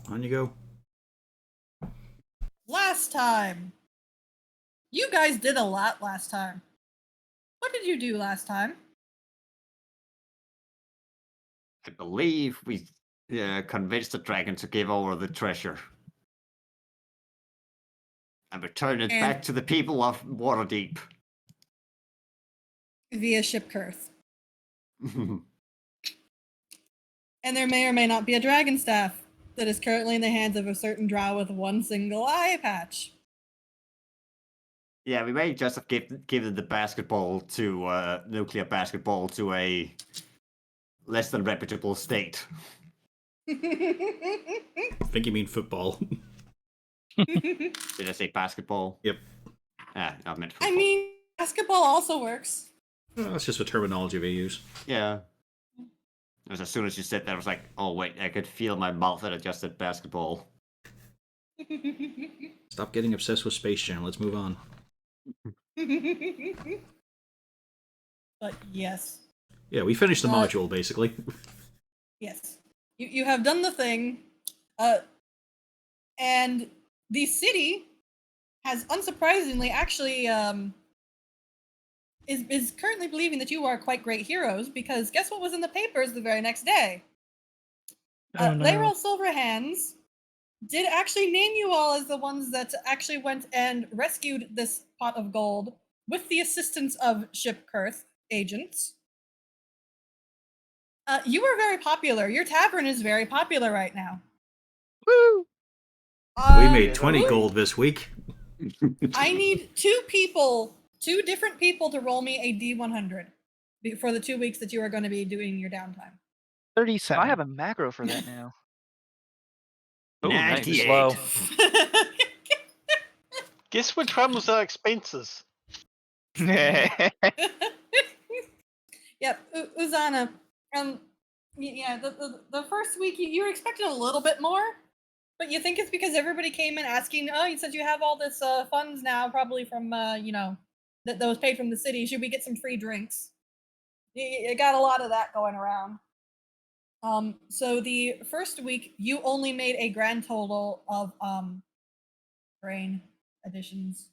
On you go. Last time. You guys did a lot last time. What did you do last time? I believe we convinced the dragon to give over the treasure. And return it back to the people of Waterdeep. Via ship Kurth. And there may or may not be a dragon staff that is currently in the hands of a certain drow with one single eye patch. Yeah, we may just have given the basketball to nuclear basketball to a less than reputable state. I think you mean football. Did I say basketball? Yep. I meant football. I mean, basketball also works. Well, that's just the terminology we use. Yeah. It was as soon as you said that, I was like, oh wait, I could feel my mouth that I just said basketball. Stop getting obsessed with Space Jam. Let's move on. But yes. Yeah, we finished the module, basically. Yes. You have done the thing. And the city has unsurprisingly actually is currently believing that you are quite great heroes, because guess what was in the papers the very next day? Layroll Silverhands did actually name you all as the ones that actually went and rescued this pot of gold with the assistance of Ship Kurth agents. You are very popular. Your tavern is very popular right now. Woo! We made 20 gold this week. I need two different people to roll me a D100 for the 2 weeks that you are going to be doing your downtime. 37. I have a macro for that now. Oh, nice. Slow. Guess which one was our expenses? Yep, Uzana. Yeah, the first week you were expecting a little bit more, but you think it's because everybody came in asking, oh, you said you have all this funds now, probably from that was paid from the city. Should we get some free drinks? You got a lot of that going around. So the first week you only made a grand total of grain additions.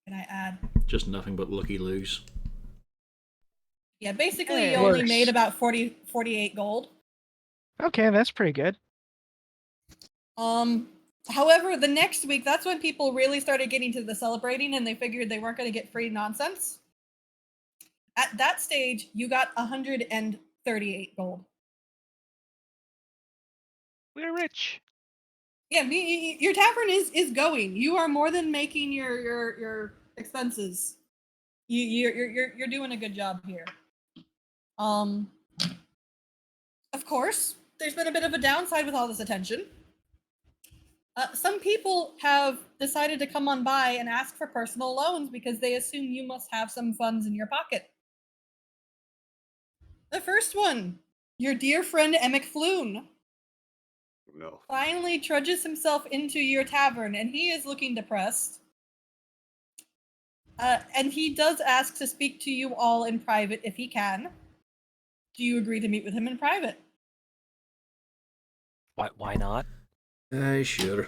Can I add? Just nothing but looky loos. Yeah, basically you only made about 48 gold. Okay, that's pretty good. However, the next week, that's when people really started getting to the celebrating, and they figured they weren't going to get free nonsense. At that stage, you got 138 gold. We're rich. Yeah, your tavern is going. You are more than making your expenses. You're doing a good job here. Of course, there's been a bit of a downside with all this attention. Some people have decided to come on by and ask for personal loans because they assume you must have some funds in your pocket. The first one, your dear friend Emic Floon, finally trudges himself into your tavern, and he is looking depressed. And he does ask to speak to you all in private if he can. Do you agree to meet with him in private? Why not? Sure.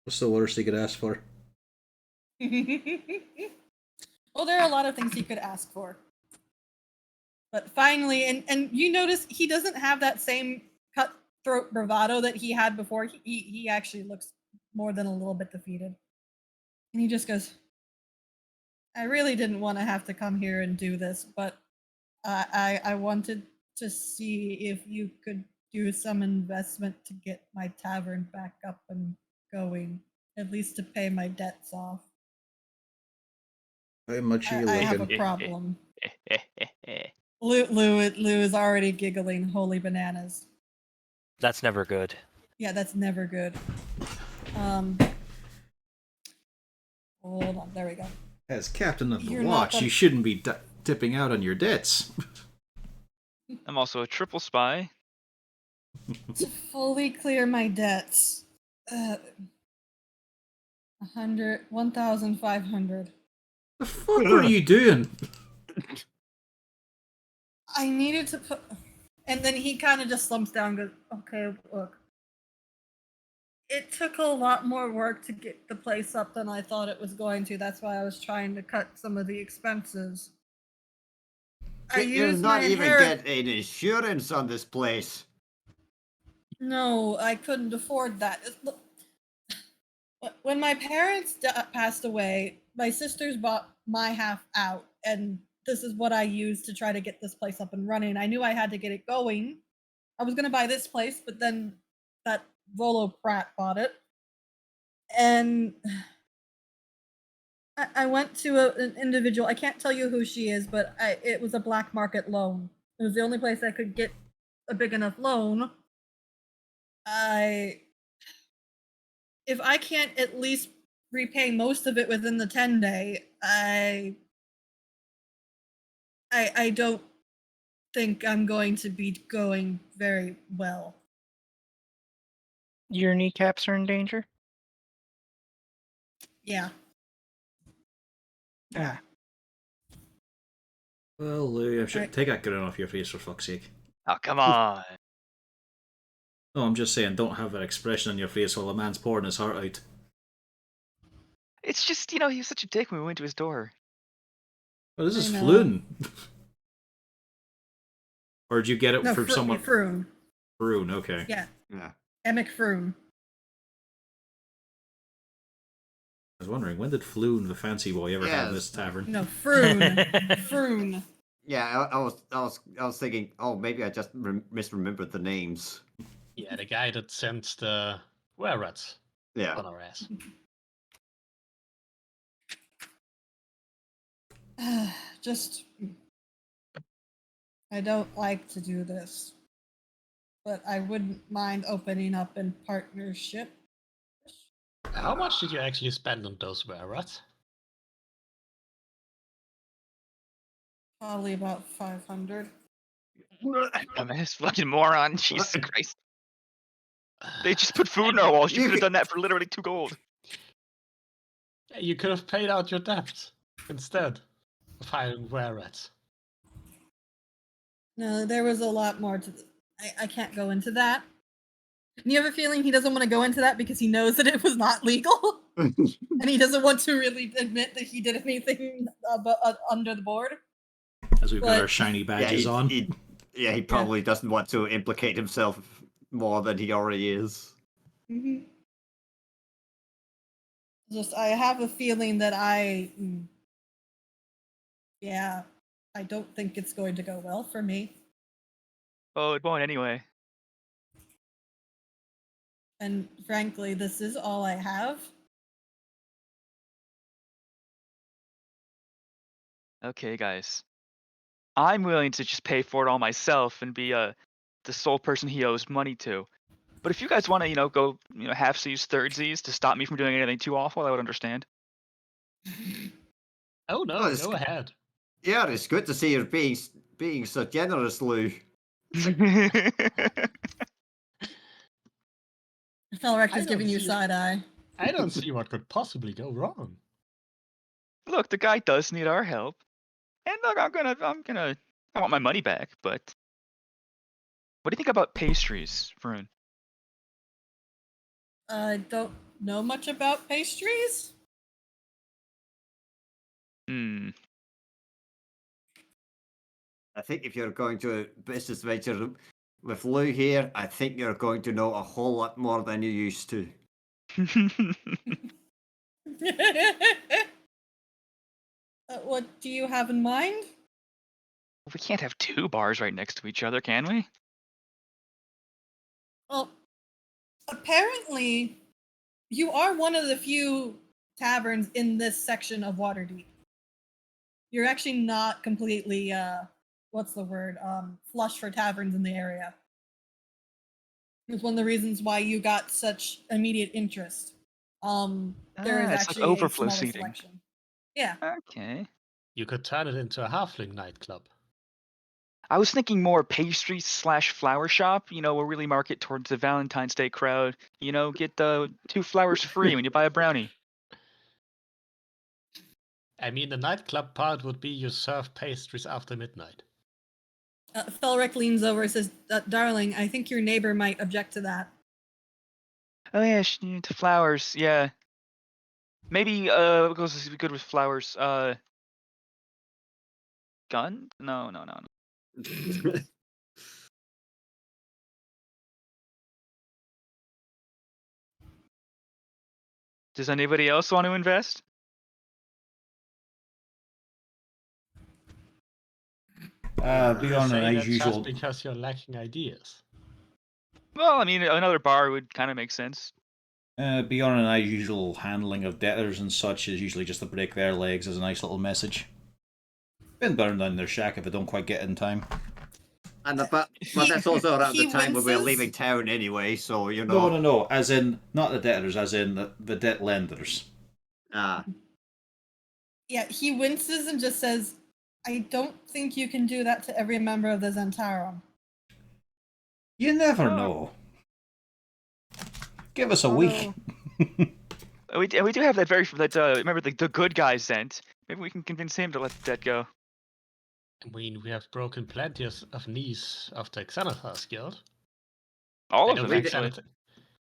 What's the worst he could ask for? Well, there are a lot of things he could ask for. But finally, and you notice he doesn't have that same cutthroat bravado that he had before. He actually looks more than a little bit defeated. And he just goes, I really didn't want to have to come here and do this, but I wanted to see if you could do some investment to get my tavern back up and going, at least to pay my debts off. How much are you I looking? have a problem. Lou is already giggling holy bananas. That's never good. Yeah, that's never good. Hold on, there we go. As captain of the watch, you shouldn't be dipping out on your debts. I'm also a triple spy. To fully clear my debts, 1,500. The fuck are you doing? I needed to put. And then he kind of just slumps down and goes, okay, look. It took a lot more work to get the place up than I thought it was going to. That's why I was trying to cut some of the expenses. You'll not even get an insurance on this place. No, I couldn't afford that. When my parents passed away, my sisters bought my half out, and this is what I used to try to get this place up and running. I knew I had to get it going. I was going to buy this place, but then that Volo Pratt bought it. And I went to an individual. I can't tell you who she is, but it was a black market loan. It was the only place I could get a big enough loan. If I can't at least repay most of it within the 10-day, I don't think I'm going to be going very well. Your kneecaps are in danger? Yeah. Ah. Well, Louis, I should Right. take that grin off your face for fuck's sake. Oh, come on. No, I'm just saying, don't have that expression on your face while a man's pouring his heart out. It's just, he was such a dick when we went to his door. Well, this is I know. Floon. Or did you get it No, from someone? Froon. Floon, okay. Yeah. Yeah. Emic Froon. I was wondering, when did Floon, the fancy boy, ever have this tavern? No, Froon. Froon. Yeah, I was thinking, oh, maybe I just misremembered the names. Yeah, the guy that sends the were-rats Yeah. on our ass. Just, I don't like to do this, but I wouldn't mind opening up in partnership. How much did you actually spend on those were-rats? Probably about 500. Dumbass fucking moron. Jesus Christ. They just put food in our walls. You could have done that for literally 2 gold. You could have paid out your debt instead of hiring were-rats. No, there was a lot more to I can't go into that. And you have a feeling he doesn't want to go into that because he knows that it was not legal? And he doesn't want to really admit that he did anything under the board? As we've got our shiny badges on. He probably doesn't want to implicate himself more than he already is. Mm-hmm. Just, I have a feeling that I don't think it's going to go well for me. Oh, it won't anyway. And frankly, this is all I have. Okay, guys. I'm willing to just pay for it all myself and be the sole person he owes money to. But if you guys want to, go, half-seas, third-seas to stop me from doing anything too awful, I would understand. Oh no, Oh, go ahead. Yeah, it's good to see you being so generous, Lou. Felrector's giving you side eye. I don't see what could possibly go wrong. Look, the guy does need our help. And look, I want my money back, but what do you think about pastries, Varun? I don't know much about pastries. I think if you're going to a business venture with Lou here, I think you're going to know a whole lot more than you used to. What do you have in mind? We can't have 2 bars right next to each other, can we? Well, apparently, you are one of the few taverns in this section of Waterdeep. You're actually not completely, flush for taverns in the area. It's one of the reasons why you got such immediate interest. There is it's actually like a overflow smaller seating. selection. Yeah. Okay. You could turn it into a halfling nightclub. I was thinking more pastry / flower shop, where really market towards the Valentine's Day crowd. Get the 2 flowers free when you buy a brownie. I mean, the nightclub part would be you serve pastries after midnight. Felric leans over and says, "Darling, I think your neighbor might object to that." Oh yeah, to flowers. Yeah. Maybe what goes good with flowers? Gun? No. Does anybody else want to invest? Beyond an Say as that just usual. because you're lacking ideas. Well, I mean, another bar would kind of make sense. Beyond an as usual handling of debtors and such is usually just to break their legs as a nice little message. Been burned down their shack if I don't quite get it in time. And but that's also around the time when we're winces. leaving town anyway, so you know. No. As in, not the debtors, as in the debt lenders. Ah, Yeah, he winces and just says, "I don't think you can do that to every member of the Zentarum." You never Oh. know. Give us a week. We do have that remember the good guy sent. Maybe we can convince him to let the debt go. I mean, we have broken plenty of knees of the Xanathar's guild. All I of don't them think actually.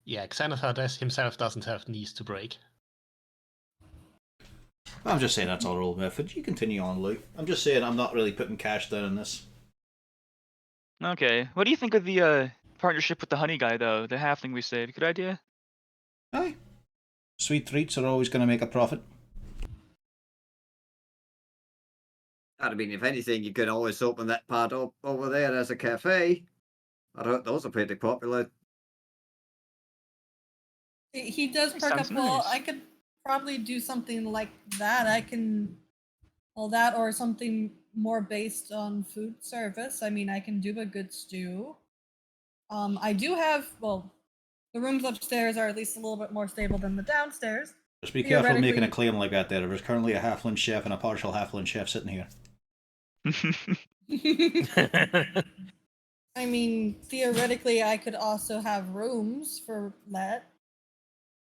Yeah, Xanathar himself doesn't have knees to break. I'm just saying that's our old method. You continue on, Lou. I'm just saying I'm not really putting cash down in this. Okay. What do you think of the partnership with the honey guy though? The halfling we saved. Good idea. Aye. Sweet treats are always going to make a profit. I mean, if anything, you could always open that part up over there as a cafe. I heard those are pretty popular. He does perk Sounds up. Well, nice. I could probably do something like that. I can, well, that or something more based on food service. I mean, I can do a good stew. I do have, well, the rooms upstairs are at least a little bit more stable than the downstairs. Just be careful making a Theoretically- claim like that there. There's currently a halfling chef and a partial halfling chef sitting here. I mean, theoretically, I could also have rooms for let.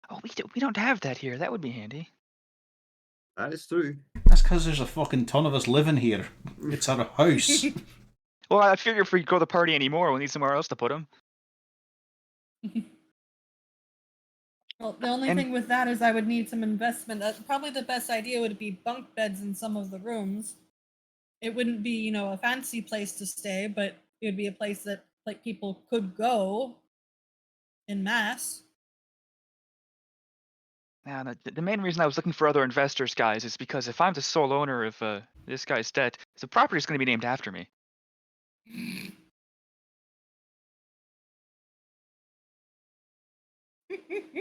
Oh, we don't have that here. That would be handy. That is true. That's because there's a fucking ton of us living here. It's our house. Well, I figure if we go to the party anymore, we'll need somewhere else to put him. Well, the only And- thing with that is I would need some investment. Probably the best idea would be bunk beds in some of the rooms. It wouldn't be, you know, a fancy place to stay, but it would be a place that like people could go in mass. Now, the main reason I was looking for other investors, guys, is because if I'm the sole owner of this guy's debt, the property is going to be named after me.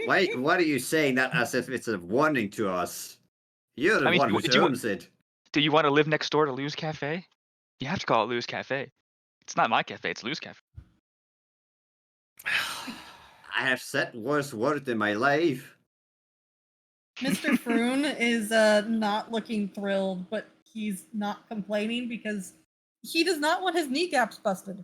Why are you saying that as if it's a warning to us? You're the I mean, one do who you- owns it. Do you want to live next door to Lou's Cafe? You have to call it Lou's Cafe. It's not my cafe, it's Lou's Cafe. I have said worse words in my life. Mr. Froon is not looking thrilled, but he's not complaining because he does not want his kneecaps busted.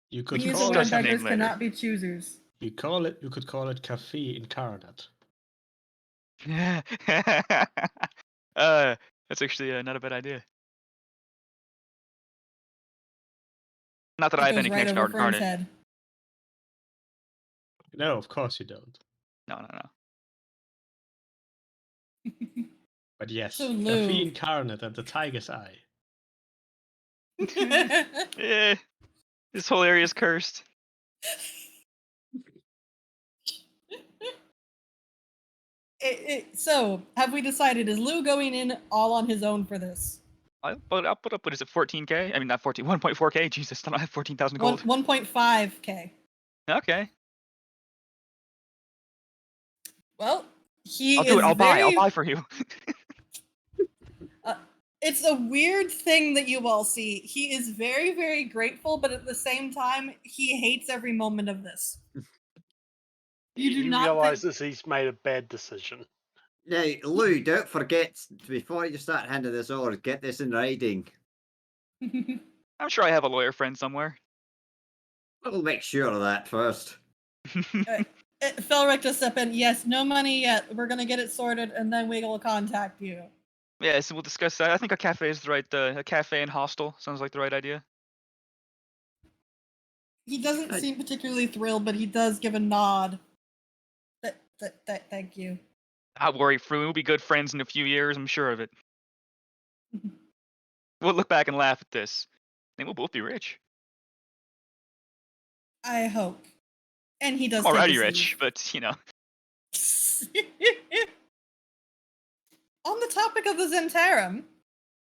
You could He is call aware discuss it. your name beggars later. cannot be choosers. You could call it Cafe Incarnate. That's actually not a bad idea. Not that It I have goes any right connection over to Fern's Arnett. head. No, of course you don't. No. But yes, So, Cafe Lou. Incarnate and the Tiger's Eye. Eh, this whole area is cursed. So, have we decided, is Lou going in all on his own for this? I'll put up, what is it, 14k? I mean, not 14, 1.4k? Jesus, I don't have 14,000 gold. 1.5k. Okay. Well, he I'll is do it. I'll very... buy for you. It's a weird thing that you all see. He is very, very grateful, but at the same time, he hates every moment of this. You do He not think- realizes he's made a bad decision. Now, Lou, don't forget, before you start handing this over, get this in writing. I'm sure I have a lawyer friend somewhere. We'll make sure of that first. Felric just step in. Yes, no money yet. We're gonna get it sorted, and then we will contact you. Yeah, so we'll discuss that. I think a cafe is the right. A cafe and hostel sounds like the right idea. He doesn't I- seem particularly thrilled, but he does give a nod. Thank you. Not worry, Fruin. We'll be good friends in a few years. I'm sure of it. We'll look back and laugh at this. And we'll both be rich. I hope. And he does I'm take already his rich, but leave. you know. On the topic of the Zentarum,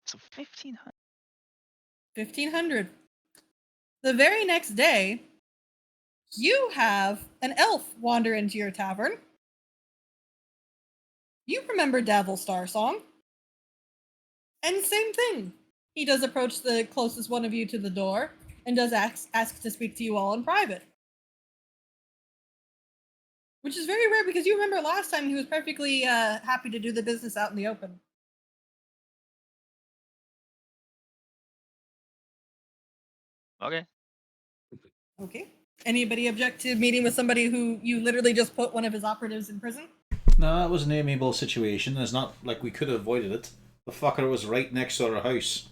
So 1500. 1500. The very next day, you have an elf wander into your tavern. You remember Davil Starsong. And same thing. He does approach the closest one of you to the door and does ask to speak to you all in private. Which is very rare because you remember last time he was perfectly happy to do the business out in the open. Okay. Okay. Anybody object to meeting with somebody who you literally just put one of his operatives in prison? No, that was an amiable situation. It's not like we could have avoided it. The fucker was right next to our house.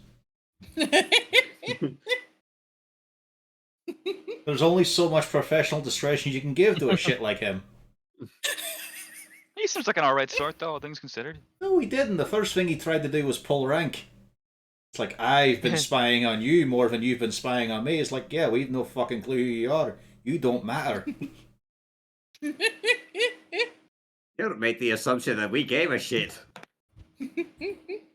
There's only so much professional discretion you can give to a shit like him. He seems like an alright sort, though, all things considered. No, he didn't. The first thing he tried to do was pull rank. It's like, I've been spying on you more than you've been spying on me. It's like, yeah, we've no fucking clue who you are. You don't matter. You don't make the assumption that we gave a shit.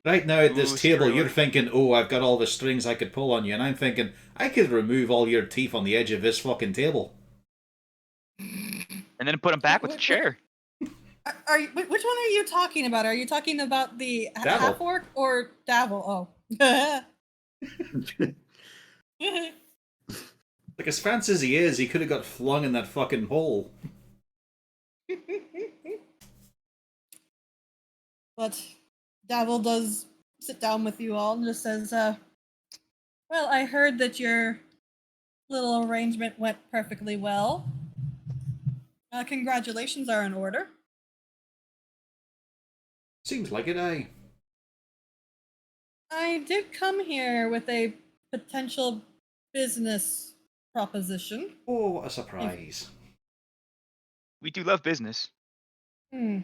Right now at this Ooh, table, spoiler. you're thinking, oh, I've got all the strings I could pull on you. And I'm thinking, I could remove all your teeth on the edge of this fucking table. And then put him back with the chair. Are you, which one are you talking about? Are you talking about the Davil. half orc or Davil? Oh. Like, as fancy as he is, he could have got flung in that fucking hole. But Davil does sit down with you all and just says, well, I heard that your little arrangement went perfectly well. Congratulations are in order. Seems like it, aye. I did come here with a potential business proposition. Oh, what a surprise. We do love business. Are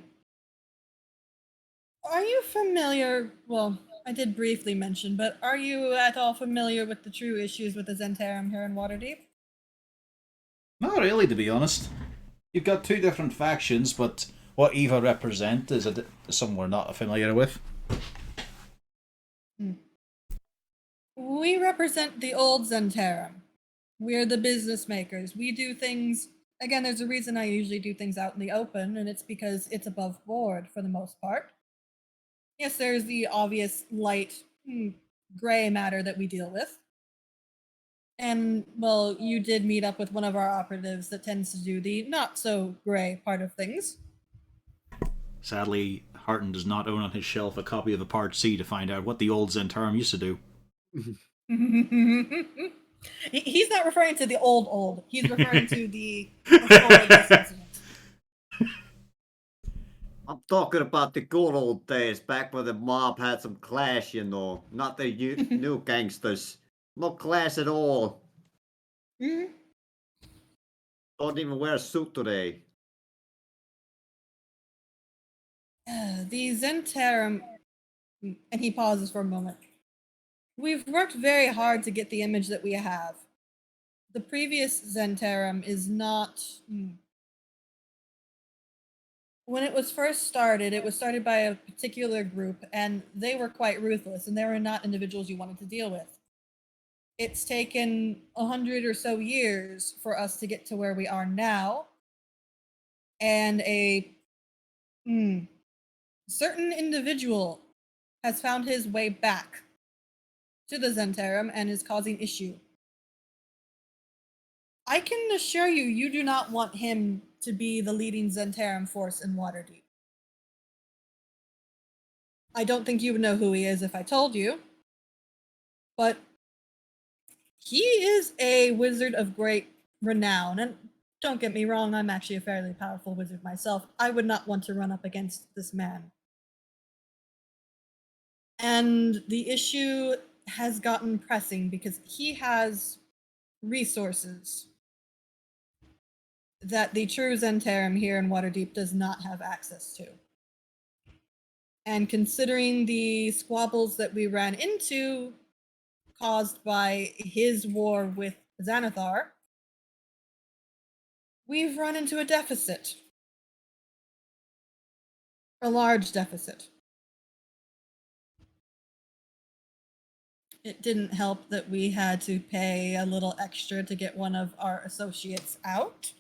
you familiar? Well, I did briefly mention, but are you at all familiar with the true issues with the Zentarum here in Waterdeep? Not really, to be honest. You've got two different factions, but what Eva represent is something we're not familiar with. We represent the old Zentarum. We're the business makers. We do things. Again, there's a reason I usually do things out in the open, and it's because it's above board for the most part. Yes, there's the obvious light gray matter that we deal with. And, well, you did meet up with one of our operatives that tends to do the not so gray part of things. Sadly, Harton does not own on his shelf a copy of the Part C to find out what the old Zentarum used to do. He's not referring to the old. He's referring to the before this incident. I'm talking about the good old days, back when the mob had some class, you know. Not the new gangsters. No class at all. Mhm. Don't even wear a suit today. The Zentarum, and he pauses for a moment. We've worked very hard to get the image that we have. The previous Zentarum is not. When it was first started, it was started by a particular group, and they were quite ruthless, and they were not individuals you wanted to deal with. It's taken 100 or so years for us to get to where we are now, and a certain individual has found his way back to the Zentarum and is causing issue. I can assure you, you do not want him to be the leading Zentarum force in Waterdeep. I don't think you would know who he is if I told you, but he is a wizard of great renown. And don't get me wrong, I'm actually a fairly powerful wizard myself. I would not want to run up against this man. And the issue has gotten pressing because he has resources that the true Zentarum here in Waterdeep does not have access to. And considering the squabbles that we ran into caused by his war with Xanathar, we've run into a deficit. A large deficit. It didn't help that we had to pay a little extra to get one of our associates out.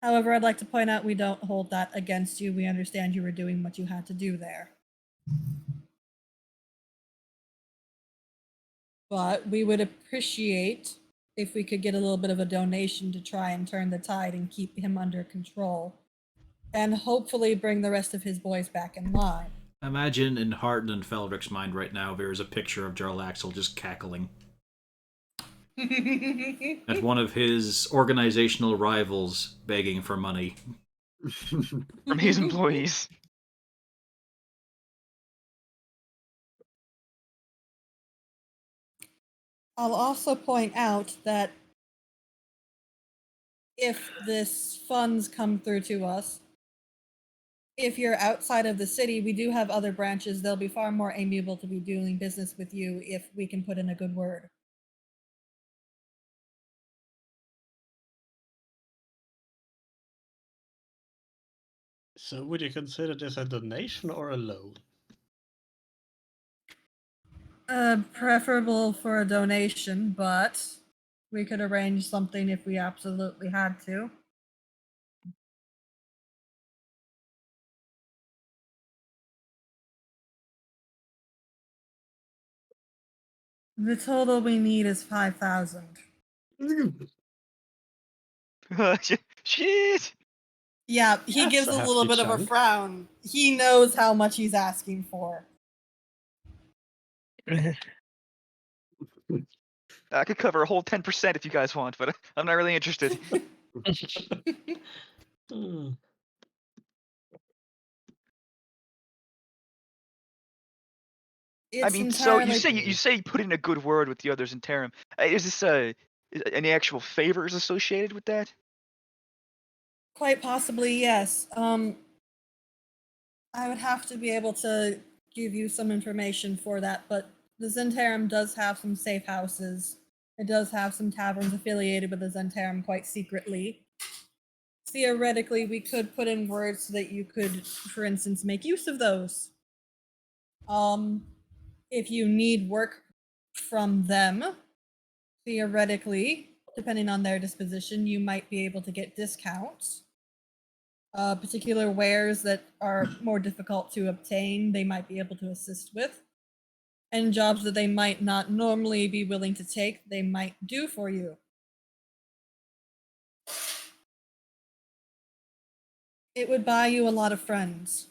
However, I'd like to point out we don't hold that against you. We understand you were doing what you had to do there. But we would appreciate if we could get a little bit of a donation to try and turn the tide and keep him under control. And hopefully bring the rest of his boys back in line. Imagine in Harden and Feldrick's mind right now, there's a picture of Jarlaxle just cackling at one of his organizational rivals begging for money. From his employees. I'll also point out that if this funds come through to us, if you're outside of the city, we do have other branches. They'll be far more amiable to be doing business with you if we can put in a good word. So would you consider this a donation or a loan? Preferable for a donation, but we could arrange something if we absolutely had to. The total we need is 5,000. Shit! Yeah, he That's gives a a little hefty bit of a chunk. frown. He knows how much he's asking for. I could cover a whole 10% if you guys want, but I'm not really interested. Hmm. It's I mean, so entirely you say you put in a good word with the others in Tarim. Is this any actual favors associated with that? quite possibly yes. I would have to be able to give you some information for that, but the Zentarum does have some safe houses. It does have some taverns affiliated with the Zentarum quite secretly. Theoretically, we could put in words so that you could, for instance, make use of those. If you need work from them, theoretically, depending on their disposition, you might be able to get discounts. Particular wares that are more difficult to obtain, they might be able to assist with. And jobs that they might not normally be willing to take, they might do for you. It would buy you a lot of friends.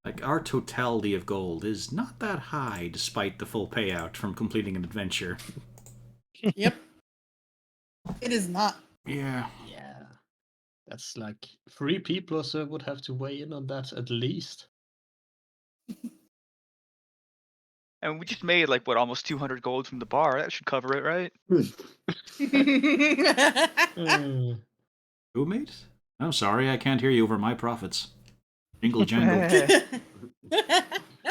Like, our totality of gold is not that high despite the full payout from completing an adventure. Yep. It is not. Yeah. Yeah. That's like 3 people or so would have to weigh in on that at least. And we just made like what, almost 200 gold from the bar. That should cover it, right? Hmm. Who, mate? I'm sorry, I can't hear you over my profits. Jingle jangle.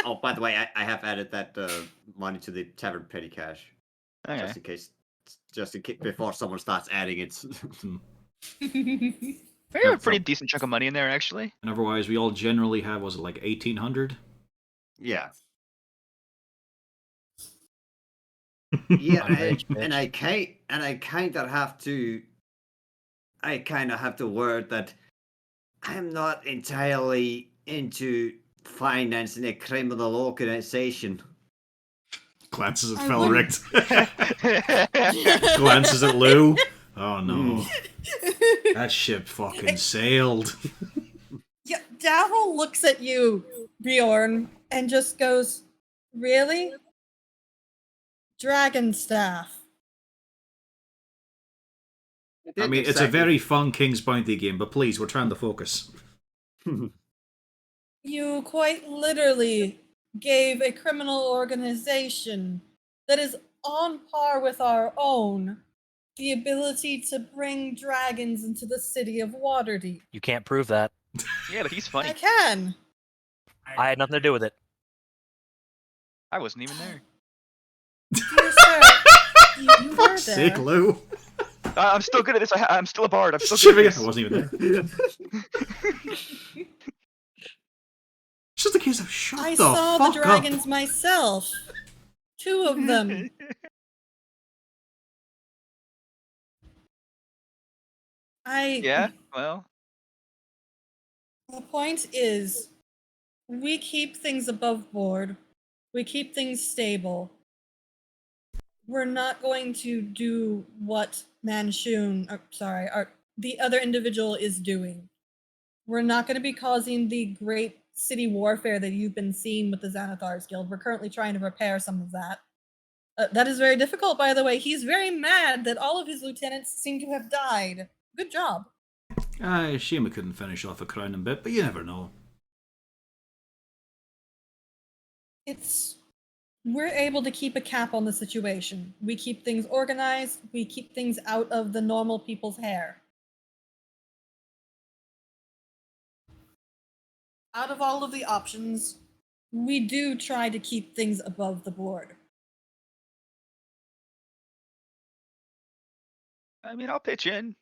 Oh, by the way, I have added that money to the tavern petty cash, Okay. just in case before someone starts adding it. We have a pretty So- decent chunk of money in there, actually. And otherwise, we all generally have, was it like 1,800? Yeah. Yeah, Underage and bitch. I kind of have to word that I'm not entirely into financing a criminal organization. Glances at I Felrict. Glances at Lou. Oh no. That ship fucking sailed. Yeah, Daryl looks at you, Bjorn, and just goes, "Really? Dragon staff." I mean, it's a very fun King's Bounty game, but please, we're trying to focus. You quite literally gave a criminal organization that is on par with our own the ability to bring dragons into the city of Waterdeep. You can't prove that. Yeah, but he's I funny. can. I had nothing to do with it. I wasn't even there. Dear sir, you were Fuck's sake, there. Lou. I'm still good at this. I'm still a bard. I'm still Shipping good it. at I this. wasn't even there. It's just a case of shut I the saw fuck the dragons myself. 2 of them. Yeah, well, The point is, we keep things above board. We keep things stable. We're not going to do what the other individual is doing. We're not going to be causing the great city warfare that you've been seeing with the Xanathar's Guild. We're currently trying to repair some of that. That is very difficult, by the way. He's very mad that all of his lieutenants seem to have died. Good job. Shame we couldn't finish off a crowning bit, but you never know. We're able to keep a cap on the situation. We keep things organized. We keep things out of the normal people's hair. Out of all of the options, we do try to keep things above the board. I mean, I'll pitch in.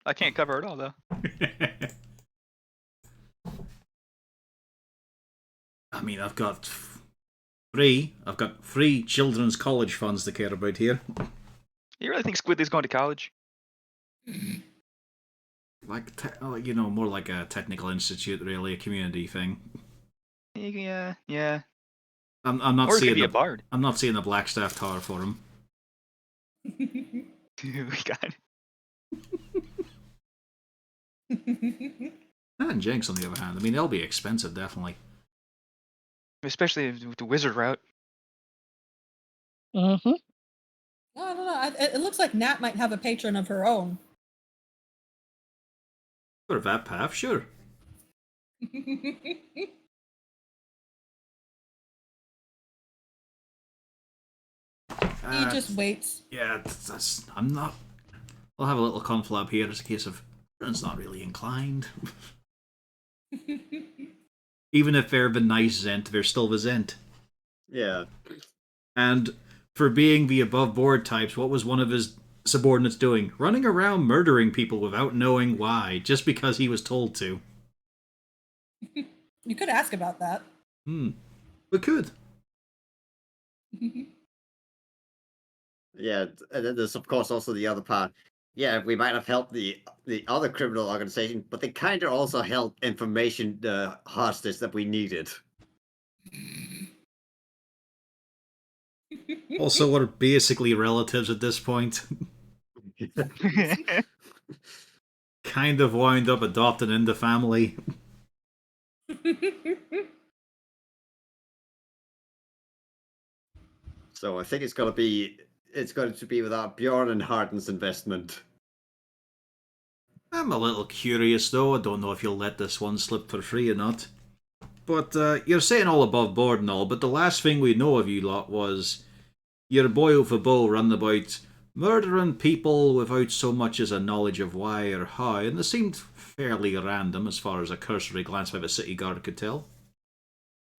I can't cover it all though. I mean, I've got three children's college funds to care about here. You really think Squidly's going to college? More like a technical institute, really, a community thing. Yeah. I'm not Or he seeing could be a bard. I'm not seeing the Blackstaff Tower for him. We got it. And Jinx, on the other hand, I mean, they'll be expensive, definitely. Especially with the wizard route. I don't know. It looks like Nat might have a patron of her own. For that path, sure. He just waits. Yeah, I'm not. I'll have a little conflab here as a case of Aaron's not really inclined. Even if they're the nice Zent, they're still the Zent. Yeah. And for being the above board types, what was one of his subordinates doing? Running around murdering people without knowing why, just because he was told to. You could ask about that. We could. Yeah, and then there's of course also the other part. Yeah, we might have helped the other criminal organization, but they kind of also held information hostage that we needed. Also, we're basically relatives at this point. Kind of wound up adopted into family. So I think it's going to be without Bjorn and Harden's investment. I'm a little curious though. I don't know if you'll let this one slip for free or not. But you're saying all above board and all, but the last thing we know of you lot was your boy with a bow run about murdering people without so much as a knowledge of why or how, and they seemed fairly random as far as a cursory glance by the city guard could tell.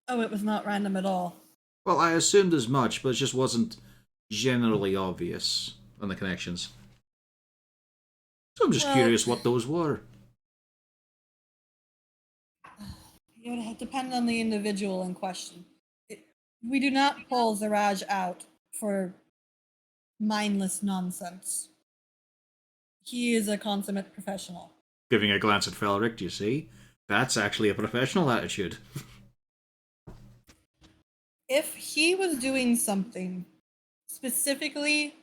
Oh, it was not random at all. Well, I assumed as much, but it just wasn't generally obvious on the connections. So I'm just curious what those were. It would depend on the individual in question. We do not pull Zaraj out for mindless nonsense. He is a consummate professional. Giving a glance at Felric, do you see? That's actually a professional attitude. If he was doing something specifically,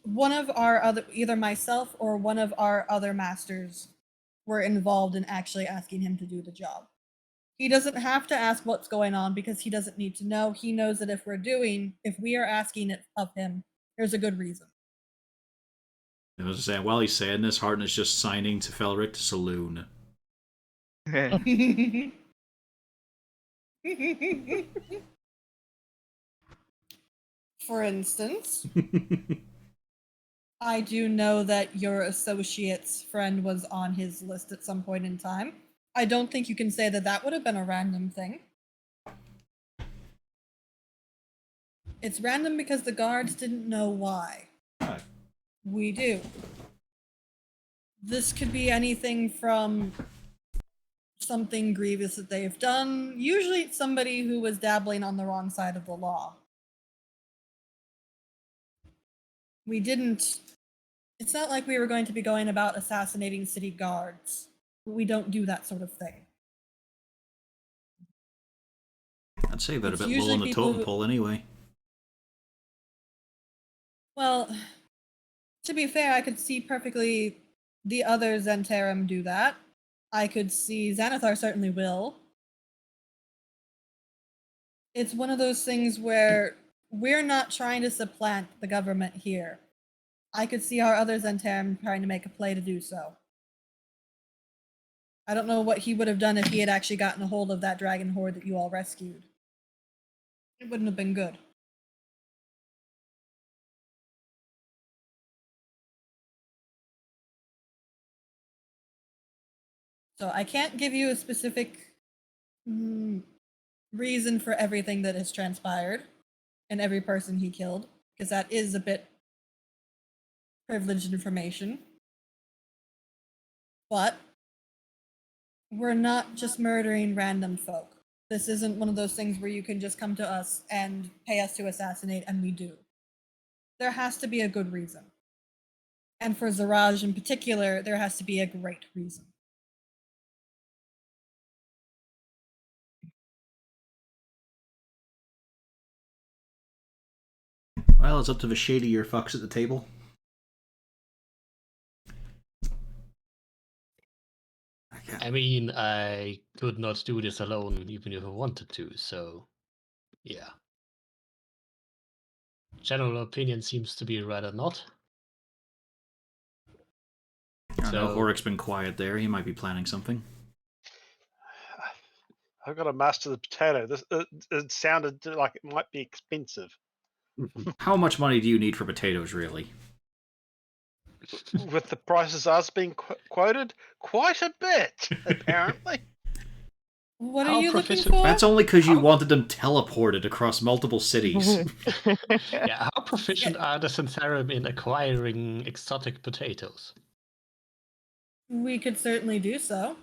one of our other, either myself or one of our other masters were involved in actually asking him to do the job. He doesn't have to ask what's going on because he doesn't need to know. He knows that if we are asking it of him, there's a good reason. And as I say, while he's saying this, Harton is just signing to Felric to Saloon. For instance, I do know that your associate's friend was on his list at some point in time. I don't think you can say that that would have been a random thing. It's random because the guards didn't know why. Right. We do. This could be anything from something grievous that they've done. Usually it's somebody who was dabbling on the wrong side of the law. We didn't... It's not like we were going to be going about assassinating city guards. We don't do that sort of thing. I'd say they're It's a bit low usually on the people totem who- pole anyway. Well, to be fair, I could see perfectly the other Zentarum do that. I could see Xanathar certainly will. It's one of those things where we're not trying to supplant the government here. I could see our other Zentarum trying to make a play to do so. I don't know what he would have done if he had actually gotten a hold of that dragon horde that you all rescued. It wouldn't have been good. So I can't give you a specific reason for everything that has transpired and every person he killed, because that is a bit privileged information. But we're not just murdering random folk. This isn't one of those things where you can just come to us and pay us to assassinate, and we do. There has to be a good reason. And for Zaraj in particular, there has to be a great reason. Well, it's up to the shadier fucks at the table. I mean, I could not do this alone even if I wanted to, so yeah. General opinion seems to be rather not. I don't know, So- Horik's been quiet there. He might be planning something. I've got to master the potato. This it sounded like it might be expensive. How much money do you need for potatoes, really? With the prices us being quoted, quite a bit, apparently. What How are you looking proficient- for? That's only because you wanted them teleported across multiple cities. Yeah, how proficient are the Zentarum in acquiring exotic potatoes? We could certainly do so.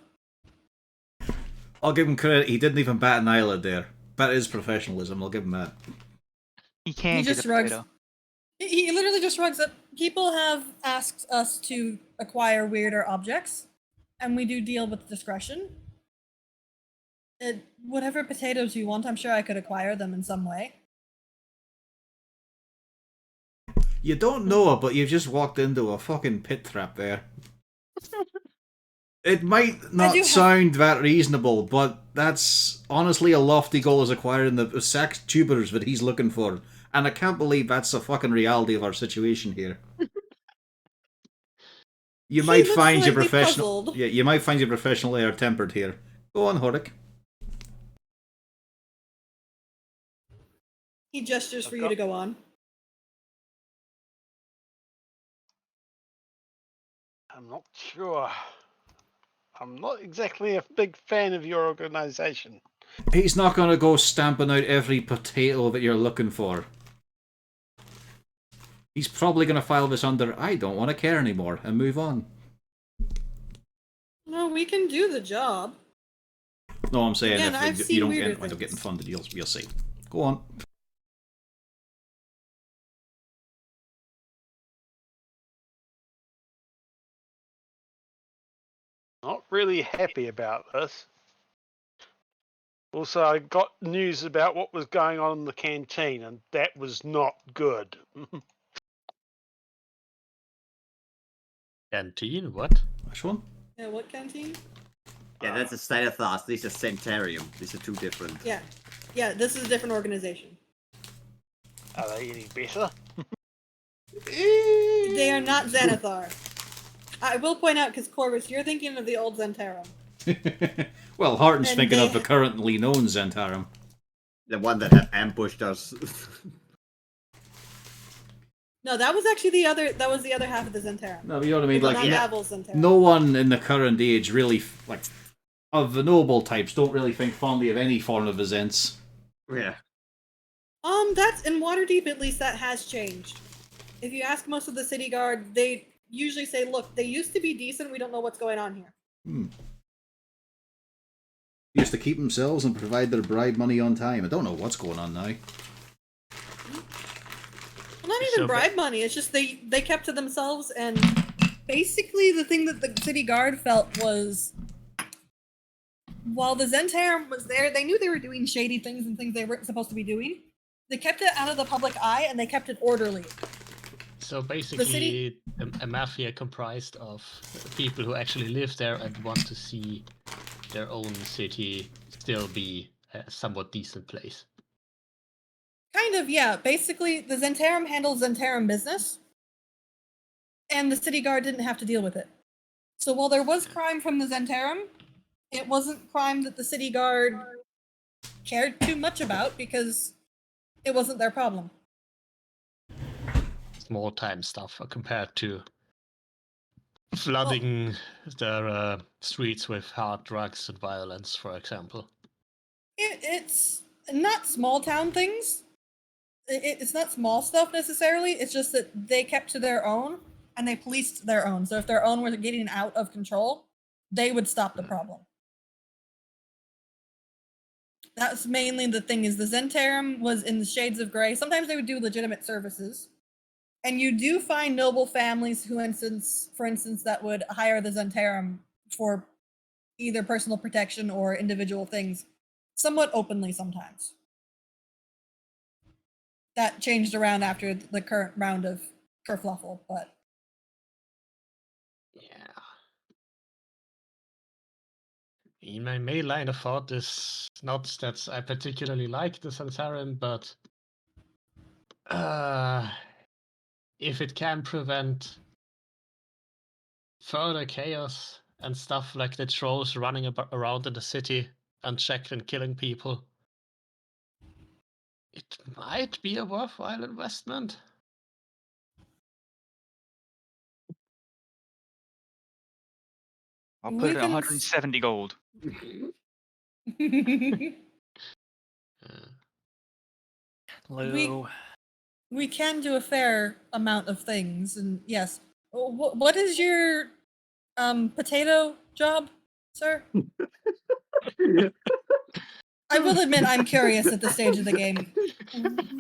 I'll give him credit, he didn't even bat an eyelid there. That is professionalism, I'll give him that. He can't He get just a rugs. potato. He literally just rugs up. People have asked us to acquire weirder objects, and we do deal with discretion. Whatever potatoes you want, I'm sure I could acquire them in some way. You don't know it, but you've just walked into a fucking pit trap there. It might do not have- sound that reasonable, but that's honestly a lofty goal as acquiring the sax tubers that he's looking for. And I can't believe that's the fucking reality of our situation here. You He might looks find your slightly professional. puzzled. Yeah, you might find your professional air tempered here. Go on, Horik. He gestures for I've you to got- go on. I'm not sure. I'm not exactly a big fan of your organization. He's not going to go stamping out every potato that you're looking for. He's probably going to file this under, I don't want to care anymore, and move on. No, we can do the job. No, I'm saying Again, I've if you seen don't weirder end up getting things. funded, you'll see. Go on. Not really happy about this. Also, I got news about what was going on in the canteen, and that was not good. Canteen? What? Which one? Yeah, what canteen? Yeah, that's a Statithos. These are Centarium. These are two different. Yeah. Yeah, this is a different organization. Are they any better? They are not Xanathar. I will point out, because Corvus, you're thinking of the old Zentarum. Well, Harton's And thinking they of the currently known Zentarum. The one that had ambushed us. No, that was actually the other. That was the other half of the Zentarum. No, you know what I mean? Like, Not yeah. Naval's Zentarum. no one in the current age really, like, of the noble types, don't really think fondly of any form of Azents. Yeah. That's in Waterdeep. At least that has changed. If you ask most of the city guard, they usually say, "Look, they used to be decent. We don't know what's going on here." Used to keep themselves and provide their bribe money on time. I don't know what's going on now. Well, not even bribe money. It's just they kept to themselves, and basically the thing that the city guard felt was, while the Zentarum was there, they knew they were doing shady things and things they weren't supposed to be doing. They kept it out of the public eye, and they kept it orderly. So basically, a mafia comprised of people who actually live there and want to see their own city still be a somewhat decent place. Kind of, yeah. Basically, the Zentarum handles Zentarum business, and the city guard didn't have to deal with it. So while there was crime from the Zentarum, it wasn't crime that the city guard cared too much about because it wasn't their problem. Small time stuff compared to flooding their streets with hard drugs and violence, for example. It's not small town things. It's not small stuff necessarily. It's just that they kept to their own and they policed their own. So if their own were getting out of control, they would stop the problem. That's mainly the thing, is the Zentarum was in the shades of gray. Sometimes they would do legitimate services. And you do find noble families who, for instance, that would hire the Zentarum for either personal protection or individual things, somewhat openly sometimes. That changed around after the current round of kerfluffle, but... Yeah. In my main line of thought is not that I particularly like the Zentarum, but if it can prevent further chaos and stuff like the trolls running around in the city unchecked and killing people, it might be a worthwhile investment. I'll put it at 170 gold. Hello. We can do a fair amount of things, and yes. What is your potato job, sir? I will admit I'm curious at this stage of the game.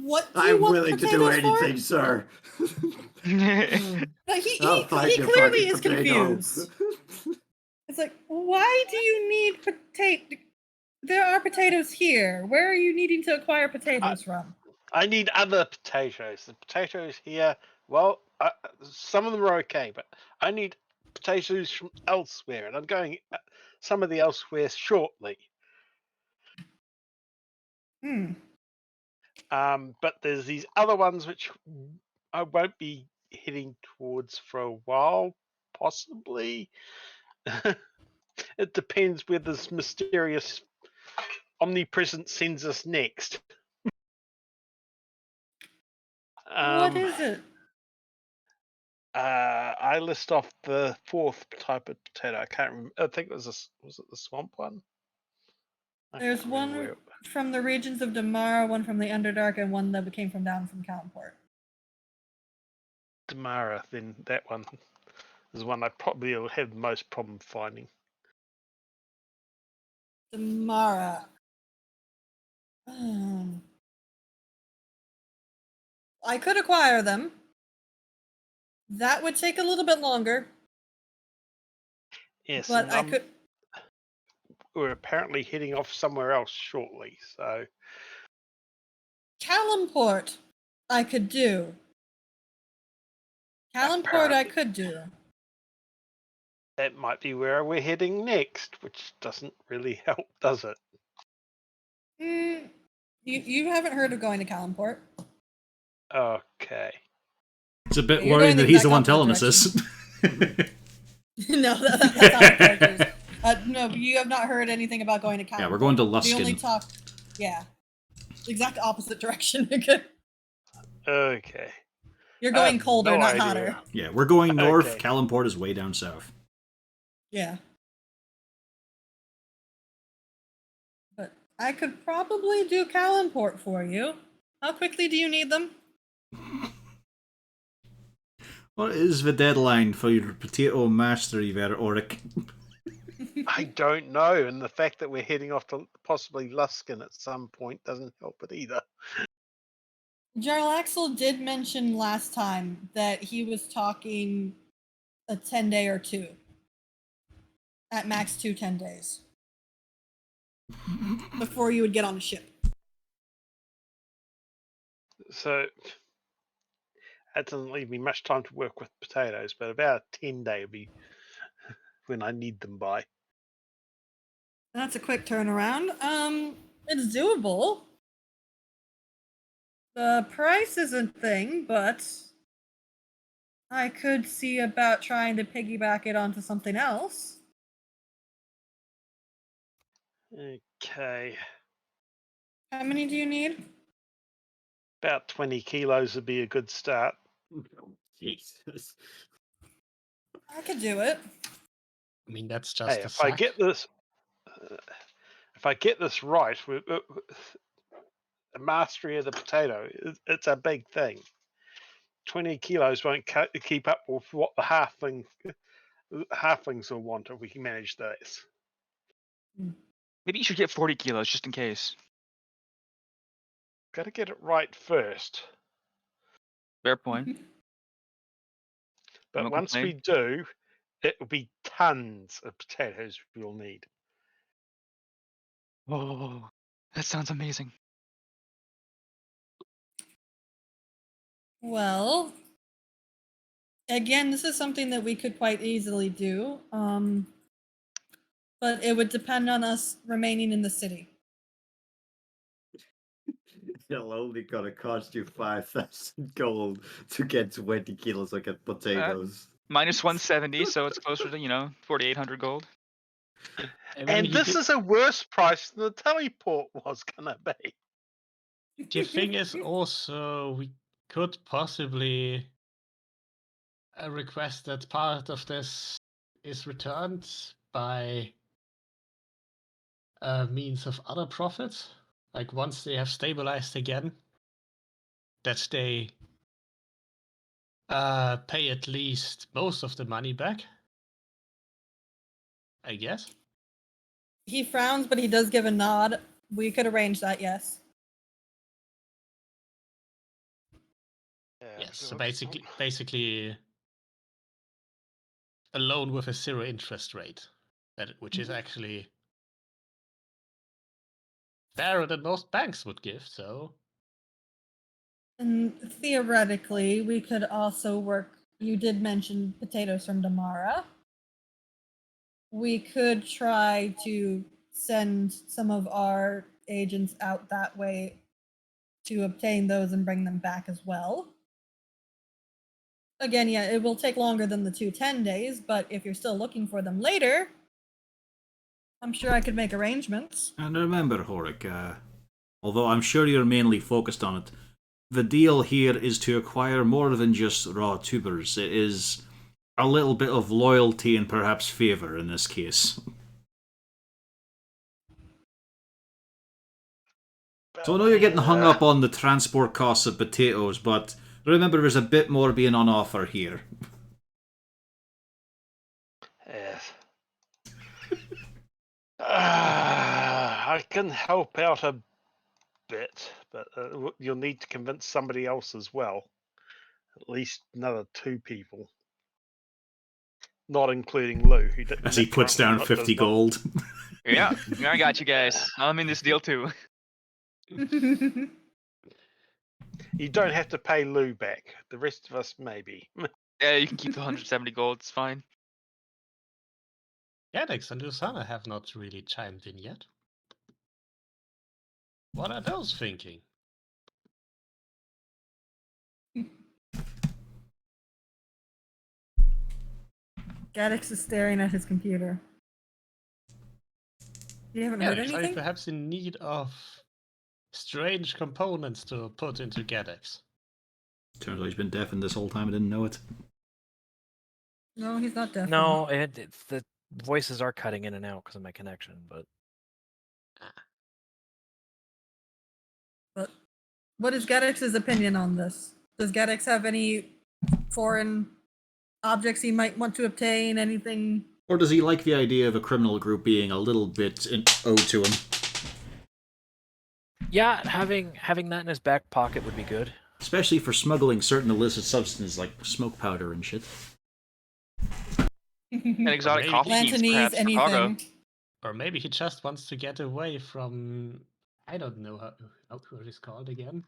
What do you I'm want willing to do potatoes anything, for? sir. But he Your clearly fucking is potato. confused. It's like, why do you need potato? There are potatoes here. Where are you needing to acquire potatoes from? I need other potatoes. The potatoes here, well, some of them are okay, but I need potatoes from elsewhere, and I'm going some of the elsewhere shortly. But there's these other ones which I won't be heading towards for a while, possibly. It depends where this mysterious omnipresent sends us next. What is it? I list off the fourth type of potato. I can't remember. I think it was it the swamp one? There's one from the regions of Damara, one from the Underdark, and one that came from down from Calmport. Damara, then that one is one I probably will have the most problem finding. Damara. I could acquire them. That would take a little bit longer. Yes, but I could. We're apparently heading off somewhere else shortly, so. Calmport, I could do. Calmport, I could do. That might be where we're heading next, which doesn't really help, does it? You haven't heard of going to Calmport? Okay. It's a bit worrying that he's the one telling us this. No, that's not characters. No, you have not heard anything about going to Calmport. Yeah, we're going to Luskin. The only talk, yeah. exact opposite direction. Okay. You're I going have colder, no not idea. hotter. Yeah, we're going north. Okay. Calimport is way down south. Yeah. But I could probably do Calimport for you. How quickly do you need them? What is the deadline for your potato mastery there, Oric? I don't know, and the fact that we're heading off to possibly Luskin at some point doesn't help it either. Jarlaxle did mention last time that he was talking a 10-day or two. At max 2 10 days. Before you would get on a ship. So that doesn't leave me much time to work with potatoes, but about a 10-day would be when I need them by. That's a quick turnaround. It's doable. The price isn't a thing, but I could see about trying to piggyback it onto something else. Okay. How many do you need? About 20 kilos would be a good start. Oh, Jesus. I could do it. I mean, that's just Hey, a if I sack. get this right, with the mastery of the potato, it's a big thing. 20 kilos won't keep up with what the halflings will want if we can manage this. Maybe you should get 40 kilos just in case. Got to get it right first. Fair point. But Won't once complain. we do, it will be tons of potatoes we'll need. Oh, that sounds amazing. Well, again, this is something that we could quite easily do. But it would depend on us remaining in the city. It'll only gonna cost you 5,000 gold to get 20 kilos of potatoes. Minus 170, so it's closer to 4,800 gold. I mean, And he this did- is a worse price than the teleport was gonna be. the thing is also we could possibly request that part of this is returned by means of other profits. Like once they have stabilized again, that they pay at least most of the money back. I guess. He frowns, but he does give a nod. We could arrange that, yes. Yes. So basically, a loan with a 0 interest rate, which is actually fairer than most banks would give. So. And theoretically, we could also work. You did mention potatoes from Damara. We could try to send some of our agents out that way to obtain those and bring them back as well. Again, yeah, it will take longer than the 2 10 days, but if you're still looking for them later, I'm sure I could make arrangements. And remember, Horik, although I'm sure you're mainly focused on it, the deal here is to acquire more than just raw tubers. It is a little bit of loyalty and perhaps favour in this case. So I know you're getting hung up on the transport costs of potatoes, but remember there's a bit more being on offer here. Yes. I can help out a bit, but you'll need to convince somebody else as well. At least another 2 people. Not including Lou, who As he puts down 50 gold. Yeah, I got you guys. I'm in this deal too. You don't have to pay Lou back. The rest of us, maybe. Yeah, you can keep the 170 gold. It's fine. Gadex and Usana have not really chimed in yet. What are those thinking? Gaddix is staring at his computer. You haven't heard Gadex, are you anything? perhaps in need of strange components to put into Gadex. Turns out he's been deafened this whole time. I didn't know it. No, he's not deaf. No, it's the voices are cutting in and out because of my connection, but But what is Gadex's opinion on this? Does Gadex have any foreign objects he might want to obtain? Anything? Or does he like the idea of a criminal group being a little bit owed to him? yeah, having that in his back pocket would be good. Especially for smuggling certain illicit substances like smoke powder and shit. And exotic Maybe- coffee beans, Lantanese, perhaps, for cargo. anything. Or maybe he just wants to get away from... I don't know how what it's called again.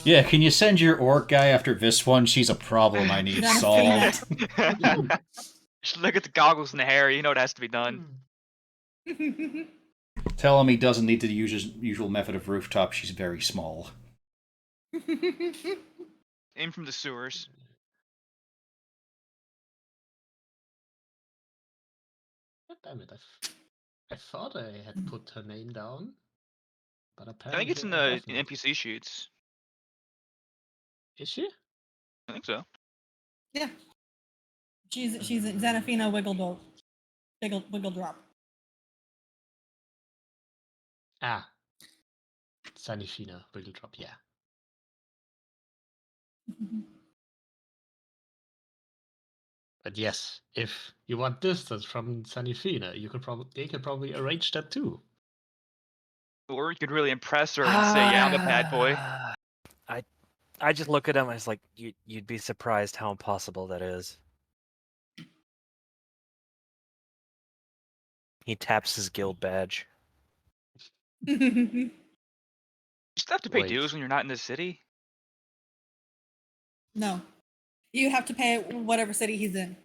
Yeah, can you send your orc guy after this one? She's a problem I need solved. Just look at the goggles and the hair. You know it has to be done. Tell him he doesn't need to use his usual method of rooftop. She's very small. In from the sewers. God damn it, I thought I had put her name down. But I apparently think it's in I the haven't. NPC sheets. Is she? I think so. Yeah. She's Xanathina Wiggle Drop. Ah. Sanifina, Wiggle Drop, yeah. But yes, if you want distance from Sanifina, they could probably arrange that too. Or you could really impress her and say, yeah, I'm a bad boy. I just look at him. I was like, you'd be surprised how impossible that is. He taps his guild badge. You still have to pay Wait. dues when you're not in the city. No. You have to pay whatever city he's in.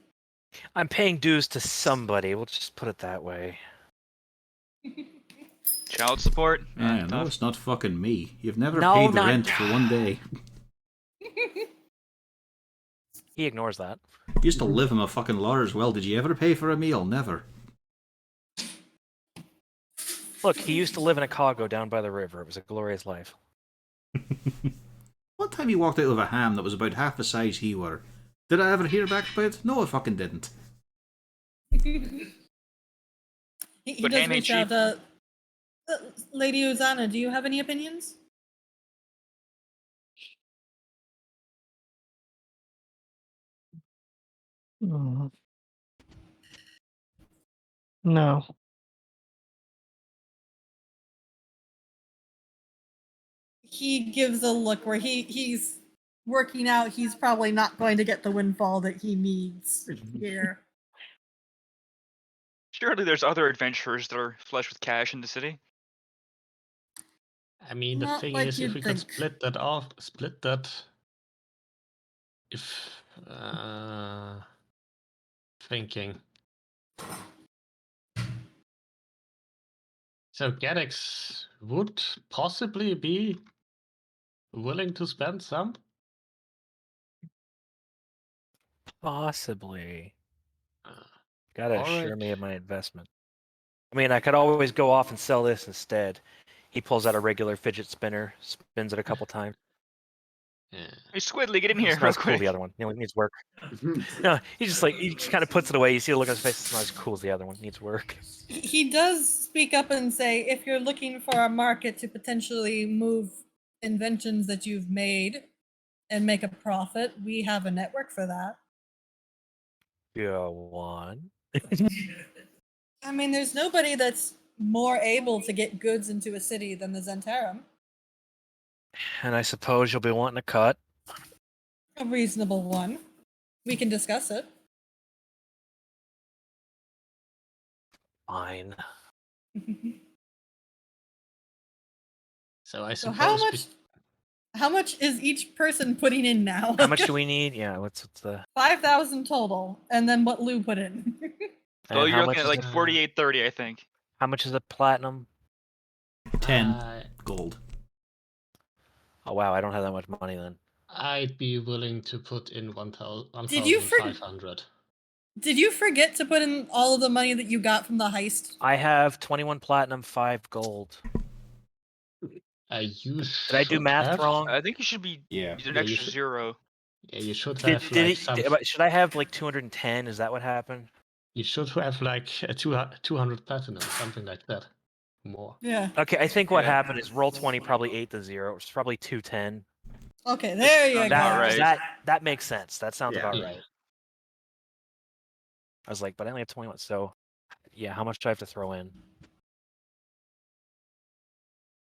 I'm paying dues to somebody. We'll just put it that way. Child support. Yeah, no, tough. it's not fucking me. You've never No, paid the not- rent for one day. He ignores that. You used to live in a fucking lodge as well. Did you ever pay for a meal? Never. Look, he used to live in a cargo down by the river. It was a glorious life. One time he walked out with a ham that was about half the size he were. Did I ever hear back about it? No, I fucking didn't. He But does ham ain't reach out. Lady Uzana, do you have any opinions? No. He gives a look where he's working out. He's probably not going to get the windfall that he needs here. Surely there's other adventurers that are flush with cash in the city. I mean, the Not thing like is, if you'd we could think. split that. If thinking. So Gadex would possibly be willing to spend some. Possibly. Uh, Gotta All assure right. me of my investment. I mean, I could always go off and sell this instead. He pulls out a regular fidget spinner, spins it a couple times. Yeah. Hey, Squidly, get in here It's real not as cool as quick. the other one. It needs work. No, he just kind of puts it away. You see the look on his face. It's not as cool as the other one. It needs work. He does speak up and say, if you're looking for a market to potentially move inventions that you've made and make a profit, we have a network for that. Go on. I mean, there's nobody that's more able to get goods into a city than the Zentarum. And I suppose you'll be wanting a cut. A reasonable one. We can discuss it. Fine. So I So suppose. how much is each person putting in now? How much do we need? Yeah, what's the... 5,000 total, and then what Lou put in. So and you're how much looking at is like it? 48.30, I think. How much is the platinum? 10 Uh, gold. Oh wow, I don't have that much money then. I'd be willing to put in Did you 1,500. Did you forget to put in all of the money that you got from the heist? I have 21 platinum, 5 gold. You Did I do should math have, wrong? I think you should be Yeah. an Yeah, you extra should- 0. Yeah, you should Did, have did like it, some. should I have like 210? Is that what happened? You should have like a 200 platinum, something like that. More. Yeah. Okay, I think what Yeah. happened is roll 20 probably 8 to 0. It's probably 210. Okay, there you sounds go. about right. That makes sense. That sounds Yeah. about Yeah. right. I was like, but I only have 21. So, yeah, how much do I have to throw in?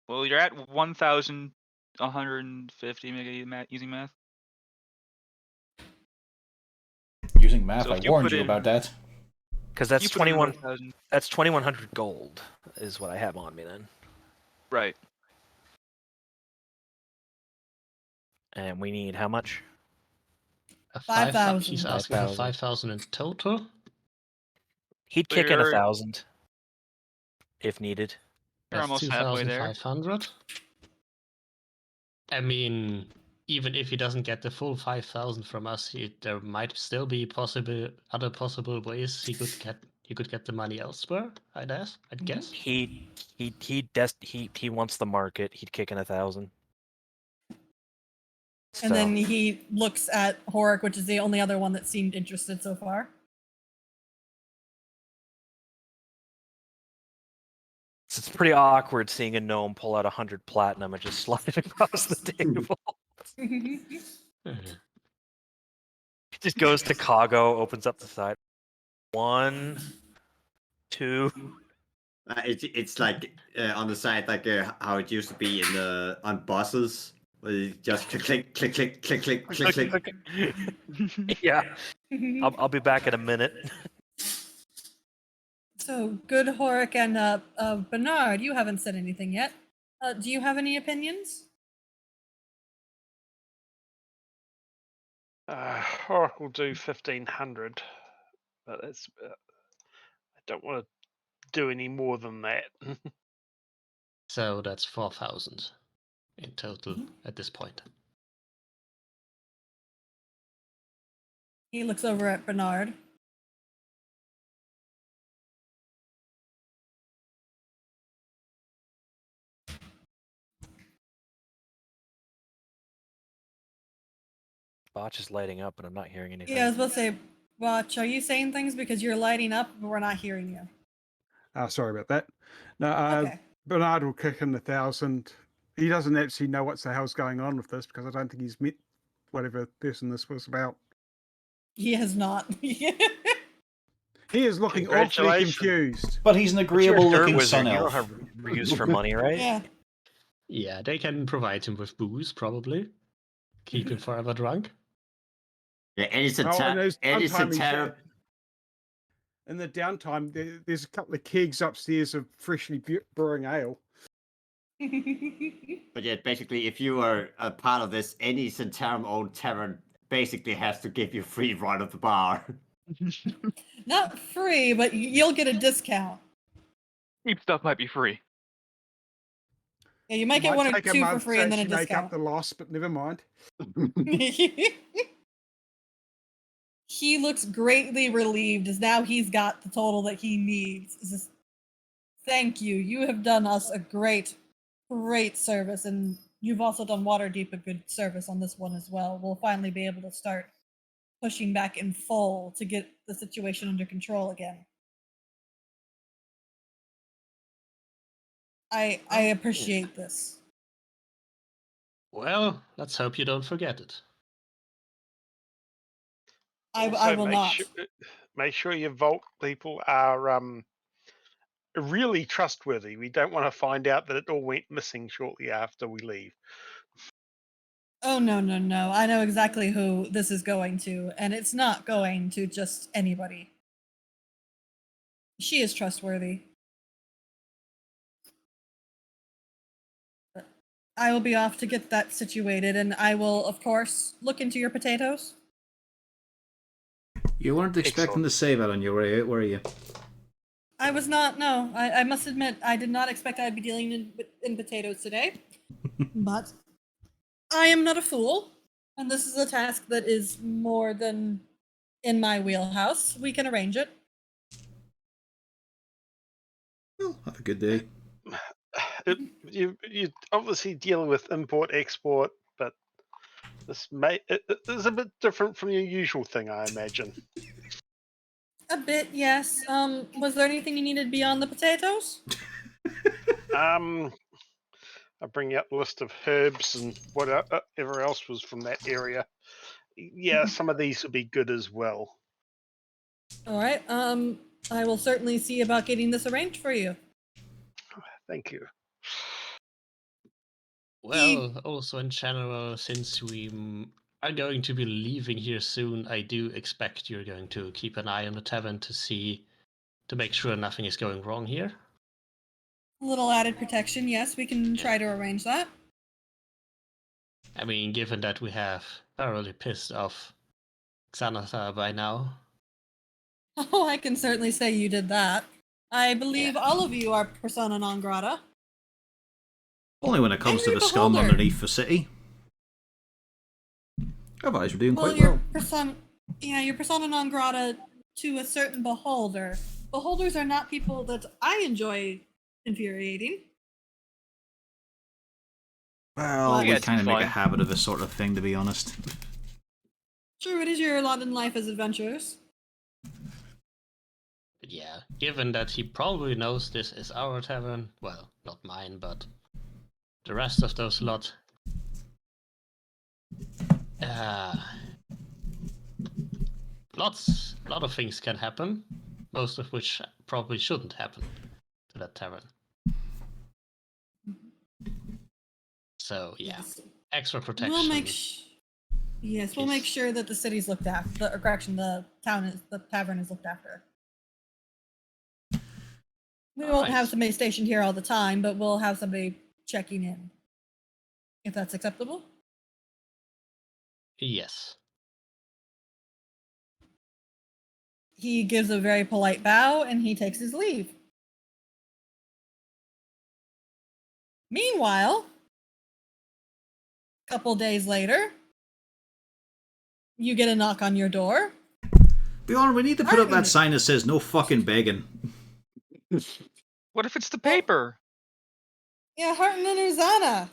Well, you're at 1,150 maybe using math. Using math, So I if you warned put you in- about that. Because that's You put in 21. 1,000. That's 2,100 gold is what I have on me then. Right. And we need how much? 5,000. He's asking for 5,000. 5,000 in total. He'd So kick in you're- 1,000 if needed. You're That's almost halfway there. 2,500. I mean, even if he doesn't get the full 5,000 from us, there might still be other possible ways he could get the money elsewhere. I'd guess. He wants the market. He'd kick in 1,000. And then he looks at Horik, which is the only other one that seemed interested so far. It's pretty awkward seeing a gnome pull out 100 platinum and just slide it across the table. He just goes to Kago, opens up the side. 1, 2. It's like on the side, like how it used to be in on buses, where you just click, click, click, click, click, click, click, click. Yeah, I'll be back in a minute. So, good Horik and Bernard, you haven't said anything yet. Do you have any opinions? Horik will do 1,500, but it's I don't want to do any more than that. So that's 4,000 in total at this point. He looks over at Bernard. Botch is lighting up, but I'm not hearing anything. Yeah, I was about to say, Watch, are you saying things because you're lighting up, but we're not hearing you? Sorry about that. No, Okay. Bernard will kick in 1,000. He doesn't actually know what the hell's going on with this because I don't think he's met whatever person this was about. He has not. He is looking awfully Congratulations. confused. But he's an You're a agreeable dirt looking wizard. sun You don't elf. have use for money, right? Yeah. Yeah, they can provide him with booze, probably. Keep him forever drunk. Yeah, and it's a Oh, and there's and it's a downtime he's terror. had. In the downtime, there's a couple of kegs upstairs of freshly brewing ale. But yeah, basically, if you are a part of this, any Centaurum-owned tavern basically has to give you free run of the bar. Not free, but you'll get a discount. Cheap stuff might be free. Yeah, you might get one or take a two for month free to and then a actually make up discount. the loss, but never mind. He looks greatly relieved as now he's got the total that he needs. He says, thank you. You have done us a great service, and you've also done Waterdeep a good service on this one as well. We'll finally be able to start pushing back in full to get the situation under control again. I appreciate this. Well, let's hope you don't forget it. I Also, will not. Make sure your vault people are really trustworthy. We don't want to find out that it all went missing shortly after we leave. Oh, no. I know exactly who this is going to, and it's not going to just anybody. She is trustworthy. But I will be off to get that situated, and I will, of course, look into your potatoes. You weren't expecting to say that on your way out, were you? I was not, no. I must admit, I did not expect I'd be dealing in potatoes today. But I am not a fool, and this is a task that is more than in my wheelhouse. We can arrange it. Well, have a good day. You obviously dealing with import export, but this is a bit different from your usual thing, I imagine. A bit, yes. Was there anything you needed beyond the potatoes? I bring out the list of herbs and whatever else was from that area. Yeah, some of these would be good as well. All right. I will certainly see about getting this arranged for you. Thank you. Well, also in general, since we are going to be leaving here soon, I do expect you're going to keep an eye on the tavern to make sure nothing is going wrong here. A little added protection, yes. We can try to arrange that. I mean, given that we have thoroughly pissed off Xanathar by now. Oh, I can certainly say you did that. I believe all of you are persona non grata. Only when it comes to the Angry scum beholder. underneath the city. Otherwise, we're doing Well, quite your well. your persona non grata to a certain beholder. Beholders are not people that I enjoy infuriating. Well, Well, we yeah, it's kind of make a fine. habit of this sort of thing, to be honest. Sure, it is your lot in life as adventurers. But yeah, given that he probably knows this is our tavern, well, not mine, but the rest of those lot. Lot of things can happen, most of which probably shouldn't happen to that tavern. So yeah, Yes. extra protection. We'll make we'll make sure that the city's looked after. The tavern is looked after. We won't have somebody stationed here all the time, but we'll have somebody checking in. If that's acceptable. Yes. He gives a very polite bow and he takes his leave. Meanwhile, a couple days later, you get a knock on your door. Bjorn, we need to put up that sign that says no fucking begging. What if it's the paper? Yeah, Harton and Uzana.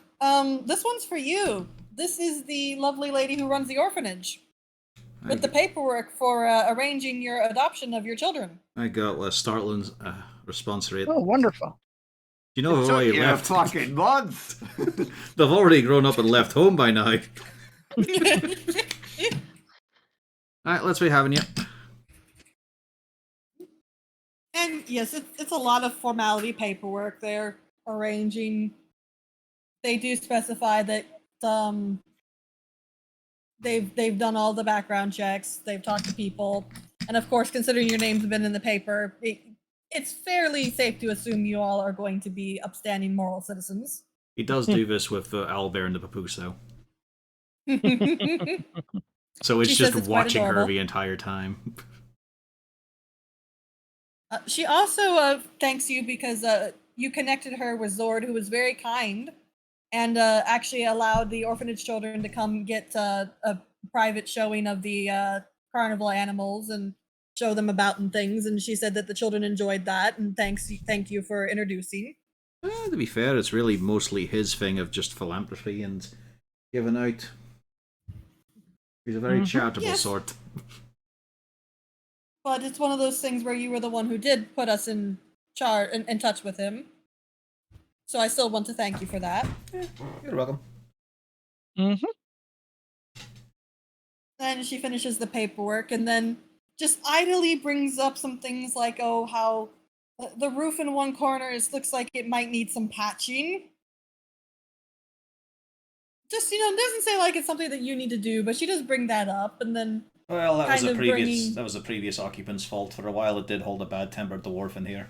This one's for you. This is the lovely lady who runs the orphanage. With the paperwork for arranging your adoption of your children. I got a startling response rate. Oh, wonderful. You know, It they've took already you left. a fucking month. They've already grown up and left home by now. Alright, let's be having you. And yes, it's a lot of formality paperwork. They're arranging. They do specify that they've done all the background checks. They've talked to people, and of course, considering your name's been in the paper, it's fairly safe to assume you all are going to be upstanding moral citizens. He does do this with the owlbear and the papoose, though. So it's just watching her the entire time. She also thanks you because you connected her with Zord, who was very kind, and actually allowed the orphanage children to come get a private showing of the carnival animals and show them about and things. And she said that the children enjoyed that, and thank you for introducing. To be fair, it's really mostly his thing of just philanthropy and giving out. He's a very charitable sort. But it's one of those things where you were the one who did put us in touch with him. So I still want to thank you for that. You're welcome. Then she finishes the paperwork and then just idly brings up some things like, oh, how the roof in one corner looks like it might need some patching. Just, doesn't say like it's something that you need to do, but she does bring that up and then Well, that was the previous occupant's fault. For a while, it did hold a bad-tempered dwarf in here.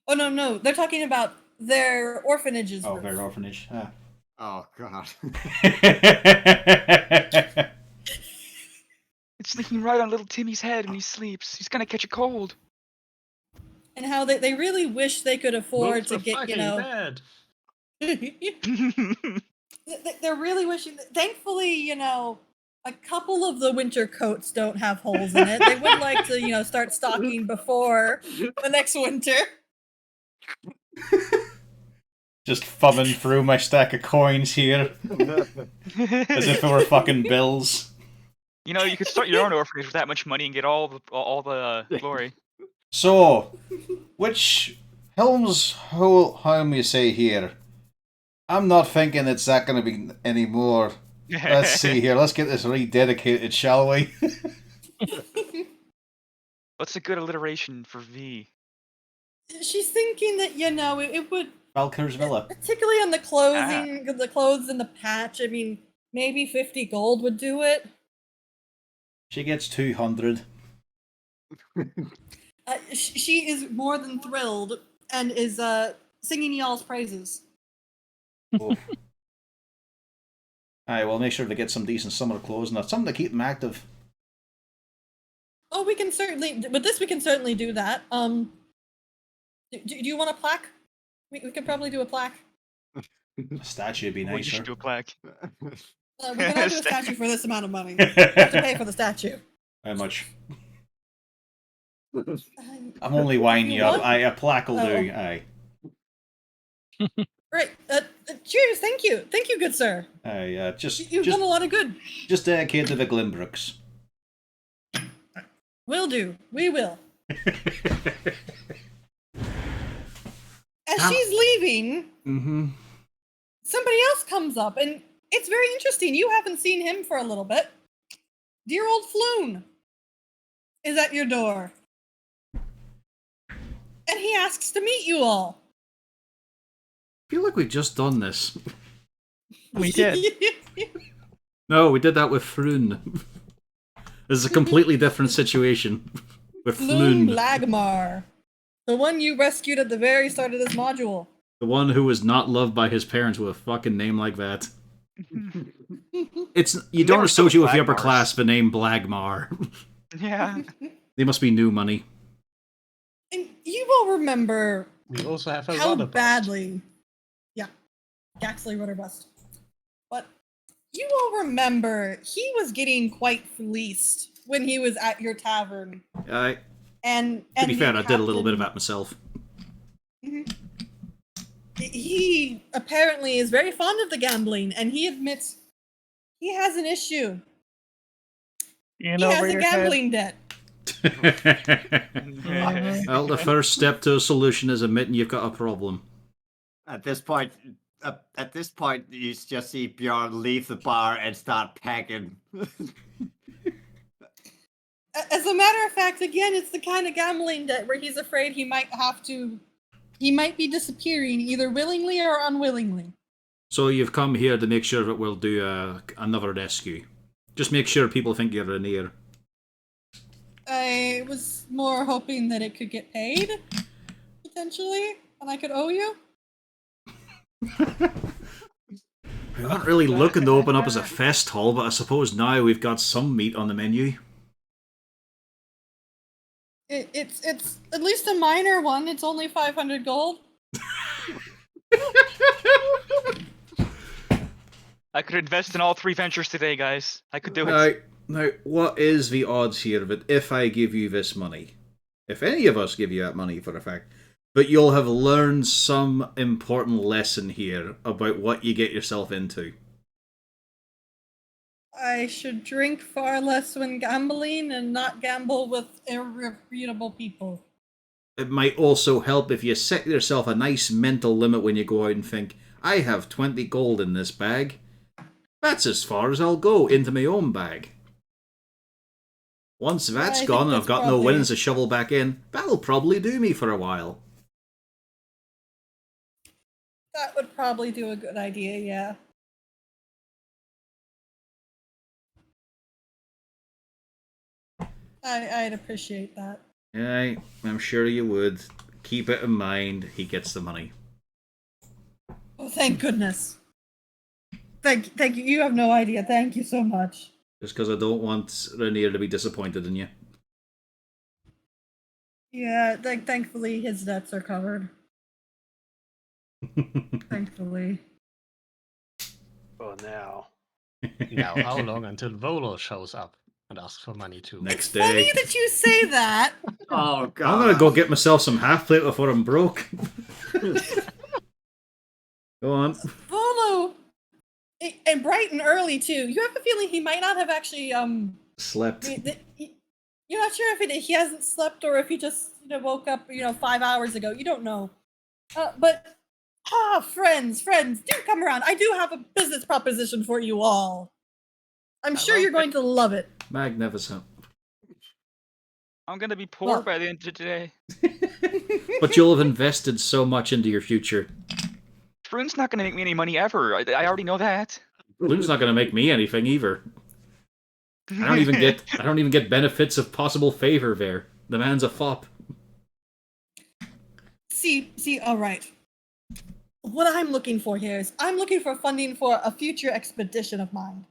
Oh no, they're talking about their orphanages. Oh, their orphanage. Ah. Oh god. It's leaking right on little Timmy's head and he sleeps. He's gonna catch a cold. And how they really wish they could afford to get, bed. They're really wishing. Thankfully, A couple of the winter coats don't have holes in it. They would like to, start stocking before the next winter. Just thumbing through my stack of coins here, as if it were fucking bills. You know, you could start your own orphanage with that much money and get all the glory. So, which Helm's home you say here? I'm not thinking it's that going to be anymore. Let's see here. Let's get this rededicated, shall we? What's a good alliteration for V? She's thinking that it would, Valkyr's Villa. particularly on the the clothes and the patch. I mean, maybe 50 gold would do it. She gets 200. She is more than thrilled and is singing y'all's praises. Oh. Aye, we'll make sure to get some decent summer clothes and that's something to keep them active. Oh, we can certainly do that. Do you want a plaque? We could probably do a plaque. A statue would be Well, you nicer. should do a plaque. We can all do a statue for this amount of money. We have to pay for the statue. How much? I'm only winding you up. Aye, a plaque will do. Aye. Right. Cheers. Thank you, good sir. Aye, You've done a lot of good. Just dedicate to the Glimbrooks. Will do. We will. As she's leaving, somebody else comes up, and it's very interesting. You haven't seen him for a little bit. Dear old Floon is at your door. And he asks to meet you all. I feel like we've just done this. We did. No, we did that with Froon. This is a completely different situation. With Floon Floon. Blagmar. The one you rescued at the very start of this module. The one who was not loved by his parents with a fucking name like that. You don't associate with the upper class the name Blagmar. Yeah. They must be new money. And you will remember We also have a how runner bust. badly... Yeah, Gaxley Rudder Bust. But you will remember he was getting quite fleeced when he was at your tavern. And to be fair, the I did a little bit of captain- that myself. He apparently is very fond of the gambling, and he admits he has an issue. He has a gambling debt. Well, the first step to a solution is admitting you've got a problem. At this point, you just see Bjorn leave the bar and start packing. As a matter of fact, again, it's the kind of gambling debt where he's afraid he might be disappearing either willingly or unwillingly. So you've come here to make sure that we'll do another rescue. Just make sure people think you're in here. I was more hoping that it could get paid, potentially, and I could owe you. We weren't really looking to open up as a fest hall, but I suppose now we've got some meat on the menu. It's at least a minor one. It's only 500 gold. I could invest in all 3 ventures today, guys. I could do it. Now, what is the odds here that if I give you this money, if any of us give you that money for a fact, but you'll have learned some important lesson here about what you get yourself into? I should drink far less when gambling and not gamble with irreputable people. It might also help if you set yourself a nice mental limit when you go out and think, I have 20 gold in this bag. That's as far as I'll go into my own bag. Once that's gone and I've got no winnings to shovel back in, that'll probably do me for a while. That would probably do a good idea, yeah. I'd appreciate that. Aye, I'm sure you would. Keep it in mind, he gets the money. Oh, thank goodness. Thank you. You have no idea. Thank you so much. Just because I don't want Rainier to be disappointed in you. Yeah, thankfully his debts are covered. Thankfully. For now. Now, how long until Volo shows up and asks for money too? Next It's day. funny that you say that. Oh god. I'm gonna go get myself some half plate before I'm broke. Go on. Volo, and bright and early too. You have a feeling he might not have actually Slept. You're not sure if he hasn't slept or if he just woke up 5 hours ago. You don't know. But friends, do come around. I do have a business proposition for you all. I'm sure you're going to love it. Magnificent. I'm gonna be poor Well- by the end of today. But you'll have invested so much into your future. Frune's not gonna make me any money ever. I already know that. Bloom's not gonna make me anything either. I don't even get benefits of possible favor there. The man's a fop. See, all right. What I'm looking for here is I'm looking for funding for a future expedition of mine.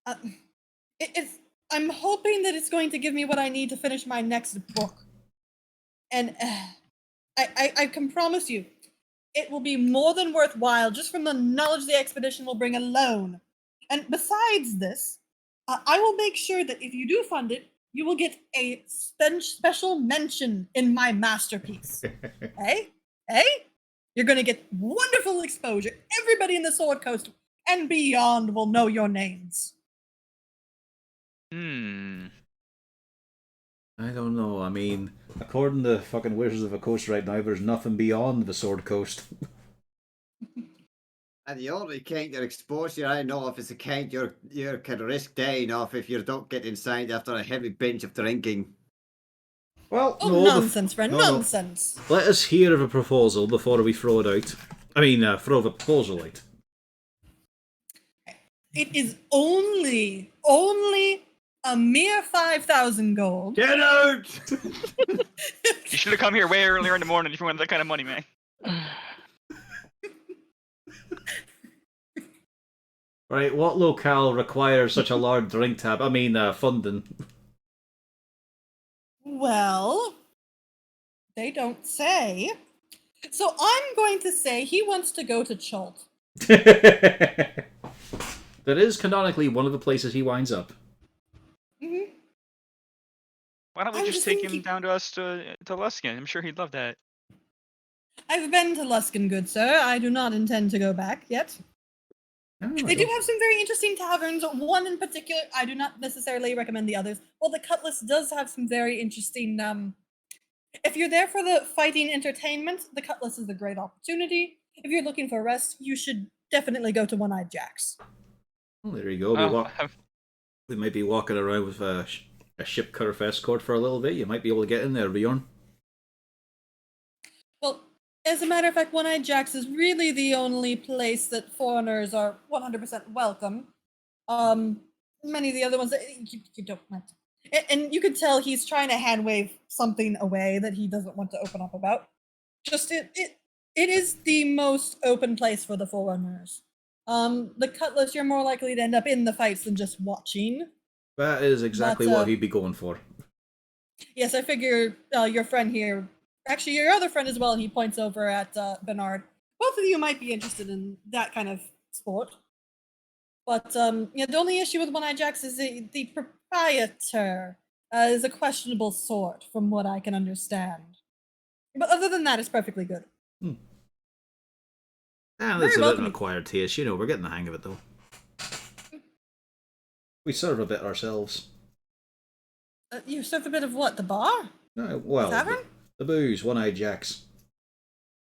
I'm hoping that it's going to give me what I need to finish my next book. And I can promise you, it will be more than worthwhile just from the knowledge the expedition will bring alone. And besides this, I will make sure that if you do fund it, you will get a special mention in my masterpiece. Hey? You're going to get wonderful exposure. Everybody in the Sword Coast and beyond will know your names. I don't know. I mean, according to fucking Wizards of the Coast right now, there's nothing beyond the Sword Coast. And the only kind of exposure I know of is a kind you can risk dying off if you don't get inside after a heavy binge of drinking. Well, Oh, no, nonsense, friend, no. nonsense. Let us hear of a proposal before we throw it out. I mean, throw the proposal out. It is only a mere 5,000 gold. Get out! You should have come here way earlier in the morning if you wanted that kind of money, man. Right, what locale requires such a large drink tab? I mean, funding. Well, they don't say. So I'm going to say he wants to go to Chult. That is canonically one of the places he winds up. Mm-hmm. Why don't we I'm just just take thinking- him down to us to Luskin? I'm sure he'd love that. I've been to Luskin, good sir. I do not intend to go back yet. Oh, They do have some very interesting taverns. One in particular, I do not necessarily recommend the others. Well, the Cutlass does have some very interesting. If you're there for the fighting entertainment, the Cutlass is a great opportunity. If you're looking for rest, you should definitely go to One-Eyed Jack's. Well, there you go. We might be walking around with a ship curve escort for a little bit. You might be able to get in there, Bjorn. Well, as a matter of fact, One-Eyed Jack's is really the only place that foreigners are 100% welcome. Many of the other ones you don't want. And you could tell he's trying to hand wave something away that he doesn't want to open up about. Just it is the most open place for the foreigners. The Cutlass, you're more likely to end up in the fights than just watching. That is exactly But, what he'd be going for. Yes, I figure your friend here, actually your other friend as well, he points over at Bernard. Both of you might be interested in that kind of sport. But the only issue with One-Eyed Jack's is the proprietor is a questionable sort, from what I can understand. But other than that, it's perfectly good. And Very it's a bit of welcome. an acquired taste. You know, we're getting the hang of it, though. We serve a bit ourselves. You serve a bit of what? The bar? Well, Tavern? the booze, One-Eyed Jack's.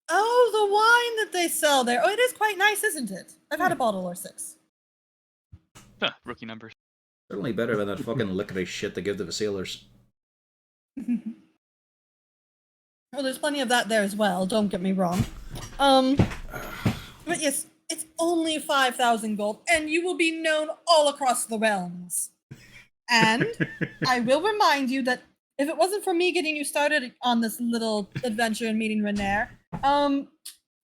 Oh, the wine that they sell there. Oh, it is quite nice, isn't it? I've had a bottle or 6. Huh, rookie numbers. Certainly better than that fucking licorice shit they give to the sailors. Well, there's plenty of that there as well, don't get me wrong. But yes, it's only 5,000 gold, and you will be known all across the realms. And I will remind you that if it wasn't for me getting you started on this little adventure and meeting Renair,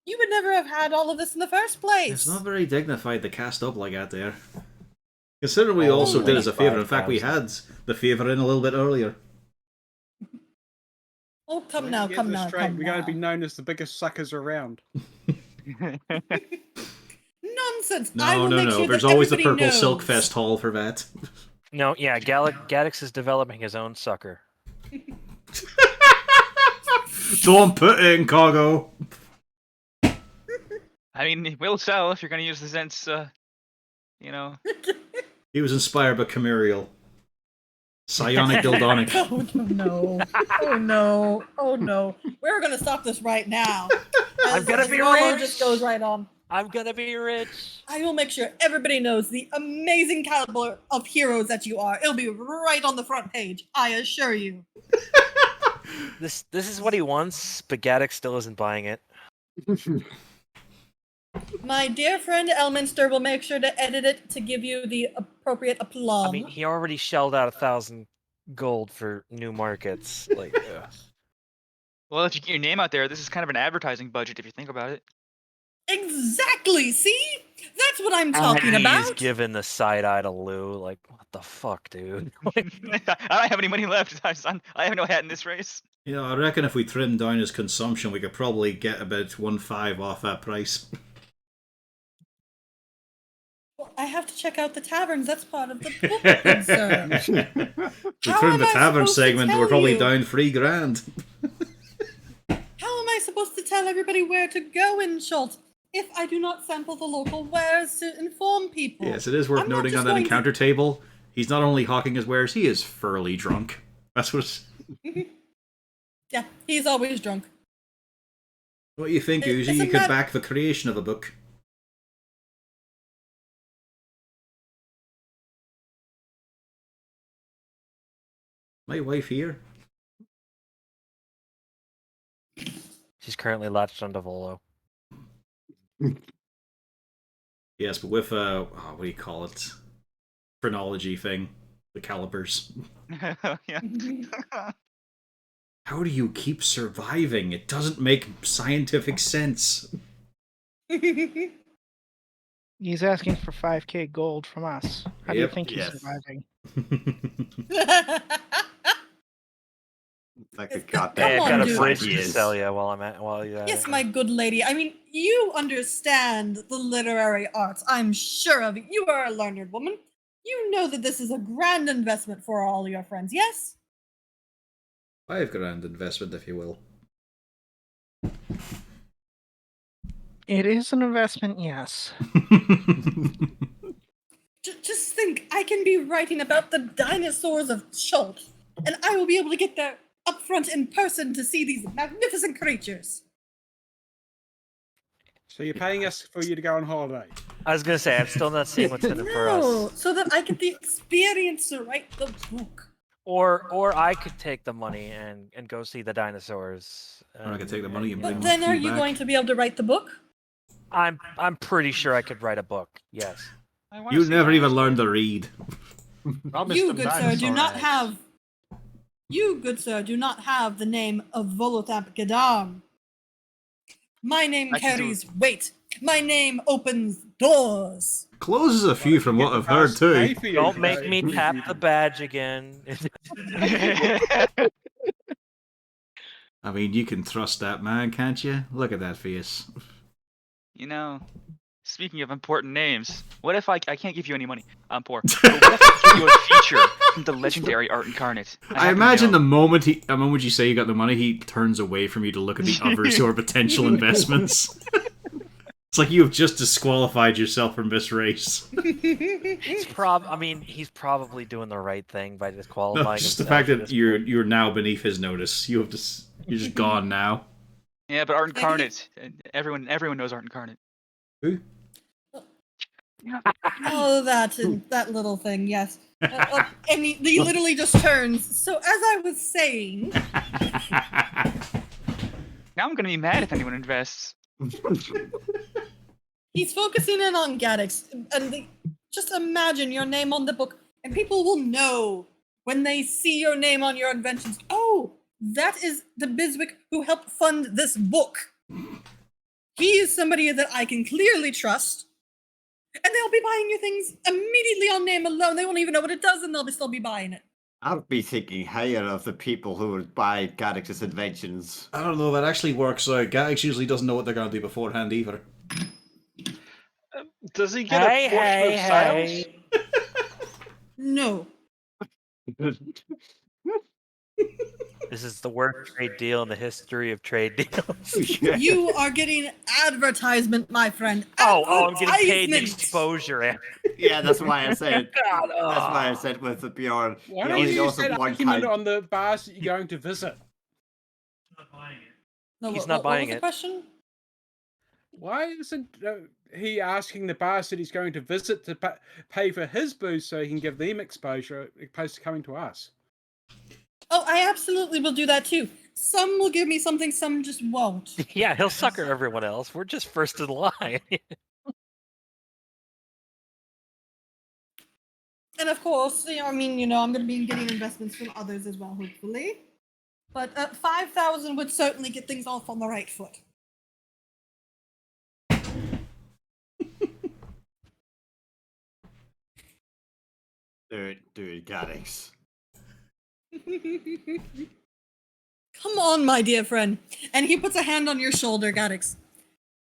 you would never have had all of this in the first place. It's not very dignified to cast up like that there. Considering we also did us a favour. In fact, we had the favour in a little bit earlier. Oh, come Let's now, get come this now, straight. come We're now. going to be known as the biggest suckers around. Nonsense. I No, will no, make no. sure There's that always the everybody Purple knows. Silk Fest Hall for that. No, yeah, Gaddix is developing his own sucker. Don't put it in cargo. I mean, it will sell if you're going to use the Zent's, you know. He was inspired by Camuriel. Psionic Dildonic. Oh no! Oh no! Oh no! We're gonna stop this right now. I'm gonna be Rollo rich. just goes right on. I'm gonna be rich. I will make sure everybody knows the amazing caliber of heroes that you are. It'll be right on the front page. I assure you. This is what he wants, but Gaddix still isn't buying it. My dear friend Elminster will make sure to edit it to give you the appropriate aplomb. I mean, he already shelled out 1,000 gold for new markets. Like, Well, if you get your name out there, this is kind of an advertising budget if you think about it. Exactly. See, that's what I'm talking He's about. giving the side eye to Lou. Like, what the fuck, dude? I don't have any money left. I have no hat in this race. You know, I reckon if we trimmed down his consumption, we could probably get about 1.5 off that price. Well, I have to check out the taverns. That's part of the book, good sir. We How trimmed am the I tavern supposed to segment, we're tell probably you? down $3,000. How am I supposed to tell everybody where to go in Schultz if I do not sample the local wares to inform people? Yes, it is worth I'm not noting just on that going to- encounter table, he's not only hawking his wares, he is thoroughly drunk. That's Yeah, he's always drunk. what you think, It's Uzi. a You could mat- back the creation of a book. My wife here. She's currently latched onto Volo. Yes, but with what do you call it? Phrenology thing. The calipers. Yeah. How do you keep surviving? It doesn't make scientific sense. He's asking for 5k gold from us. How do you Yep. think he's Yes. surviving? Like the Come goddamn Hey, I've on, got a dude. bridge to ideas. sell you while you Yes, my good lady. I mean, you understand the literary arts. I'm sure of it. You are a learned woman. You know that this is a grand investment for all your friends, yes? $5,000 investment, if you will. It is an investment, yes. Just think, I can be writing about the dinosaurs of Schultz, and I will be able to get there up front in person to see these magnificent creatures. So you're paying us for you to go on holiday? I was gonna say, I'm still not seeing what's in it for No, us. so that I get the experience to write the book. Or I could take the money and go see the dinosaurs. Or I could take the money and But bring then are you you back. going to be able to write the book? I'm pretty sure I could write a book. Yes. I wanna You see never even dinosaurs. learned to read. Promise You, them good sir, do dinosaur not eggs. have. You, good sir, do not have the name of Volothap Gadam. My name I can do carries weight. My name opens doors. Closes a few from what I've heard too. Don't make me tap the badge again. I mean, you can trust that man, can't you? Look at that face. You know, speaking of important names, what if I can't give you any money? I'm poor. But what if I give you a feature from the legendary art incarnate? I happen to imagine know- the moment you say you got the money, he turns away from you to look at the others who are potential investments. It's like you have just disqualified yourself from this race. He's probably doing the right thing by disqualifying No, just the himself fact at that this you're point. you're now beneath his notice. You're just gone now. Yeah, but art incarnate. Everyone knows art incarnate. Who? Oh, that little thing, yes. And he literally just turns. So as I was saying, Now I'm gonna be mad if anyone invests. he's focusing in on Gaddix, and just imagine your name on the book, and people will know when they see your name on your inventions. Oh, that is the Biswick who helped fund this book. He is somebody that I can clearly trust, and they'll be buying your things immediately on name alone. They won't even know what it does, and they'll still be buying it. I'll be thinking higher of the people who would buy Gaddix's inventions. I don't know if that actually works out. Gaddix usually doesn't know what they're going to do beforehand either. Does he get a portion of sales? No. This is the worst trade deal in the history of trade deals. You are getting advertisement, my friend. I'm getting paid Advertisement! exposure. Yeah, that's why I said. God, That's why I said with the Bjorn. Why He don't only you knows use of that one argument kind. on the bars that you're going to visit? No, He's what, not what buying was the it. question? Why isn't he asking the bars that he's going to visit to pay for his booze so he can give them exposure opposed to coming to us? Oh, I absolutely will do that too. Some will give me something, some just won't. Yeah, he'll sucker everyone else. We're just first in line. And of course, I'm going to be getting investments from others as well, hopefully. But 5,000 would certainly get things off on the right foot. Dude, Gaddix. Come on, my dear friend. And he puts a hand on your shoulder, Gaddix.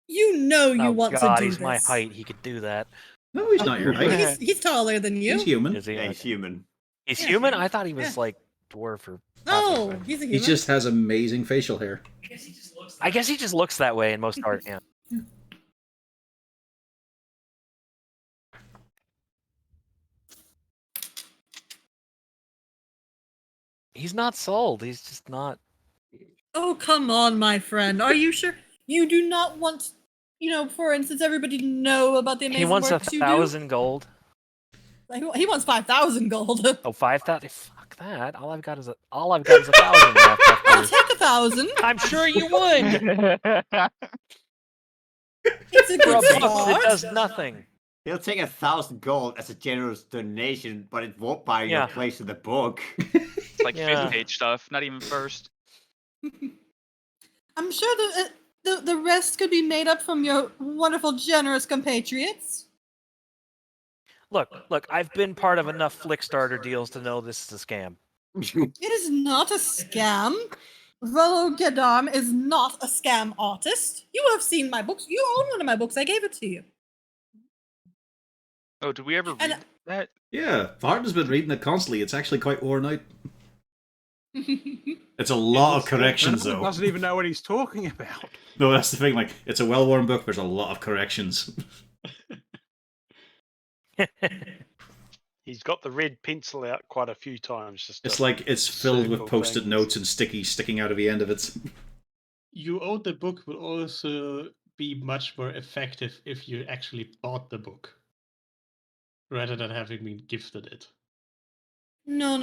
You know you want God, to do he's this. my height. He could do that. No, he's not your height. He's taller than you. He's human. Is he? Yeah, he's human. He's Yeah, human? human. I thought he was Yeah. like dwarf or. No, he's a human. He just has amazing facial hair. I guess he just looks that way in most art. Yeah. He's not sold. He's just not. Oh, come on, my friend. Are you sure you do not want, for instance, everybody to know about the amazing He wants work you do? 1,000 gold. He wants 5,000 gold. Oh, 5,000. Fuck that. All I've got is 1,000 left. I'll take 1,000. I'm sure you would. It's a For a good buck, it start. does nothing. He'll take 1,000 gold as a generous donation, but it won't buy Yeah. your place in the book. It's like Yeah. 5th page stuff, not even first. I'm sure the rest could be made up from your wonderful, generous compatriots. Look, I've been part of enough Flickstarter deals to know this is a scam. It is not a scam. Volo Gadam is not a scam artist. You have seen my books. You own one of my books. I gave it to you. Oh, did we ever And- read that? Yeah, Varden's been reading it constantly. It's actually quite worn out. It's a lot of corrections, He though. doesn't even know what he's talking about. No, that's the thing. Like, it's a well-worn book. There's a lot of corrections. He's got the red pencil out quite a few times. Just It's to like it's filled with circle post-it things. notes and stickies sticking out of the end of it. You own the book will also be much more effective if you actually bought the book rather than having been gifted it. No.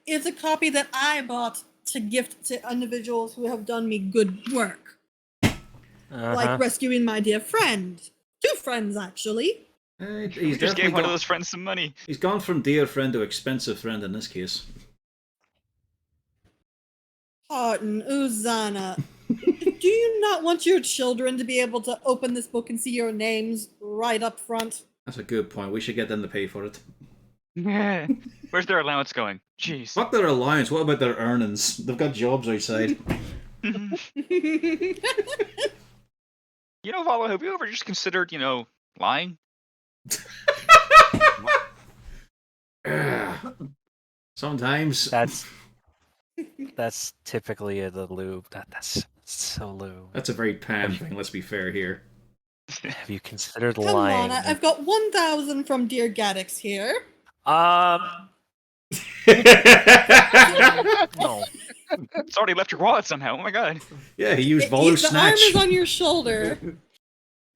It's a copy that I bought to gift to individuals who have done me good work. Like rescuing my dear friend. 2 friends, actually. He's We just definitely gave one of gone- those friends some money. He's gone from dear friend to expensive friend in this case. Pardon, Uzana. Do you not want your children to be able to open this book and see your names right up front? That's a good point. We should get them to pay for it. Where's their allowance going? Jeez. Fuck their allowance. What about their earnings? They've got jobs outside. Valo, have you ever just considered, lying? Sometimes. That's typically the lube. That's so lube. That's a very Pam thing, let's be fair here. Have you considered Come lying? on, I've got 1,000 from dear Gaddix here. No. It's already left your wallet somehow. Oh my god. Yeah, he used The Volo's arm snatch. is on your shoulder.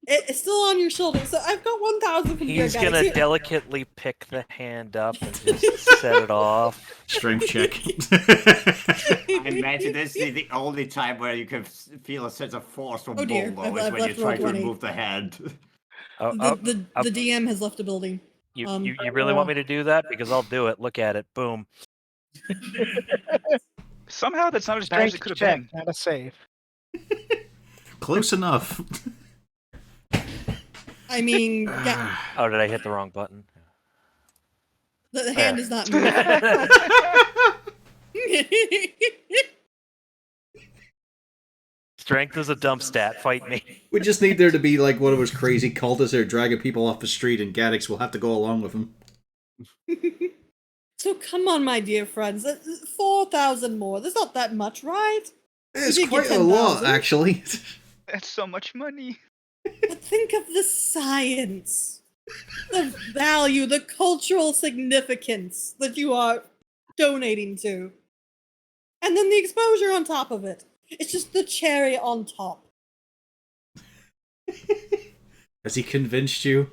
It's still on your shoulder, so I've got 1,000 from dear He's Gaddix. gonna Here- delicately pick the hand up and just set it off. Strength check. I imagine this is the only time where you can feel a sense of force from Oh dear, Volvo I've is when left you try roll to 20. remove the hand. The DM has left the building. You really want me to do that? Because I'll do it. Look at it. Boom. Somehow that's not as bad as it Strength could have check, been. not a save. Close enough. I mean, yeah, Oh, did I hit the wrong button? the hand is not moving. Strength is a dump stat. Fight me. We just need there to be like one of those crazy cultists that are dragging people off the street, and Gaddix will have to go along with him. So come on, my dear friends. 4,000 more. There's not that much, right? It's did get quite a lot, 10,000. actually. That's so much money. But think of the science, the value, the cultural significance that you are donating to. And then the exposure on top of it. It's just the cherry on top. Has he convinced you?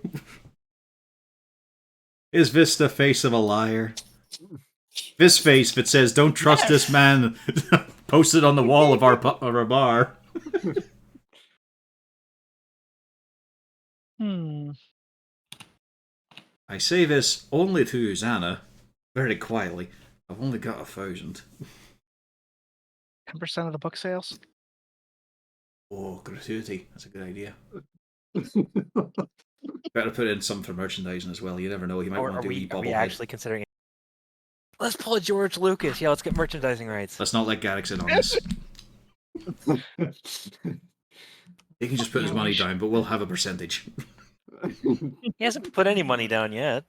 Is this the face of a liar? This face that says, "Don't trust this man," posted on the wall of our bar. I say this only to Xana, very quietly. I've only got 1,000. 10% of the book sales. Oh, gratuity. That's a good idea. Better put in some for merchandising as well. You never know. You might Or want to are do we, a are we bobblehead. actually considering it? Let's pull a George Lucas. Yeah, let's get merchandising rights. Let's not let Gaddix in on this. He can just put his money down, but we'll have a percentage. He hasn't put any money down yet.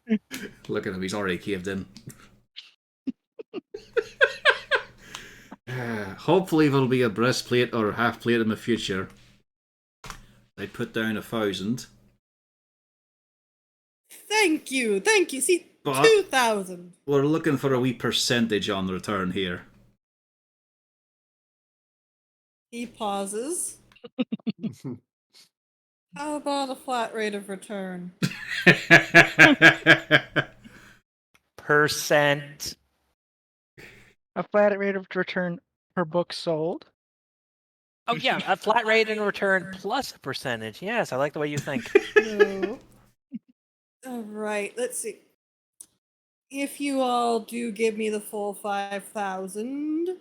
Look at him, he's already caved in. Hopefully there'll be a breastplate or a half plate in the future. I put down 1,000. Thank you. See, But 2,000. we're looking for a wee percentage on the return here. He pauses. How about a flat rate of return? Percent. A flat rate of return per book sold. Oh yeah, a flat rate in return plus a percentage. Yes, I like the way you think. No. All right, let's see. If you all do give me the full 5,000,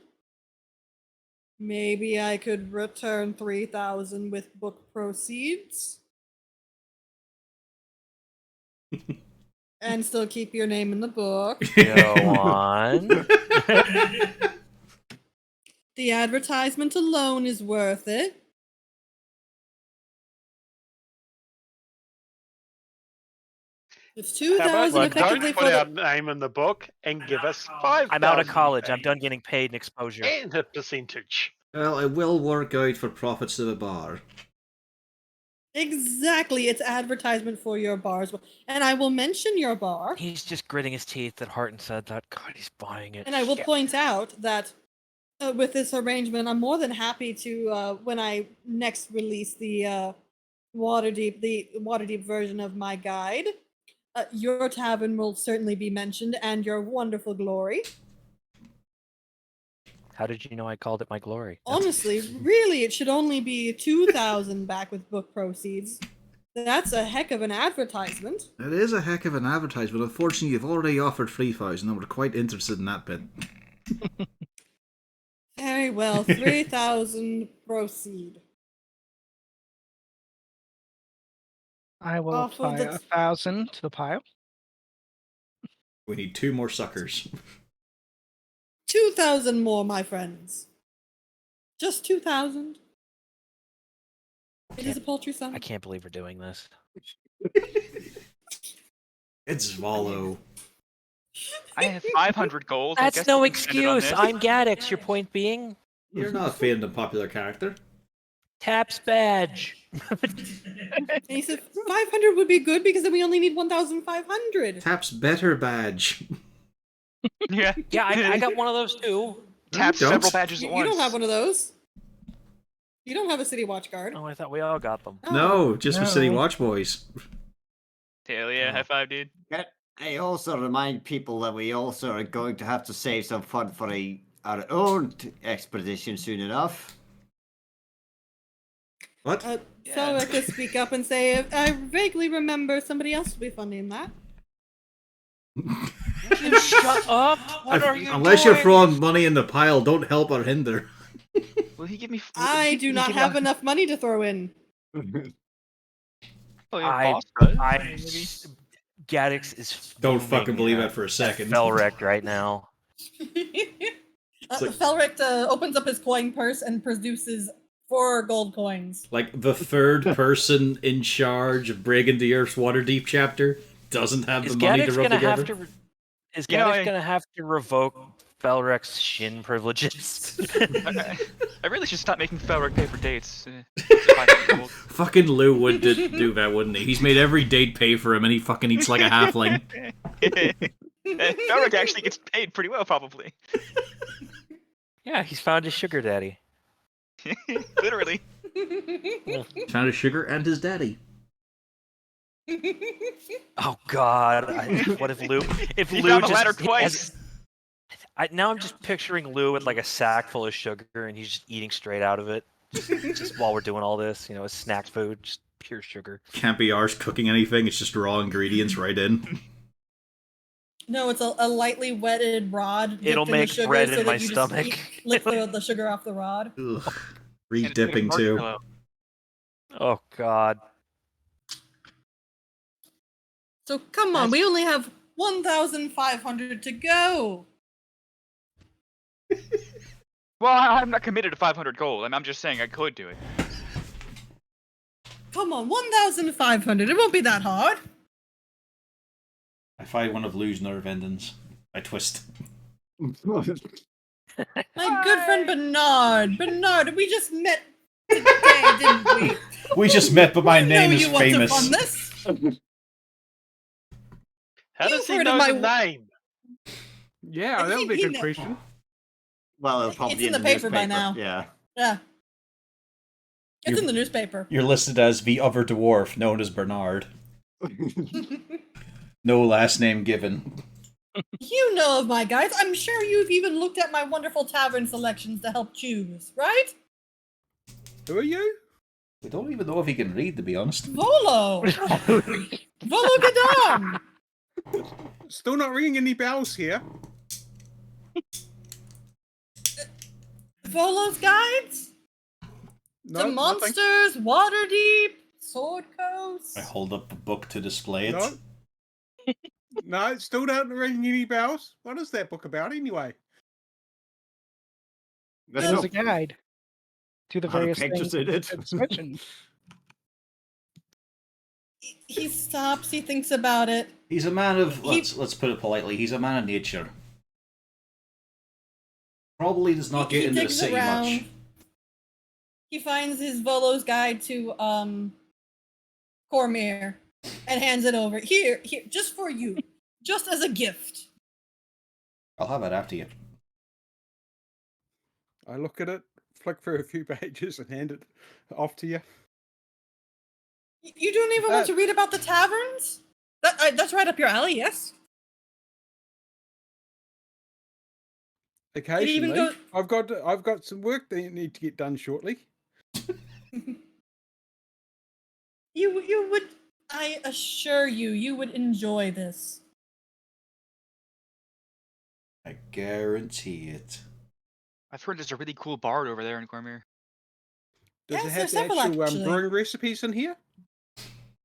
maybe I could return 3,000 with book proceeds. And still keep your name in the book. Go on. The advertisement alone is worth it. It's How about 2,000 you effectively don't for put our the... name in the book and give us 5,000? I'm out of college. I'm done getting paid in exposure. And a percentage. Well, it will work out for profits to the bar. Exactly, it's advertisement for your bar as well. And I will mention your bar. He's just gritting his teeth that Harton said that. God, he's buying it. And I will point out that with this arrangement, I'm more than happy to, when I next release the Waterdeep version of my guide, your tavern will certainly be mentioned and your wonderful glory. How did you know I called it my glory? Honestly, really, it should only be 2,000 back with book proceeds. That's a heck of an advertisement. It is a heck of an advertisement. Unfortunately, you've already offered 3,000, and we're quite interested in that bit. Very well, 3,000 proceed. I will Off of apply the- 1,000 to the pile. We need 2 more suckers. 2,000 more, my friends. Just 2,000. It is a paltry sum. I can't believe we're doing this. It's Valo. I have 500 gold. I That's guess no we can spend it on excuse. this. I'm Gaddix. Your point being? You're not a famed and popular character. Taps badge. And he said 500 would be good because then we only need 1,500. Tap's better badge. Yeah. Yeah, I got one of those too. Tap You don't. several badges at You once. don't have one of those. You don't have a city watch guard. Oh, I thought we all got them. No, just for City No. Watch Boys. Hell yeah, high five, dude. I also remind people that we also are going to have to save some fun for our own expedition soon enough. What? Felric could speak up and say, I vaguely remember somebody else will be funding that. Shut up! What are you Unless doing? you're throwing money in the pile, don't help or hinder. Will he give me? I do not have enough money to throw in. Oh, yeah, I- boss does. Maybe Gaddix is. Don't fuming fucking believe at that for a second. Felric right now. like- Felric opens up his coin purse and produces 4 gold coins. Like the third person in charge of Breaking the Earth's Waterdeep chapter doesn't have Is the money to Gaddix rub gonna together. have to? Is You know, Gaddix gonna have to revoke Felrex's shin privileges? I really should stop making Felric pay for dates. It's 500 gold. Fucking Lou would do that, wouldn't he? He's made every date pay for him, and he fucking eats like a halfling. Felric actually gets paid pretty well, probably. Yeah, he's found his sugar daddy. Literally. Found his sugar and his daddy. Oh God! What if Lou? If He Lou found the just ladder twice. now I'm just picturing Lou with like a sack full of sugar, and he's just eating straight out of it, just while we're doing all this. You know, as snack food, just pure sugar. Can't be ours cooking anything. It's just raw ingredients right in. No, it's a lightly wetted rod. dipped It'll in the make sugar bread so in that my you just stomach. lick the sugar off the rod. Ugh. And Re-dipping it's too. marshmallow. Oh God! So come on, we only have 1,500 to go. Well, I'm not committed to 500 gold. I'm just saying I could do it. Come on, 1,500. It won't be that hard. I find one of Lou's nerve endings. I twist. My good friend Bernard. Bernard, we just met today, didn't we? We just met, but my I name know is you want to famous. fund this. How You've does he heard of know the my- name? Yeah, that would be a good question. Well, it'll probably It's be in the paper by now. Yeah. Yeah. It's in the newspaper. You're listed as the other dwarf, known as Bernard. No last name given. You know of my guides. I'm sure you've even looked at my wonderful tavern selections to help choose, right? Who are you? We don't even know if he can read, to be honest. Volo! Volo Gadam! Still not ringing any bells here. Volo's guides? No, to nothing. monsters, Waterdeep, Sword Coast. I hold up the book to display it. No. No, still don't ring any bells. What is that book about anyway? There's It no was a guide to the lot of various pictures things in it. it's mentioned. He stops, he thinks about it. He's a man of, let's put it politely, he's a man of nature. Probably does not get He into the digs city around. much. He finds his Volo's guide to Cormir and hands it over. Here, just for you. Just as a gift. I'll have it after you. I look at it, flick through a few pages, and hand it off to you. You don't even want to read about the taverns? That's right up your alley, yes? Occasionally, go- I've got some work that need to get done shortly. You would, I assure you, you would enjoy this. I guarantee it. I've heard there's a really cool bard over there in Cormir. Does Yes, it have there's the several, actual actually. brewing recipes in here?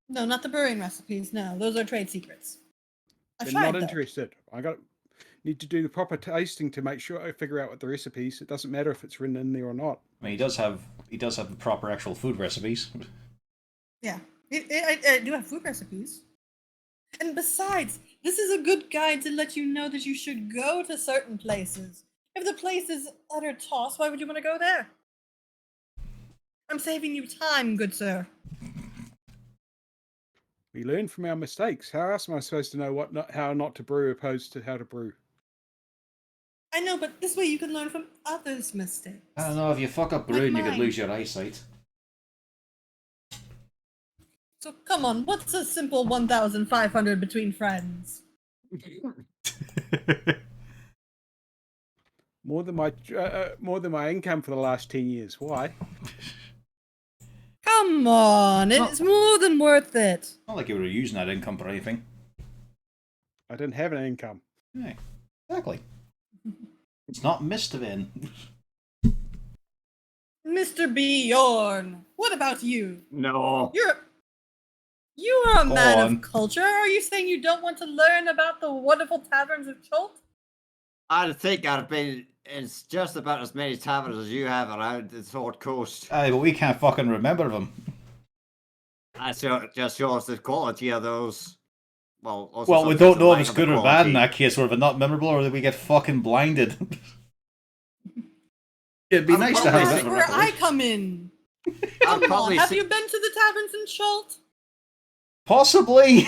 No, not the brewing recipes, no. Those are trade secrets. I've I'm tried, not though. interested. Need to do the proper tasting to make sure I figure out what the recipes. It doesn't matter if it's written in there or not. I mean, he does have the proper actual food recipes. Yeah, I do have food recipes. And besides, this is a good guide to let you know that you should go to certain places. If the place is utter toss, why would you want to go there? I'm saving you time, good sir. We learn from our mistakes. How else am I supposed to know how not to brew opposed to how to brew? I know, but this way you can learn from others' mistakes. I don't know, if you fuck up brewing, you could mine. lose your eyesight. So come on, what's a simple 1,500 between friends? More than my income for the last 10 years. Why? Come on, it's more than worth it. Not like you were using that income for anything. I didn't have an income. Yeah, exactly. It's not Mr. Vin. Mr. Bjorn, what about you? No. You are a Go man on. of culture. Are you saying you don't want to learn about the wonderful taverns of Chult? I think I've been It's just about as many taverns as you have around the Sword Coast. Aye, but we can't fucking remember them. That just shows the quality of those. Well, also Well, we sometimes don't the know if lack it's of the good or bad quality. in that case, or if it's not memorable, or that we get fucking blinded. It'd be I'm nice to probably have That's that where I record. come in. I'll Come on, probably have see- you been to the taverns in Schalt? Possibly.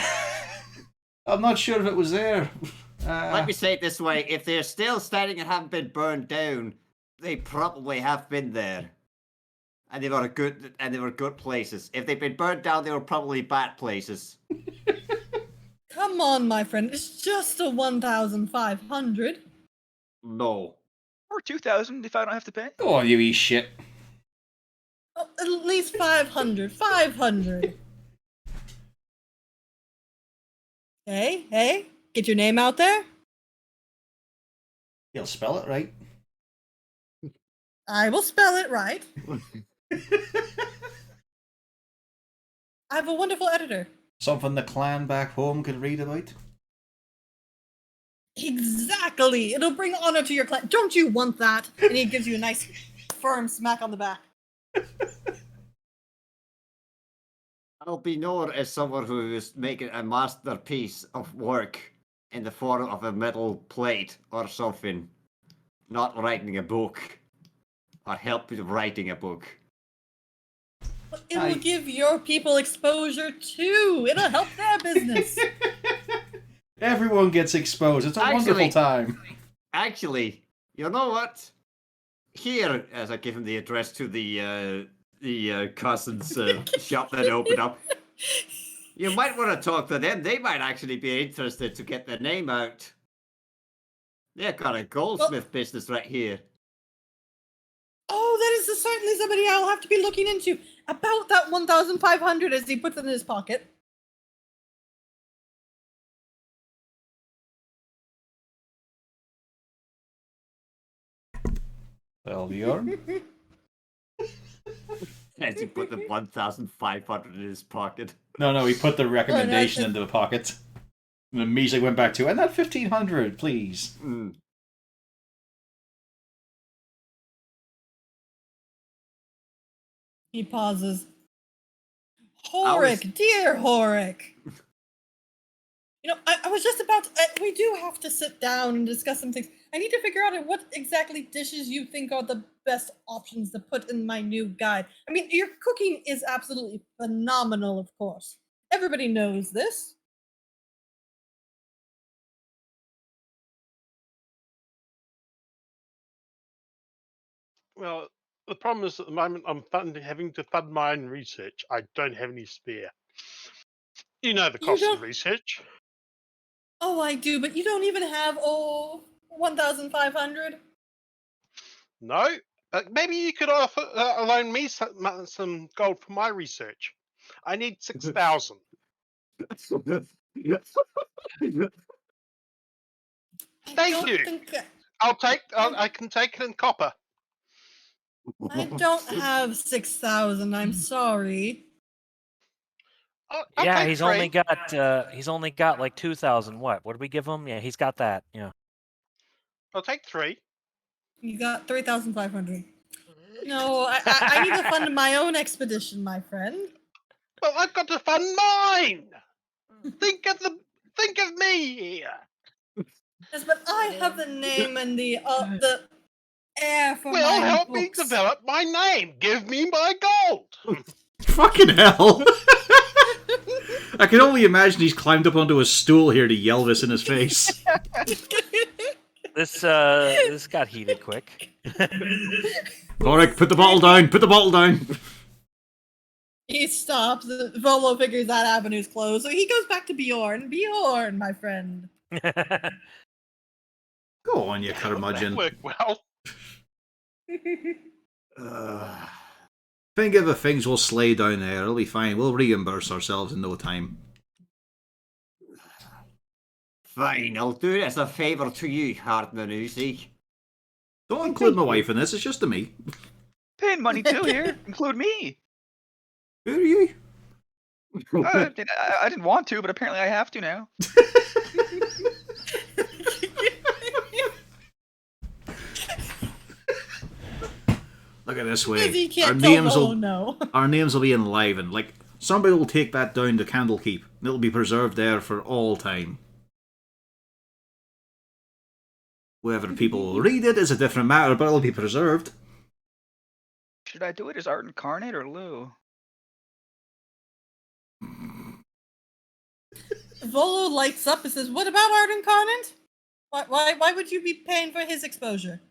I'm not sure if it was there. Let me say it this way: if they're still standing and haven't been burned down, they probably have been there, and they were good places. If they've been burned down, they were probably bad places. Come on, my friend. It's just a 1,500. No. Or 2,000 if I don't have to pay. Go on, you wee shit. Oh, at least 500. 500. Hey, get your name out there. You'll spell it right. I will spell it right. I have a wonderful editor. Something the clan back home could read about. Exactly. It'll bring honor to your clan. Don't you want that? And he gives you a nice firm smack on the back. I'll be known as someone who is making a masterpiece of work in the form of a metal plate or something. Not writing a book. Or help with writing a book. But it will give your people exposure too. It'll help their business. Everyone gets exposed. It's a wonderful time. Actually, you know what? Here, as I give him the address to the cousin's shop that opened up, you might want to talk to them. They might actually be interested to get their name out. They've got a goldsmith business right here. Oh, that is certainly somebody I'll have to be looking into. About that 1,500 as he puts it in his pocket. Well, Bjorn. As he put the 1,500 in his pocket. No, he put the recommendation into the pocket. And immediately went back to, and that 1,500, please. Mm. He pauses. Horik, dear Horik. You know, I was just about to, we do have to sit down and discuss some things. I need to figure out what exactly dishes you think are the best options to put in my new guide. I mean, your cooking is absolutely phenomenal, of course. Everybody knows this. Well, the problem is at the moment I'm having to fund my own research. I don't have any spare. You know the cost of research. Oh, I do, but you don't even have 1,500. No, maybe you could offer loan me some gold for my research. I need 6,000. Thank you. I can take it in copper. I don't have 6,000. I'm sorry. Yeah, he's only got like 2,000. What did we give him? Yeah, he's got that. Yeah. I'll take 3. You got 3,500. No, I need to fund my own expedition, my friend. Well, I've got to fund mine. Think of me here. Yes, but I have the name and the air for Well, my help books. me develop my name. Give me my gold. Fucking hell. I can only imagine he's climbed up onto a stool here to yell this in his face. This got heated quick. Horik, put the bottle down. Put the bottle down. He stops. Volo figures that avenue's closed, so he goes back to Bjorn. Bjorn, my friend. Go on, you curmudgeon. That worked well. Think of the things we'll slay down there. It'll be fine. We'll reimburse ourselves in no time. Fine, I'll do it as a favour to you, Hardman-Uzi. Don't include my wife in this. It's just to me. Paying money too here. Include me. Who are you? I didn't want to, but apparently I have to now. Look at this Because way. he can't Our tell names Volo will no. our names will be enlivened. Like somebody will take that down to Candlekeep, and it'll be preserved there for all time. Whether people will read it is a different matter, but it'll be preserved. Should I do it as Art Incarnate or Lou? Volo lights up and says, "What about Art Incarnate? Why would you be paying for his exposure?"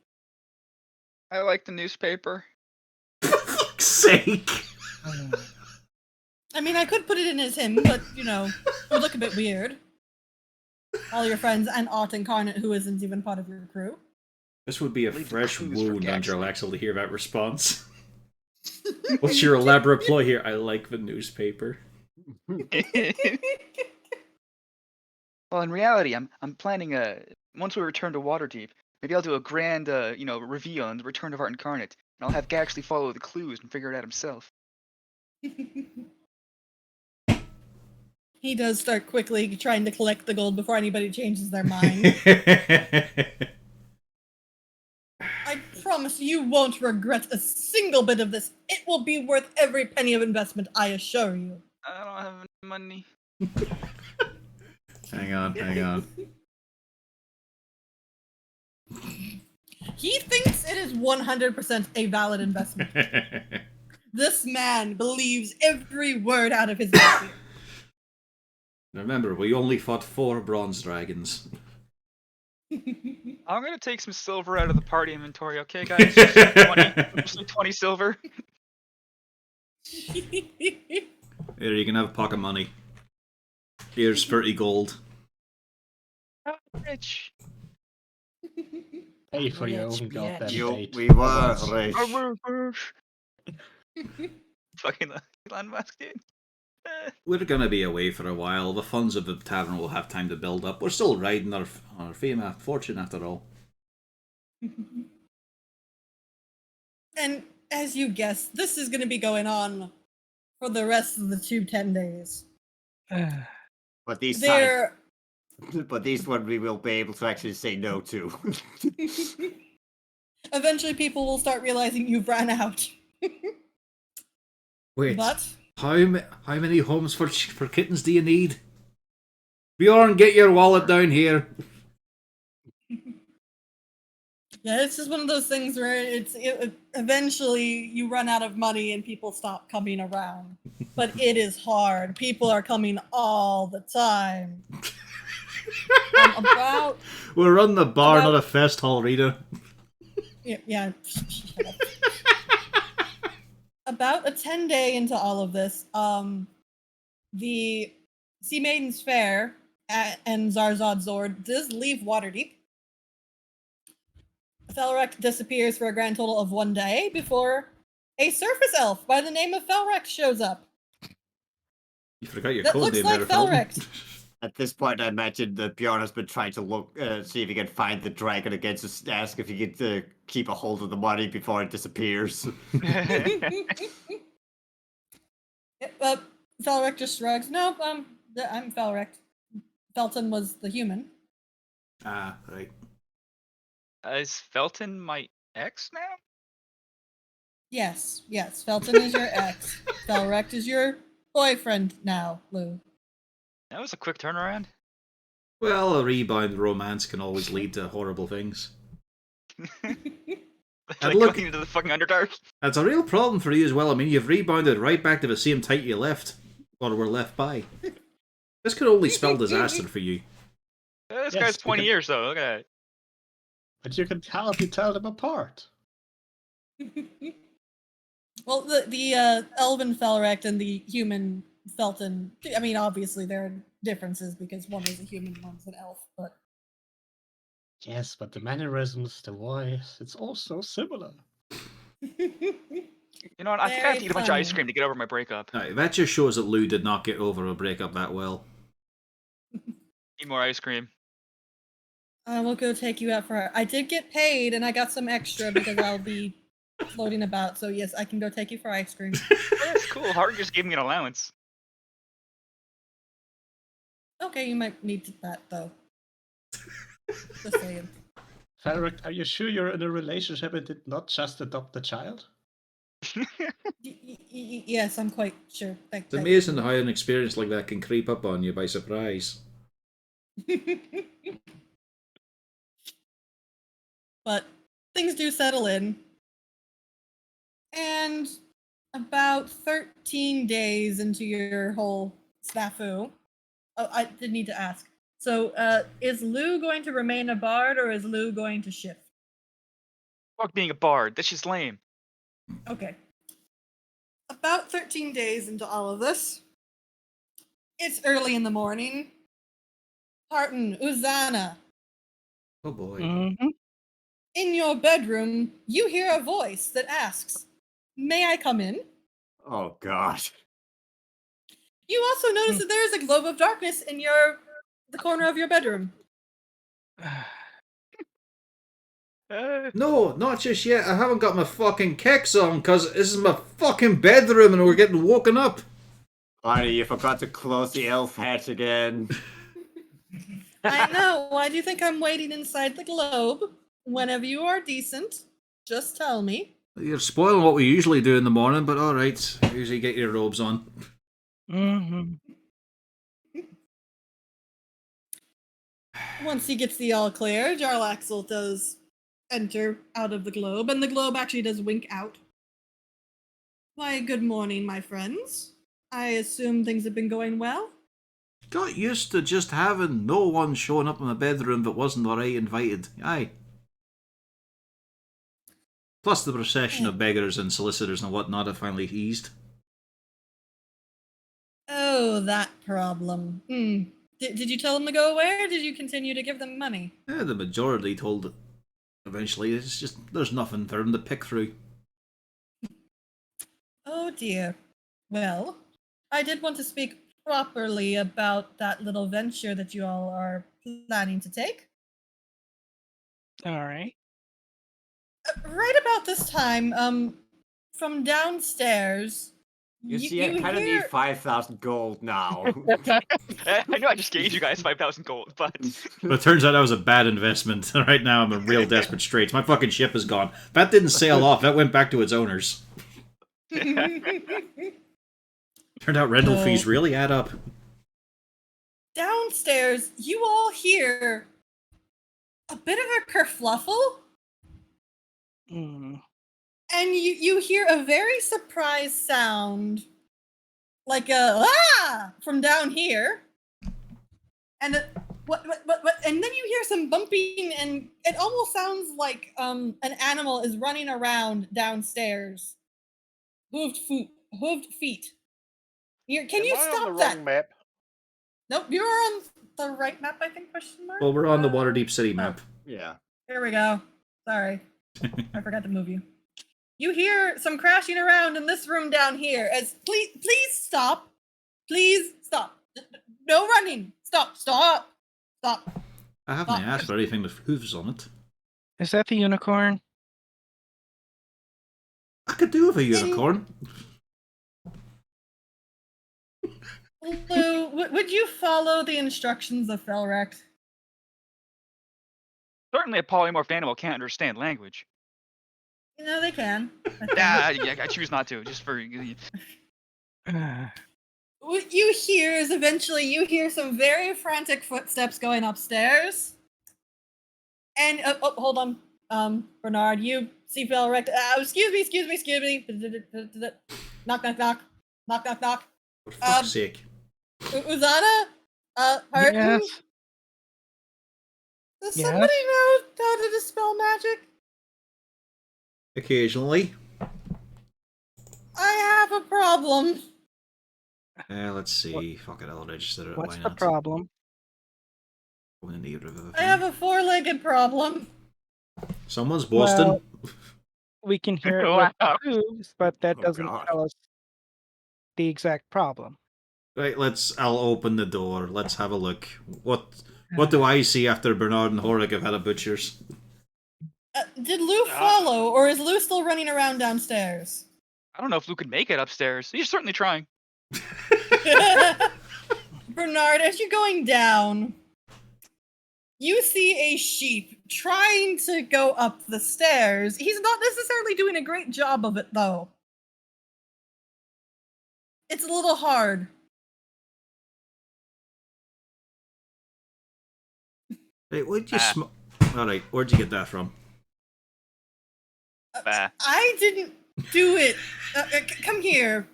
I like the newspaper. For fuck's sake! I mean, I could put it in as him, but you know, it would look a bit weird. All your friends and Art Incarnate, who isn't even part of your crew. This would be a Leave the fresh clues for wound on Gaxley. Jarlaxle to hear that response. What's your elaborate ploy here? I like the newspaper. Well, in reality, I'm planning once we return to Waterdeep, maybe I'll do a grand reveal on the return of Art Incarnate, and I'll have Gaxley follow the clues and figure it out himself. He does start quickly trying to collect the gold before anybody changes their mind. I promise you won't regret a single bit of this. It will be worth every penny of investment, I assure you. I don't have any money. Hang on. He thinks it is 100% a valid investment. This man believes every word out of his mouth here. Remember, we only fought 4 bronze dragons. I'm gonna take some silver out of the party inventory, okay, guys? Just 20 silver. Here, you can have pocket money. Here's 30 gold. I'm rich. Pay for your Rich own goddamn You, date. we were rich. I'm rich. Fucking Elon Musk, dude. We're gonna be away for a while. The funds of the tavern will have time to build up. We're still riding our fortune after all. And as you guessed, this is going to be going on for the rest of the 10 days. But these There, but these one we will be able to actually say no to. eventually people will start realizing you've ran out. Wait, But how many homes for kittens do you need? Bjorn, get your wallet down here. yeah, it's just one of those things where eventually you run out of money and people stop coming around. But it is hard. People are coming all the time. About We're running a bar, About- not a fest hall, Rita. yeah. Shut up. About a 10-day into all of this, the Sea Maiden's Fair and Zarzod Zord does leave Waterdeep. Felrek disappears for a grand total of 1 day before a surface elf by the name of Felrek shows up. You forgot your That code looks name like there, Felton. Felrex. At this point, I imagine that Bjorn has been trying to look, see if he can find the dragon again, to ask if he could keep a hold of the money before it disappears. Felrek just shrugs. No, I'm Felrek. Felton was the human. Ah, right. Is Felton my ex now? Yes. Felton is your ex. Felrek is your boyfriend now, Lou. That was a quick turnaround. Well, a rebound romance can always lead to horrible things. Like look- going into the fucking Underdark. That's a real problem for you as well. I mean, you've rebounded right back to the same tight you left, or were left by. This could only spell disaster for you. This Yes, guy's 20 because- years though. Look at that. But you can hardly tell them apart. Well, the elven Felrek and the human Felton. I mean, obviously there are differences because one was a human, one's an elf. But Yes, but the mannerisms, the voice, it's all so similar. You know what? I think I have to Very eat a bunch of ice funny. cream to get over my breakup. Right, that just shows that Lou did not get over a breakup that well. Eat more ice cream. I will go take you out for. I did get paid, and I got some extra because I'll be floating about. So yes, I can go take you for ice cream. That's cool. Hardy just gave me an allowance. Okay, you might need that though. Just saying. Felric, are you sure you're in a relationship and did not just adopt a child? Yes, I'm quite sure. It's amazing how an experience like that can creep up on you by surprise. But things do settle in. And about 13 days into your whole snafu. Oh, I did need to ask. So, is Lou going to remain a bard or is Lou going to shift? Fuck being a bard. That's just lame. Okay. About 13 days into all of this, it's early in the morning. Tartan, Uzana, Oh boy. Mm-hmm. in your bedroom, you hear a voice that asks, "May I come in?" Oh God. You also notice that there is a globe of darkness in the corner of your bedroom. No, not just yet. I haven't got my fucking kicks on because this is my fucking bedroom and we're getting woken up. Honey, you forgot to close the elf hatch again. I know. Why do you think I'm waiting inside the globe? Whenever you are decent, just tell me. You're spoiling what we usually do in the morning, but alright. Usually get your robes on. Mm-hmm. Once he gets the all clear, Jarlaxle does enter out of the globe, and the globe actually does wink out. Why, good morning, my friends. I assume things have been going well? Got used to just having no one showing up in my bedroom that wasn't already invited. Aye. Plus the procession of beggars and solicitors and whatnot have finally eased. Oh, that problem. Did you tell them to go away, or did you continue to give them money? Yeah, the majority told it. Eventually, it's just, there's nothing for them to pick through. Oh dear. Well, I did want to speak properly about that little venture that you all are planning to take. All right. Right about this time, from downstairs, You see, I kind of need 5,000 gold now. I know I just gave you guys 5,000 gold, but But it turns out that was a bad investment. Right now, I'm in real desperate straits. My fucking ship is gone. That didn't sail off. That went back to its owners. Turned out rental fees really add up. Downstairs, you all hear a bit of a kerfluffle, Mm. and you hear a very surprised sound, like a ah from down here, and what, and then you hear some bumping, and it almost sounds like an animal is running around downstairs. Hooved feet. Can you Am I stop on the that? wrong map? Nope, you're on the right map, I think, question mark? Well, we're on the Waterdeep City map. Yeah. Here we go. Sorry. I forgot to move you. You hear some crashing around in this room down here. Please stop. Please stop. No running. Stop. I haven't asked for anything with hooves on it. Is that the unicorn? I could do with a unicorn. Lou, would you follow the instructions of Felrecht? certainly a polymorph animal can't understand language. You know, they can. Yeah, I choose not to, just for... What you hear is eventually you hear some very frantic footsteps going upstairs. And, hold on. Bernard, you see Felrecht. Excuse me. Knock. For fuck's sake. Uzana? Pardon? Yes. Does Yes? somebody know how to dispel magic? Occasionally. I have a problem. Let's see. Fuck it, I'll register it. What's Why the not? problem? I have a four-legged problem. Someone's Boston. Well, we can hear it with the hooves, but that Oh, doesn't God. tell us the exact problem. Right, I'll open the door. Let's have a look. What do I see after Bernard and Horik have had a butcher's? Did Lou follow, or is Lou still running around downstairs? I don't know if Lou could make it upstairs. He's certainly trying. Bernard, as you're going down, you see a sheep trying to go up the stairs. He's not necessarily doing a great job of it, though. It's a little hard. Hey, what'd you Alright, where'd you get that from? Bah. I didn't do it. Come here.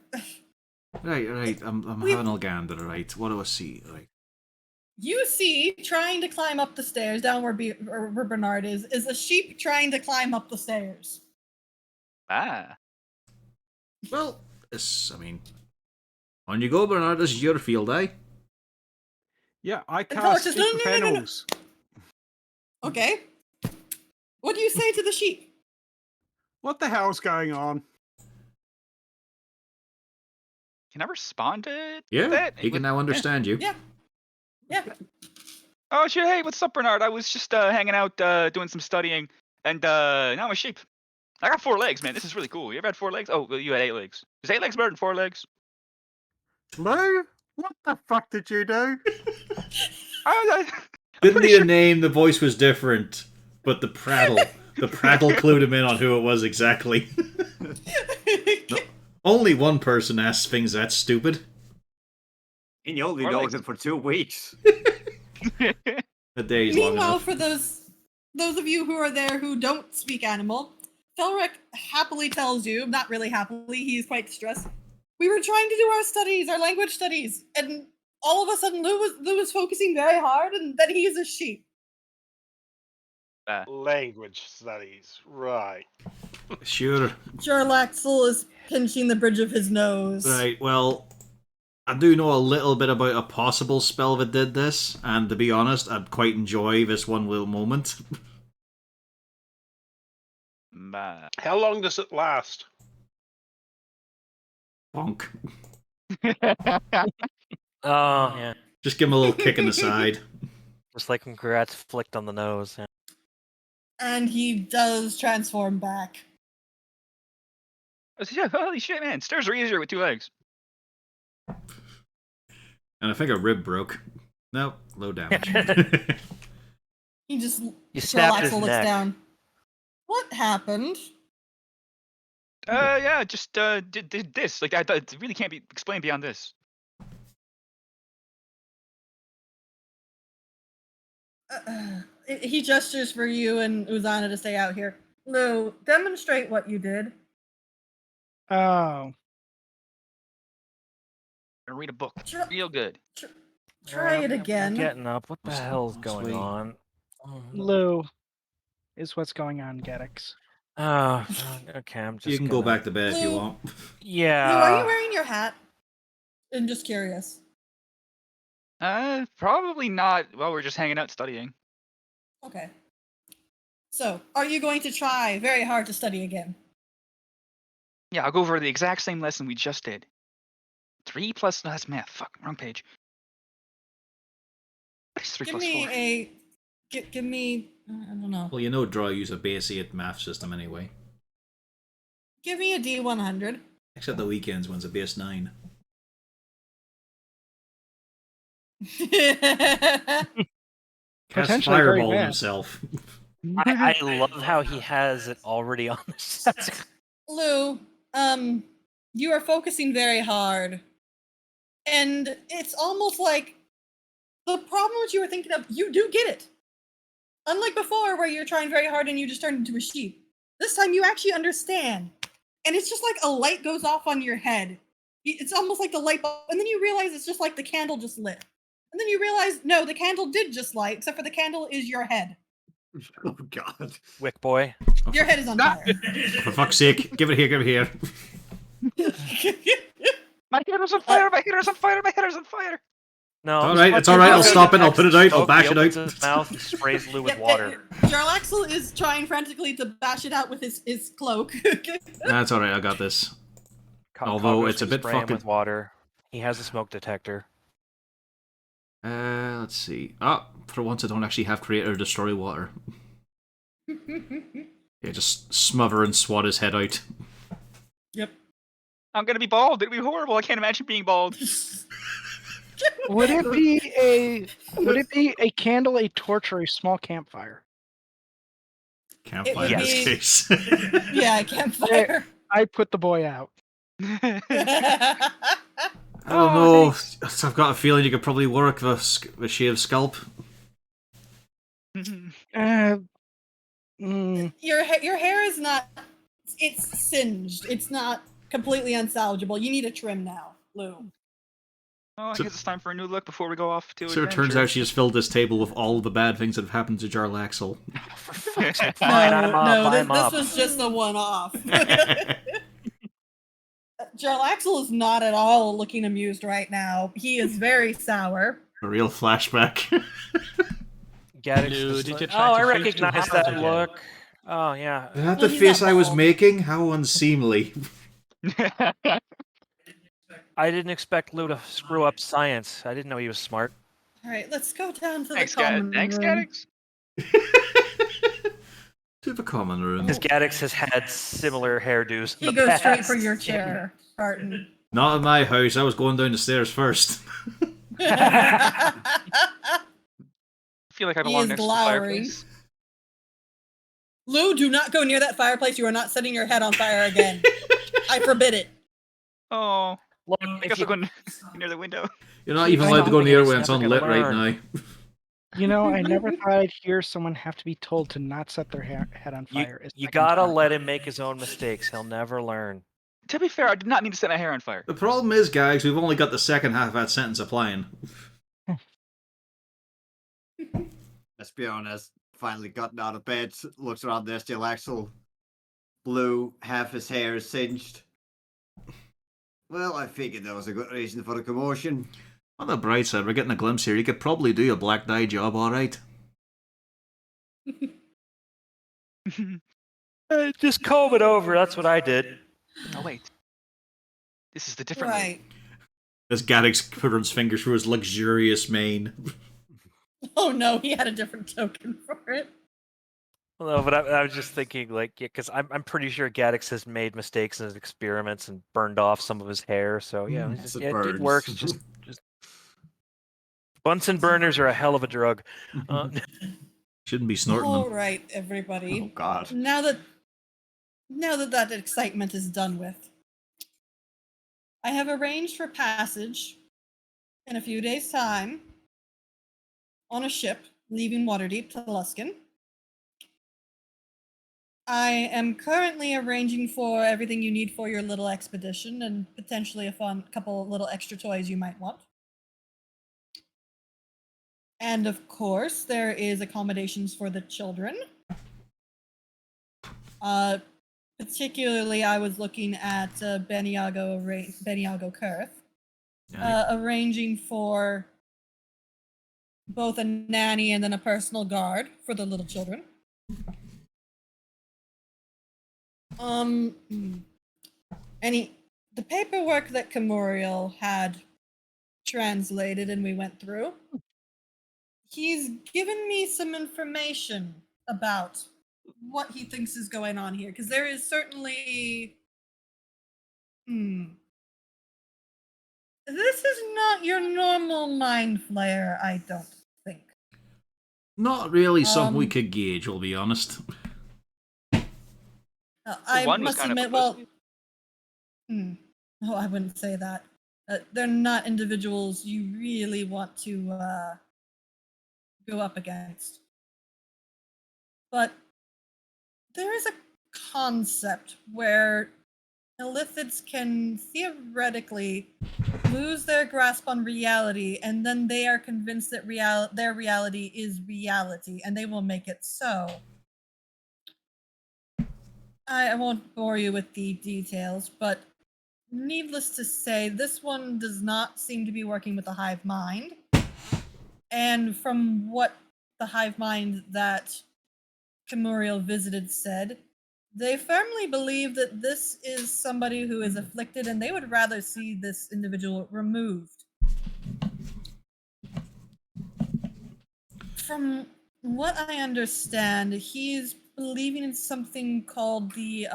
Right. I'm having a gander, right? What do I see? Right. You see, trying to climb up the stairs, down where Bernard is a sheep trying to climb up the stairs. Ah. Well, on you go, Bernard. This is your field, eh? Yeah, I Felix cast says, speak with no. animals. Okay. What do you say to the sheep? What the hell's going on? Can I respond to Yeah, that? he can now understand you. Yeah. Oh shit! Hey, what's up, Bernard? I was just hanging out, doing some studying, and now I'm a sheep. I got 4 legs, man. This is really cool. You ever had 4 legs? Oh, well, you had 8 legs. Is 8 legs better than 4 legs? Lou, what the fuck did you do? I'm Didn't pretty need sure- a name. The voice was different, but the prattle clued him in on who it was exactly. No, only one person asks things that stupid. And you only know him for 2 weeks. A day's long Meanwhile, enough. for those of you who are there who don't speak animal, Felric happily tells you, not really happily, he's quite distressed. We were trying to do our studies, our language studies, and all of a sudden Lou was focusing very hard, and that he's a sheep. Language studies, right. Sure. Jarlaxle is pinching the bridge of his nose. Right, well, I do know a little bit about a possible spell that did this, and to be honest, I'd quite enjoy this one little moment. Bah. How long does it last? Bonk. Oh, yeah. Just give him a little kick in the side. Just like when Gratz flicked on the nose. Yeah. And he does transform back. Holy shit, man! Stairs are easier with 2 legs. And I think a rib broke. Nope, low damage. He just You snapped his Jarlaxle looks neck. down. What happened? Yeah, just did this. Like, it really can't be explained beyond this. He gestures for you and Uzana to stay out here. Lou, demonstrate what you did. Oh. And read a book. Tr- Real good. Try it I'm again. getting up. What the hell's Oh, going sweet. on? Lou is what's going on, Geddix. Oh, okay. I'm just. You can go back to bed if you Lou. want. Yeah. Lou, are you wearing your hat? I'm just curious. Probably not. Well, we're just hanging out studying. Okay. So, are you going to try very hard to study again? Yeah, I'll go over the exact same lesson we just did. 3 plus. No, that's math. Fuck, wrong page. It's 3 Give plus me 4. give me, I don't know. Well, you know Draw use a base 8 math system anyway. Give me a D100. Except the weekends one's a base 9. Cast Potentially very Fireball bad. himself. I love how he has it already on the set. Lou, you are focusing very hard. And it's almost like the problem that you were thinking of, you do get it. Unlike before, where you're trying very hard and you just turned into a sheep. This time you actually understand. And it's just like a light goes off on your head. It's almost like the light bulb, and then you realize it's just like the candle just lit. And then you realize, no, the candle did just light, except for the candle is your head. Oh, God. Wick boy. Your head is on fire. For fuck's sake, give it here. My header's on fire! My header's on fire! My header's on fire! No. Alright, it's alright, I'll stop it, I'll put it out, I'll bash it He opens out. his mouth, he sprays Lou with Yep, water. Jarlaxle is trying frantically to bash it out with his cloak. That's alright, I got this. Although it's a bit spray him fucking- with water. He has a smoke detector. Let's see. For once I don't actually have Creator Destroy Water. Yeah, just smother and swat his head out. Yep. I'm gonna be bald. It'd be horrible. I can't imagine being bald. Would it be a candle, a torch, or a small campfire? Campfire in would this be- case. Yeah, campfire. I put the boy out. I don't know. I've got a feeling you could probably work with a shaved scalp. Uh, Your hair is not. It's singed. It's not completely unsalvageable. You need a trim now, Lou. Oh, I So- guess it's time for a new look before we go off to So it adventure. turns out she just filled this table with all the bad things that have happened to Jarlaxle. For fuck's sake, No, fine, I'm up, no, I'm this up. was just a one-off. Jarlaxle is not at all looking amused right now. He is very sour. A real flashback. Gaddox Lou, just did like, you try oh, to I fix your recognize heart that again?" look. Oh, yeah. Is that Well, the he's face not I was bald. making? How unseemly. I didn't expect Lou to screw up science. I didn't know he was smart. All right, let's go down to Thanks, the common Thanks, room. Gaddix. To the common room. Because Gaddox has had similar hairdos. In He the goes straight for past. your chair, Barton. Not in my house. I was going down the stairs first. I feel like I He belong is next glowering. to the fireplace. Lou, do not go near that fireplace. You are not setting your head on fire again. I forbid it. Oh, Look, I if guess you, I'll go near the window. You're not Keep even allowed to go stomping near it, it when it's it's never unlit gonna right learn. now. you know, I never thought I'd hear someone have to be told to not set their head on you, fire. a you second gotta time. let him make his own mistakes. He'll never learn. To be fair, I did not mean to set my hair on fire. The problem is, guys, we've only got the second half of that sentence applying. Let's be honest. Finally gotten out of bed, looks around there, still Axel. Blue, half his hair is singed. Well, I figured there was a good reason for the commotion. On the bright side, we're getting a glimpse here. You could probably do a black dye job, alright. Just comb it over. That's what I did. Oh wait, this is the different. Lou. Right. As Gaddix put his fingers through his luxurious mane. Oh no, he had a different token for it. Well, no, but I was just thinking, like, yeah, because I'm pretty sure Gaddox has made mistakes in his experiments and burned off some of his hair. So yeah, it's just, It yeah, it burns. works. Just Bunsen burners are a hell of a drug. Shouldn't be snorting All them. right, everybody. Oh God. Now that excitement is done with, I have arranged for passage in a few days' time on a ship leaving Waterdeep to Luskan. I am currently arranging for everything you need for your little expedition and potentially a couple little extra toys you might want. And of course, there is accommodations for the children. Particularly, I was looking at Beniago Kurth, arranging for both a nanny and then a personal guard for the little children. The paperwork that Camoriel had translated and we went through, he's given me some information about what he thinks is going on here, because there is certainly this is not your normal mind flare, I don't think. Not really something we could gauge, we'll be honest. I one was must kind of admit, well, I wouldn't say that. They're not individuals you really want to go up against. But there is a concept where illithids can theoretically lose their grasp on reality, and then they are convinced that their reality is reality, and they will make it so. I won't bore you with the details, but needless to say, this one does not seem to be working with the hive mind. And from what the hive mind that Camuriel visited said, they firmly believe that this is somebody who is afflicted, and they would rather see this individual removed. From what I understand, he's believing in something called the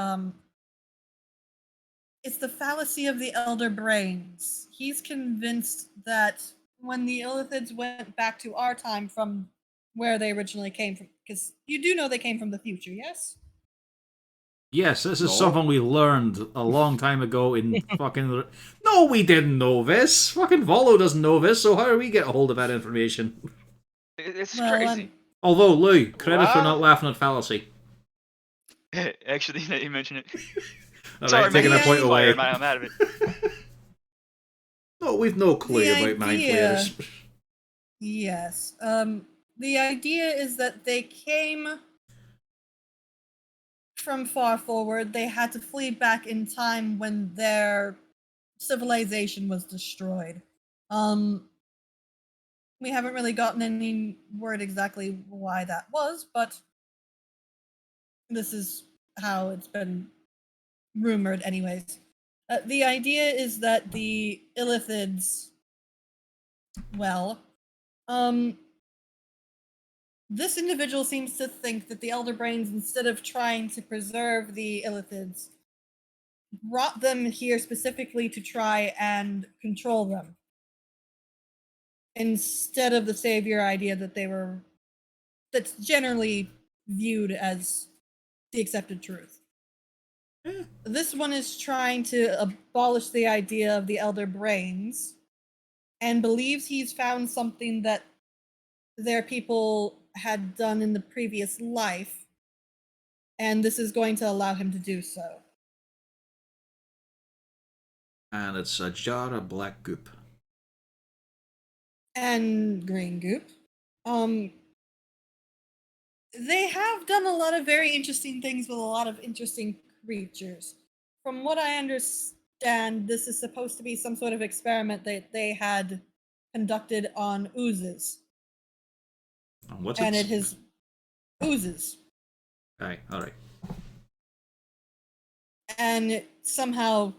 it's the fallacy of the elder brains. He's convinced that when the illithids went back to our time from where they originally came from, because you do know they came from the future, yes? Yes, this is No. something we learned a long time ago in fucking... No, we didn't know this! Fucking Volo doesn't know this, so how do we get a hold of that information? It's Well, crazy. Although, Lou, credit for What? not laughing at fallacy. Actually, now you mention it. Alright, Sorry, taking man. that point away. I'm out of it. No, we've no clue The about mind idea- flayers. Yes. The idea is that they came from far forward. They had to flee back in time when their civilization was destroyed. We haven't really gotten any word exactly why that was, but this is how it's been rumored anyways. The idea is that the Illithids, well, this individual seems to think that the Elder Brains, instead of trying to preserve the Illithids, brought them here specifically to try and control them. Instead of the savior idea that's generally viewed as the accepted truth. This one is trying to abolish the idea of the Elder Brains and believes he's found something that their people had done in the previous life, and this is going to allow him to do so. And it's a jar of black goop. And green goop. They have done a lot of very interesting things with a lot of interesting creatures. From what I understand, this is supposed to be some sort of experiment that they had conducted on oozes. And what's And it? it has oozes. Aye, alright. And it somehow,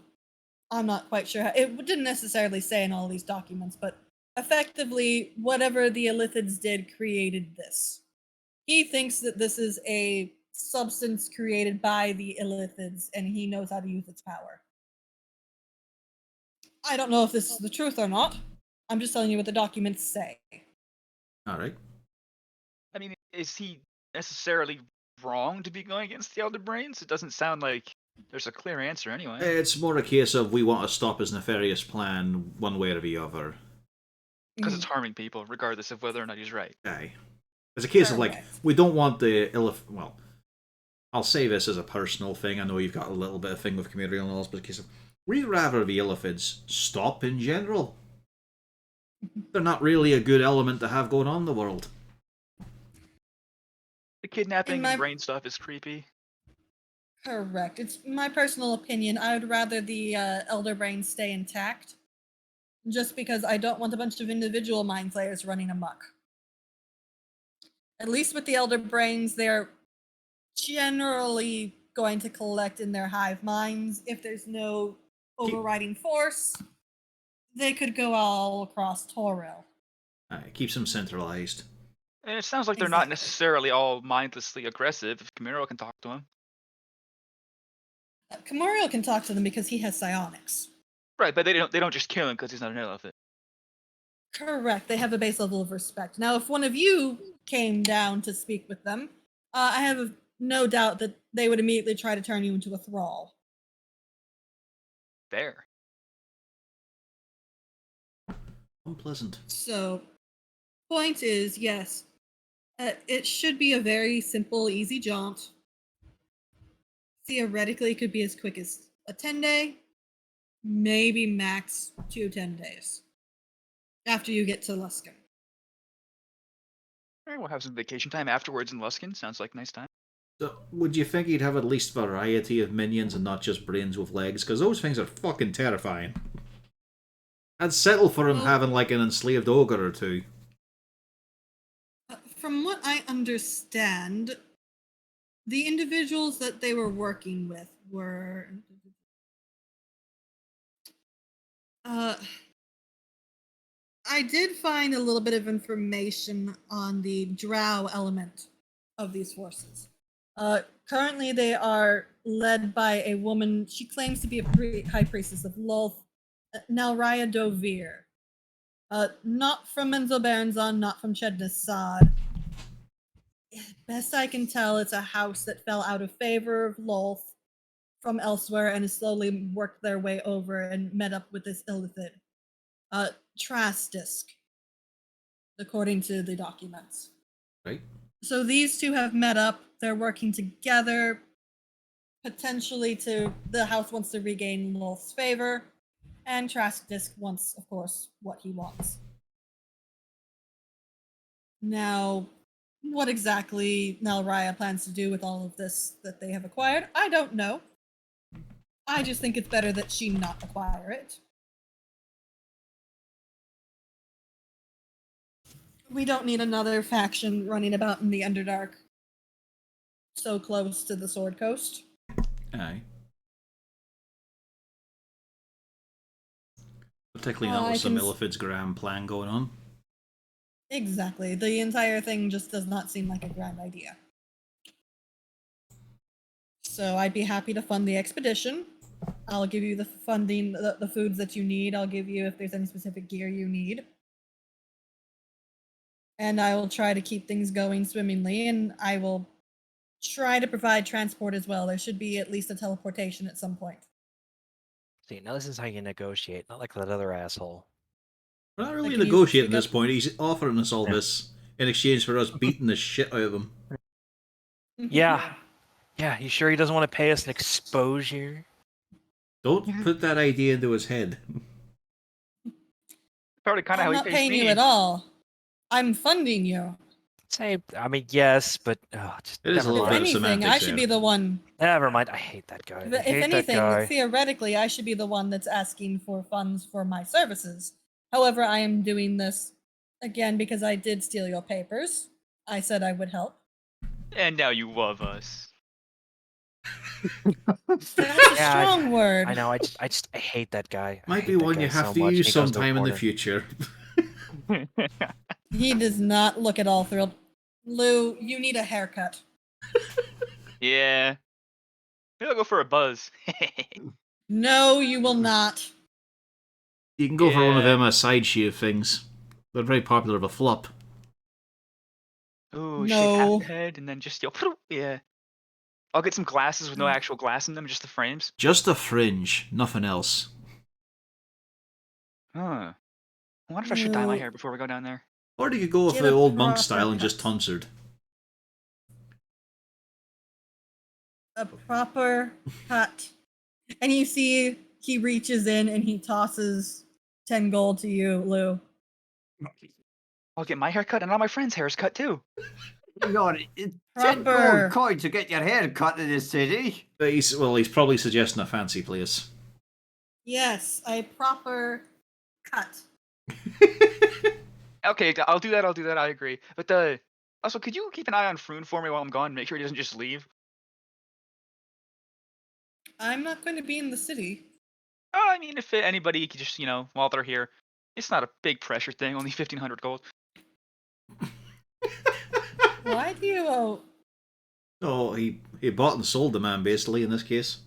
I'm not quite sure how, it didn't necessarily say in all these documents, but effectively, whatever the Illithids did created this. He thinks that this is a substance created by the Illithids, and he knows how to use its power. I don't know if this is the truth or not. I'm just telling you what the documents say. Alright. I mean, is he necessarily wrong to be going against the Elder Brains? It doesn't sound like there's a clear answer anyway. It's more a case of we want to stop his nefarious plan one way or the other. Because it's harming people, regardless of whether or not he's right. Aye. It's a case of like, Correct. we don't want the well, I'll say this as a personal thing. I know you've got a little bit of thing with community and all this, but it's a case of we'd rather the Illithids stop in general. They're not really a good element to have going on in the world. The kidnapping my- and brain stuff is creepy. Correct. It's my personal opinion. I would rather the Elder Brains stay intact, just because I don't want a bunch of individual mind flayers running amok. At least with the Elder Brains, they're generally going to collect in their hive minds. If there's no overriding force, they could go all across Toril. It keeps them centralized. And it sounds like they're not Exactly. necessarily all mindlessly aggressive. If Camaro can talk to him. Camoriel can talk to them because he has psionics. Right, but they don't just kill him because he's not an Illithid. Correct. They have a base level of respect. Now, if one of you came down to speak with them, I have no doubt that they would immediately try to turn you into a thrall. Fair. Unpleasant. So, point is, yes, it should be a very simple, easy jaunt. Theoretically, it could be as quick as a 10-day, maybe max 2 10 days after you get to Luskan. Alright, we'll have some vacation time afterwards in Luskin. Sounds like a nice time. So, would you think he'd have at least variety of minions and not just brains with legs? Because those things are fucking terrifying. I'd settle for him Well- having like an enslaved ogre or two. From what I understand, the individuals that they were working with were I did find a little bit of information on the drow element of these forces. Currently, they are led by a woman. She claims to be a high priestess of Lolth, Nalraya Dovir. Not from Menzel Baranzon, not from Chedna Sod. Best I can tell, it's a house that fell out of favor of Lolth from elsewhere and has slowly worked their way over and met up with this illithid. Trasdisk, according to the documents. Right. So these two have met up. They're working together. Potentially the house wants to regain Lolth's favor. And Trasdisk wants, of course, what he wants. Now, what exactly Nalraya plans to do with all of this that they have acquired, I don't know. I just think it's better that she not acquire it. We don't need another faction running about in the Underdark so close to the Sword Coast. Aye. Particularly not with some Illithid's grand plan going on. Exactly. The entire thing just does not seem like a grand idea. So I'd be happy to fund the expedition. I'll give you the funding, the foods that you need. I'll give you if there's any specific gear you need. And I will try to keep things going swimmingly, and I will try to provide transport as well. There should be at least a teleportation at some point. See, now this is how you negotiate, not like that other asshole. We're not really Like, can you negotiating speak at this up? point. He's offering us all this in exchange for us beating the shit out of him. Yeah. Yeah, you sure he doesn't want to pay us an exposure? Don't put that idea into his head. Probably kind of how I'm he not pays paying me. you at all. I'm funding you. Say, I mean, yes, but just It is a never little If bit of mind. anything, semantics I should there. be the one. Never mind. I hate that guy. I If hate that anything, guy. theoretically, I should be the one that's asking for funds for my services. However, I am doing this again because I did steal your papers. I said I would help. And now you love us. That's a Yeah, strong word. I know. I hate that guy. I Might be hate that one guy you have so to much, and use he goes to a sometime in the corner. future. He does not look at all thrilled. Lou, you need a haircut. Yeah. Maybe I'll go for a buzz. No, you will not. You can go for one of Yeah. them side shave things. They're very popular with flop. Ooh, shave half No. the head and then just yeah. I'll get some glasses with no actual glass in them, just the frames. Just a fringe, nothing else. Huh. I wonder if I should dye my No. hair before we go down there. Or you could go with Get the a old monk proper style and cut. just tonsured. A proper cut. And you see he reaches in and he tosses 10 gold to you, Lou. I'll get my hair cut and all my friends' hairs cut too. God, it's 10 Proper. gold coin to get your hair cut in this city. But he's probably suggesting a fancy place. Yes, a proper cut. Okay, I'll do that. I agree. But also, could you keep an eye on Froon for me while I'm gone? Make sure he doesn't just leave. I'm not going to be in the city. Oh, I mean, if anybody could just, while they're here, it's not a big pressure thing. Only 1,500 gold. Why do you Oh, he bought and sold the man, basically, in this case.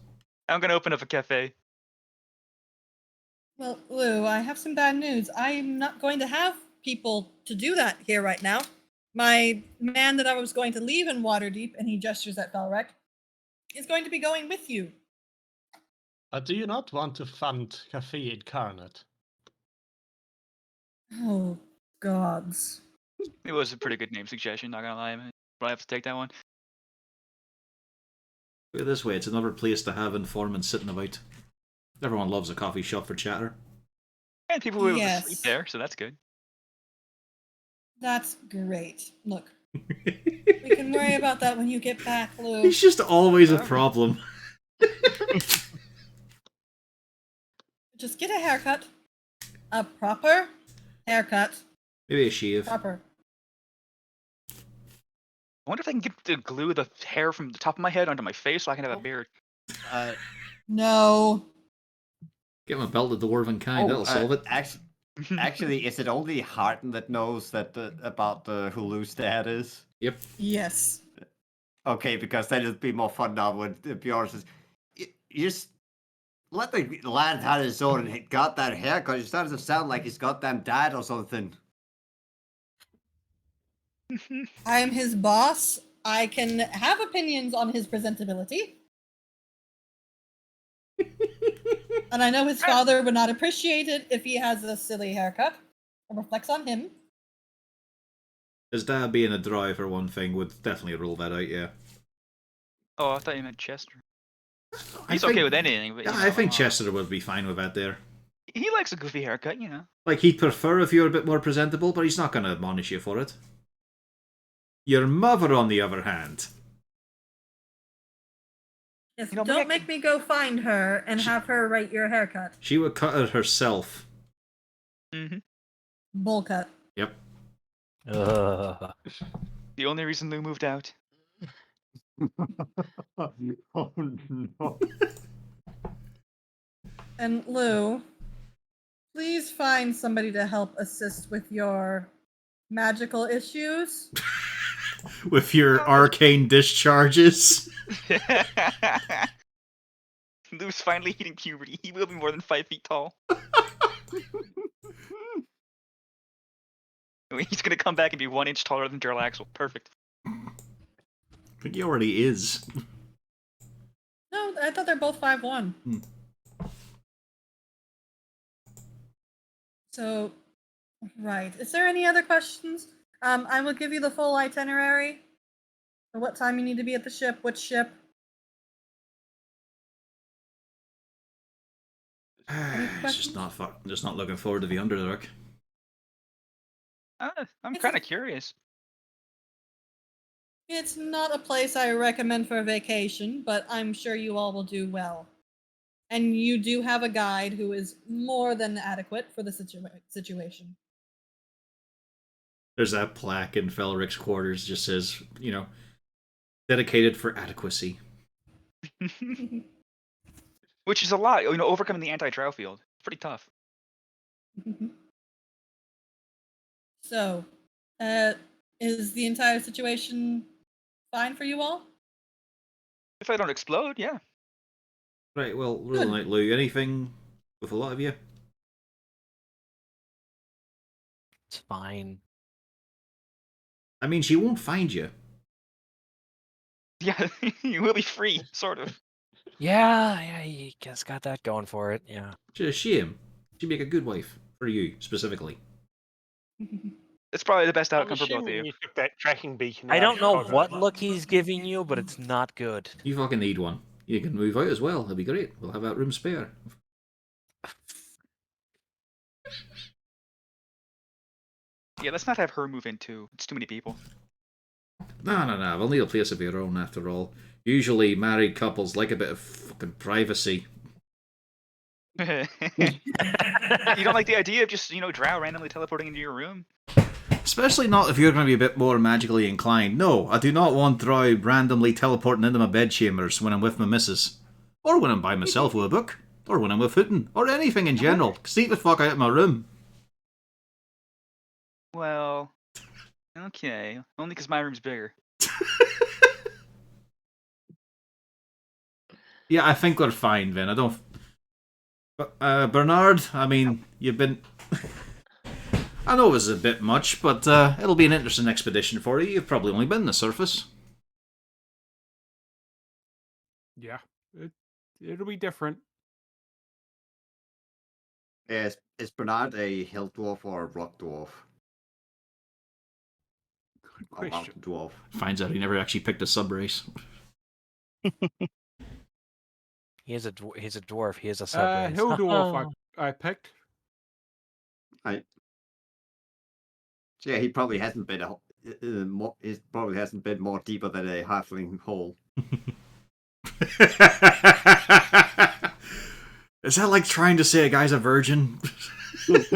I'm gonna open up a cafe. Well, Lou, I have some bad news. I'm not going to have people to do that here right now. My man that I was going to leave in Waterdeep, and he gestures at Belrek, is going to be going with you. Do you not want to fund Cafe Incarnate? Oh, gods. It was a pretty good name suggestion, not gonna lie. But I have to take that one. Put it this way, it's another place to have informants sitting about. Everyone loves a coffee shop for chatter. And people will be able to Yes. sleep there, so that's good. That's great. Look, we can worry about that when you get back, Lou. He's just always a problem. Just get a haircut. A proper haircut. Maybe a shave. Proper. I wonder if I can get to glue the hair from the top of my head onto my face so I can have a beard. No. Give him a belt of dwarven kind, that'll solve it. Actually, is it only Harton that knows that about who Lou's dad is? Yep. Yes. Okay, because then it'll be more fun now when Bjorn says, you just let the lad have his own and got that haircut. It starts to sound like he's goddamn dad or something. I'm his boss. I can have opinions on his presentability. And I know his father would not appreciate it if he has a silly haircut. It reflects on him. His dad being a drow, for one thing, would definitely rule that out, yeah. Oh, I thought you meant Chester. I He's think, okay with anything, but yeah, you I know, think Chester would be fine with that there. he likes a goofy haircut, you know. Like, he'd prefer if you're a bit more presentable, but he's not going to admonish you for it. Your mother, on the other hand... Yes, You know, don't make me go find her and have her write your haircut. She would cut it herself. Mm-hmm. Bowl cut. Yep. Ugh. The only reason Lou moved out. Oh no. And Lou, please find somebody to help assist with your magical issues. With your arcane discharges. Lou's finally hitting puberty. He will be more than 5 feet tall. He's gonna come back and be 1 inch taller than Daryl Axel. Perfect. I think he already is. No, I thought they're both 5'1". So, right. Is there any other questions? I will give you the full itinerary for what time you need to be at the ship, which ship. Just not looking forward to the Underdark. I'm kind of curious. It's not a place I recommend for a vacation, but I'm sure you all will do well. And you do have a guide who is more than adequate for the situation. There's that plaque in Felric's quarters just says, you know, dedicated for adequacy. Which is a lot, you know, overcoming the anti-drow field. It's pretty tough. So, is the entire situation fine for you all? If I don't explode, yeah. Right, well, ruling out Lou, anything with a lot of you? It's fine. I mean, she won't find you. Yeah, you will be free, sort of. Yeah, he just got that going for it. Yeah. She's a shame. She'd make a good wife. For you, specifically. It's probably the best I'm outcome for both of assuming you. you took that tracking beacon. I out don't know of what it. look he's giving you, but it's not good. You fucking need one. You can move out as well. That'd be great. We'll have that room spare. Yeah, let's not have her move in too. It's too many people. No. We'll need a place of your own, after all. Usually, married couples like a bit of fucking privacy. You don't like the idea of just, you know, drow randomly teleporting into your room? Especially not if you're going to be a bit more magically inclined. No, I do not want drow randomly teleporting into my bedchambers when I'm with my missus. Or when I'm by myself with a book. Or when I'm with Hooten. Or anything in general. Sneak the fuck out of my room. Well, okay. Only because my room's bigger. Yeah, I think we're fine, Vin. I don't... Bernard, I mean, you've been... I know it was a bit much, but it'll be an interesting expedition for you. You've probably only been on the surface. Yeah, it'll be different. Is Bernard a hill dwarf or a rock dwarf? Good Or question. mountain dwarf? Finds out he never actually picked a subrace. He's a dwarf. He is a sub. Hill dwarf I picked. So yeah, he probably hasn't been he probably hasn't been more deeper than a halfling hole. Is that like trying to say a guy's a virgin? You've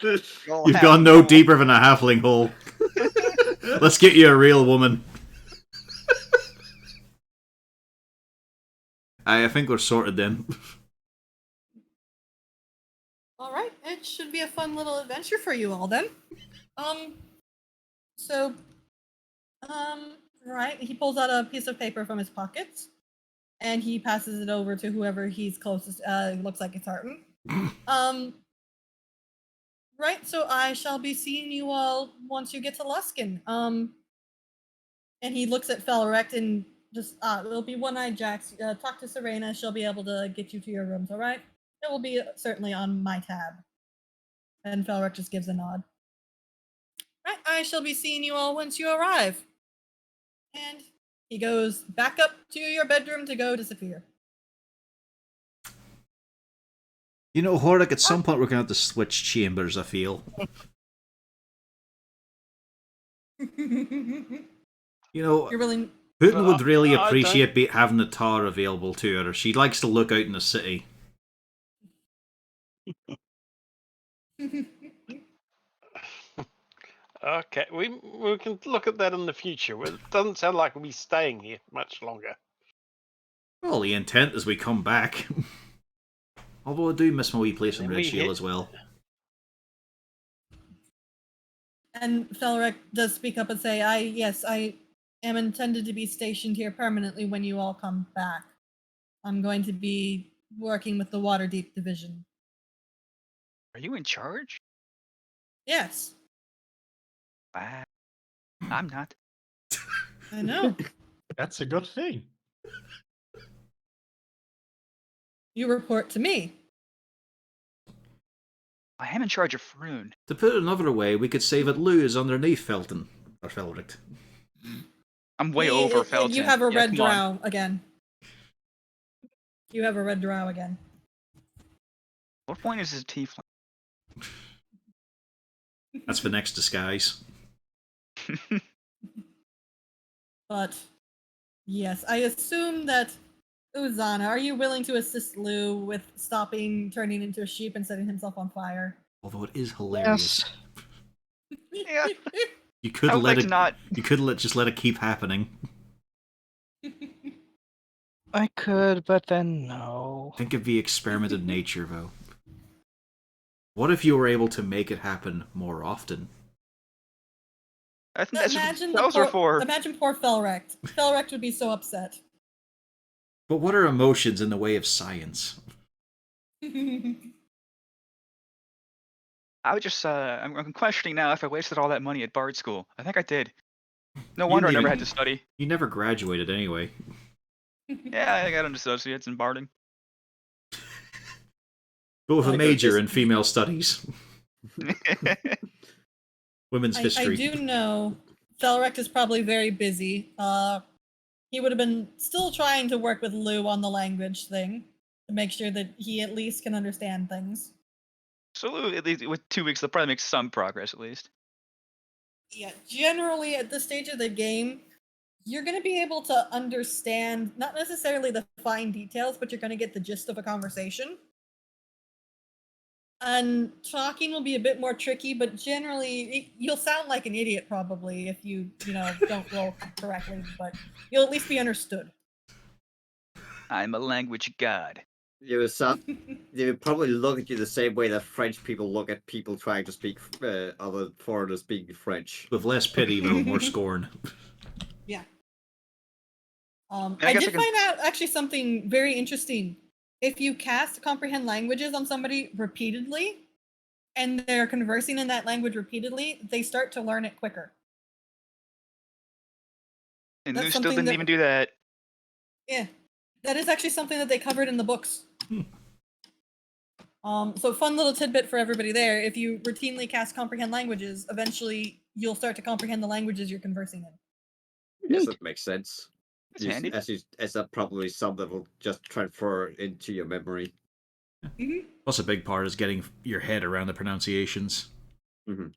You've gone no deeper than a halfling hole. Let's get you a real woman. I think we're sorted then. All right, it should be a fun little adventure for you all then. Right, he pulls out a piece of paper from his pocket, and he passes it over to whoever he's closest. Looks like it's Harton. Right, so I shall be seeing you all once you get to Luskin. And he looks at Felrect and just it'll be One-Eyed Jax. Talk to Serena. She'll be able to get you to your rooms. All right. It will be certainly on my tab. And Felric just gives a nod. Right. I shall be seeing you all once you arrive. And he goes back up to your bedroom to go disappear. You know, Horik, at some point we're going to have to switch chambers, I feel. You know, You're willing. Putin would really I don't- appreciate having the tower available to her. She likes to look out in the city. Okay, we can look at that in the future. It doesn't sound like we'll be staying here much longer. Well, the intent is we come back. Although I do miss my wee place in Then Red we Shield hit- as well. And Felric does speak up and say, I am intended to be stationed here permanently when you all come back. I'm going to be working with the Waterdeep division. Are you in charge? Yes, Wow. I'm not. I know. That's a good thing. You report to me. I am in charge of Faroon. To put it another way, we could say that Lou is underneath Felton. Or Felric. I'm way over Felton. You have a Yeah, red come on. drow again. You have a red drow again. What point is his tiefling? That's the next disguise. But yes, I assume that Uzana, are you willing to assist Lou with stopping turning into a sheep and setting himself on fire? Although it is hilarious. Yes. Yeah. You could I would let like it to not. You could just let it keep happening. I could, but then no. Think of the experimented nature, though. What if you were able to make it happen more often? I think that's what Imagine spells are for. Imagine poor Felric. Felric would be so upset. But what are emotions in the way of science? I would just. I'm questioning now if I wasted all that money at Bard School. I think I did. No wonder I didn't never even- had to study. You never graduated anyway. Yeah, I got an associates in barding. But with a Like, major in female studies. Women's I history. do know Felric is probably very busy. He would have been still trying to work with Lou on the language thing to make sure that he at least can understand things. So at least with 2 weeks, they'll probably make some progress at least. Yeah, generally at this stage of the game, you're going to be able to understand not necessarily the fine details, but you're going to get the gist of a conversation. And talking will be a bit more tricky, but generally you'll sound like an idiot probably if you don't roll correctly, but you'll at least be understood. I'm a language god. They would probably look at you the same way that French people look at people trying to speak other foreigners speaking French. With less pity, though, more scorn. Yeah. I I guess did I can- find out actually something very interesting. If you cast comprehend languages on somebody repeatedly, and they're conversing in that language repeatedly, they start to learn it quicker. And That's Lou still something didn't that- even do that. Yeah, that is actually something that they covered in the books. So fun little tidbit for everybody there. If you routinely cast comprehend languages, eventually you'll start to comprehend the languages you're conversing in. Yes, Neat. that makes sense. That's handy. As that probably some that will just transfer into your memory. Plus, a big part is getting your head around the pronunciations. And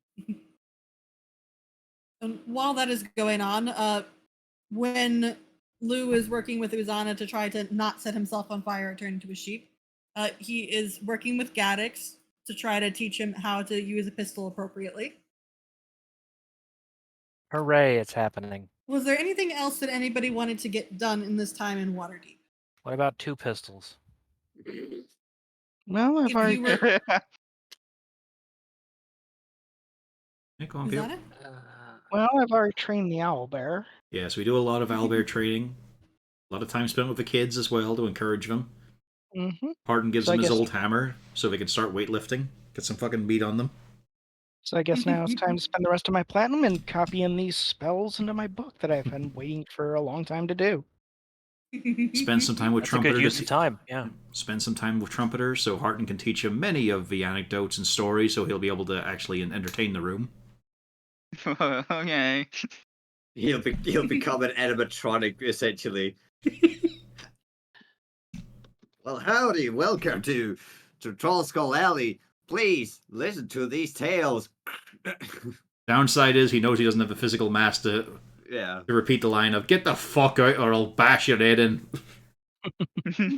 while that is going on, when Lou is working with Uzana to try to not set himself on fire or turn into a sheep, he is working with Gaddix to try to teach him how to use a pistol appropriately. Hooray, it's happening. Was there anything else that anybody wanted to get done in this time in Waterdeep? What about 2 pistols? Well, I've If already. you were Yeah, go on, Peter. Uzana? Well, I've already trained the owl bear. Yes, we do a lot of owlbear training. A lot of time spent with the kids as well to encourage them. Mm-hmm. Pardon gives So I them his guess- old hammer so they can start weightlifting. Get some fucking meat on them. So I guess now it's time to spend the rest of my platinum and copying these spells into my book that I've been waiting for a long time to do. Spend some time with That's a good Trumpeter. use of time. Yeah. Spend some time with Trumpeter so Harton can teach him many of the anecdotes and stories so he'll be able to actually entertain the room. Okay. He'll become an animatronic essentially. Well, howdy, welcome to Troll Skull Alley. Please listen to these tales. Downside is he knows he doesn't have the physical mass to repeat the line of "Get the fuck out or I'll bash your head in."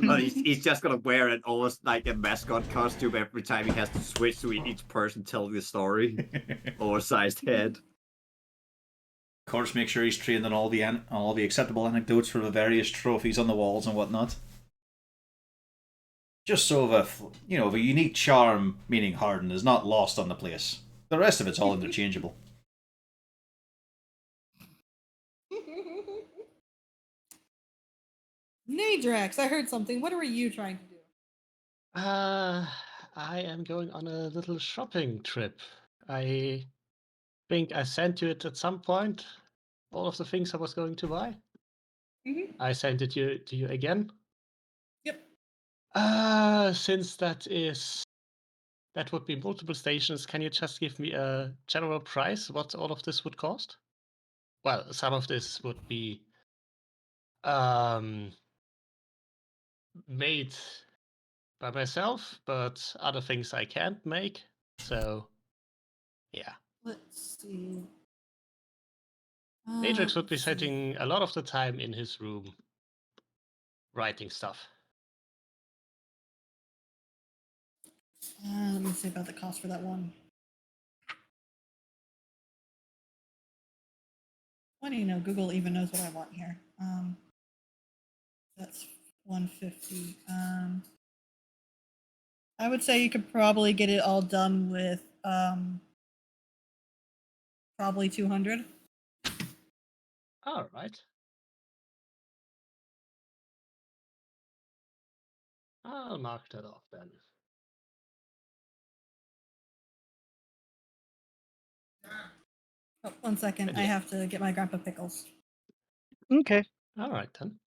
Well, he's just gonna wear it almost like a mascot costume every time he has to switch to each person telling the story. Oversized head. Of course, make sure he's trained on all the acceptable anecdotes for the various trophies on the walls and whatnot. Just so the unique charm, meaning Harden, is not lost on the place. The rest of it's all interchangeable. Nadrax, I heard something. What are you trying to do? I am going on a little shopping trip. I think I sent you it at some point. All of the things I was going to buy. I sent it to you again. Yep. Since that would be multiple stations, can you just give me a general price what all of this would cost? Well, some of this would be made by myself, but other things I can't make. So, yeah. Let's see. Matrix would be Let's see. spending a lot of the time in his room writing stuff. Let me see about the cost for that one. Why do you know Google even knows what I want here? That's $150. I would say you could probably get it all done with probably $200. All right. I'll mark that off then. Oh, 1 second. I have to get my Grandpa Pickles. Okay. All right then.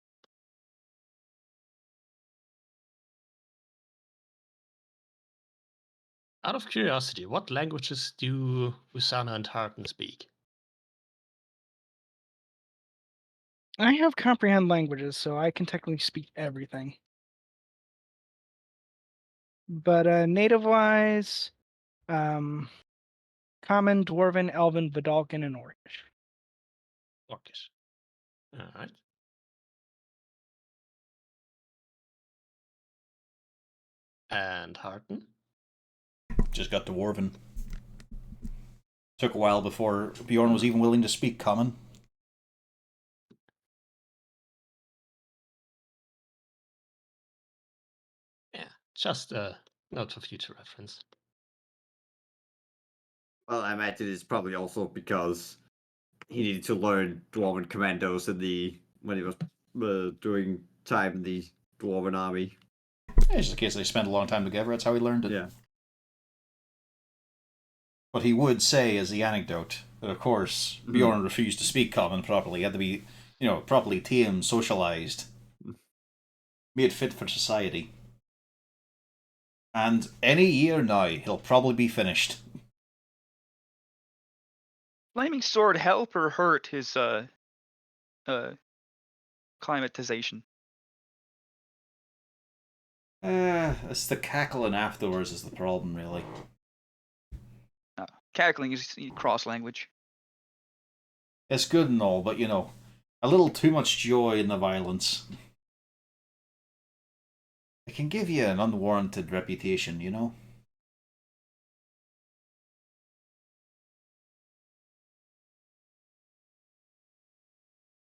Out of curiosity, what languages do Usana and Harton speak? I have comprehend languages, so I can technically speak everything. But native-wise, Common, Dwarven, Elven, Vidalcan, and Orcish. Orcish. All right. And Harton? Just got Dwarven. Took a while before Bjorn was even willing to speak Common. Yeah, just a note for future reference. Well, I imagine it's probably also because he needed to learn Dwarven commandos when he was doing time in the Dwarven army. It's just the case they spent a long time together. That's how he learned it. Yeah. But he would say, as the anecdote, that of course Bjorn refused to speak Common properly. He had to be, properly tamed, socialized, made fit for society. And any year now, he'll probably be finished. Flaming sword help or hurt his climatization? It's the cackling afterwards is the problem, really. No. Cackling is cross language. It's good and all, but a little too much joy in the violence. It can give you an unwarranted reputation,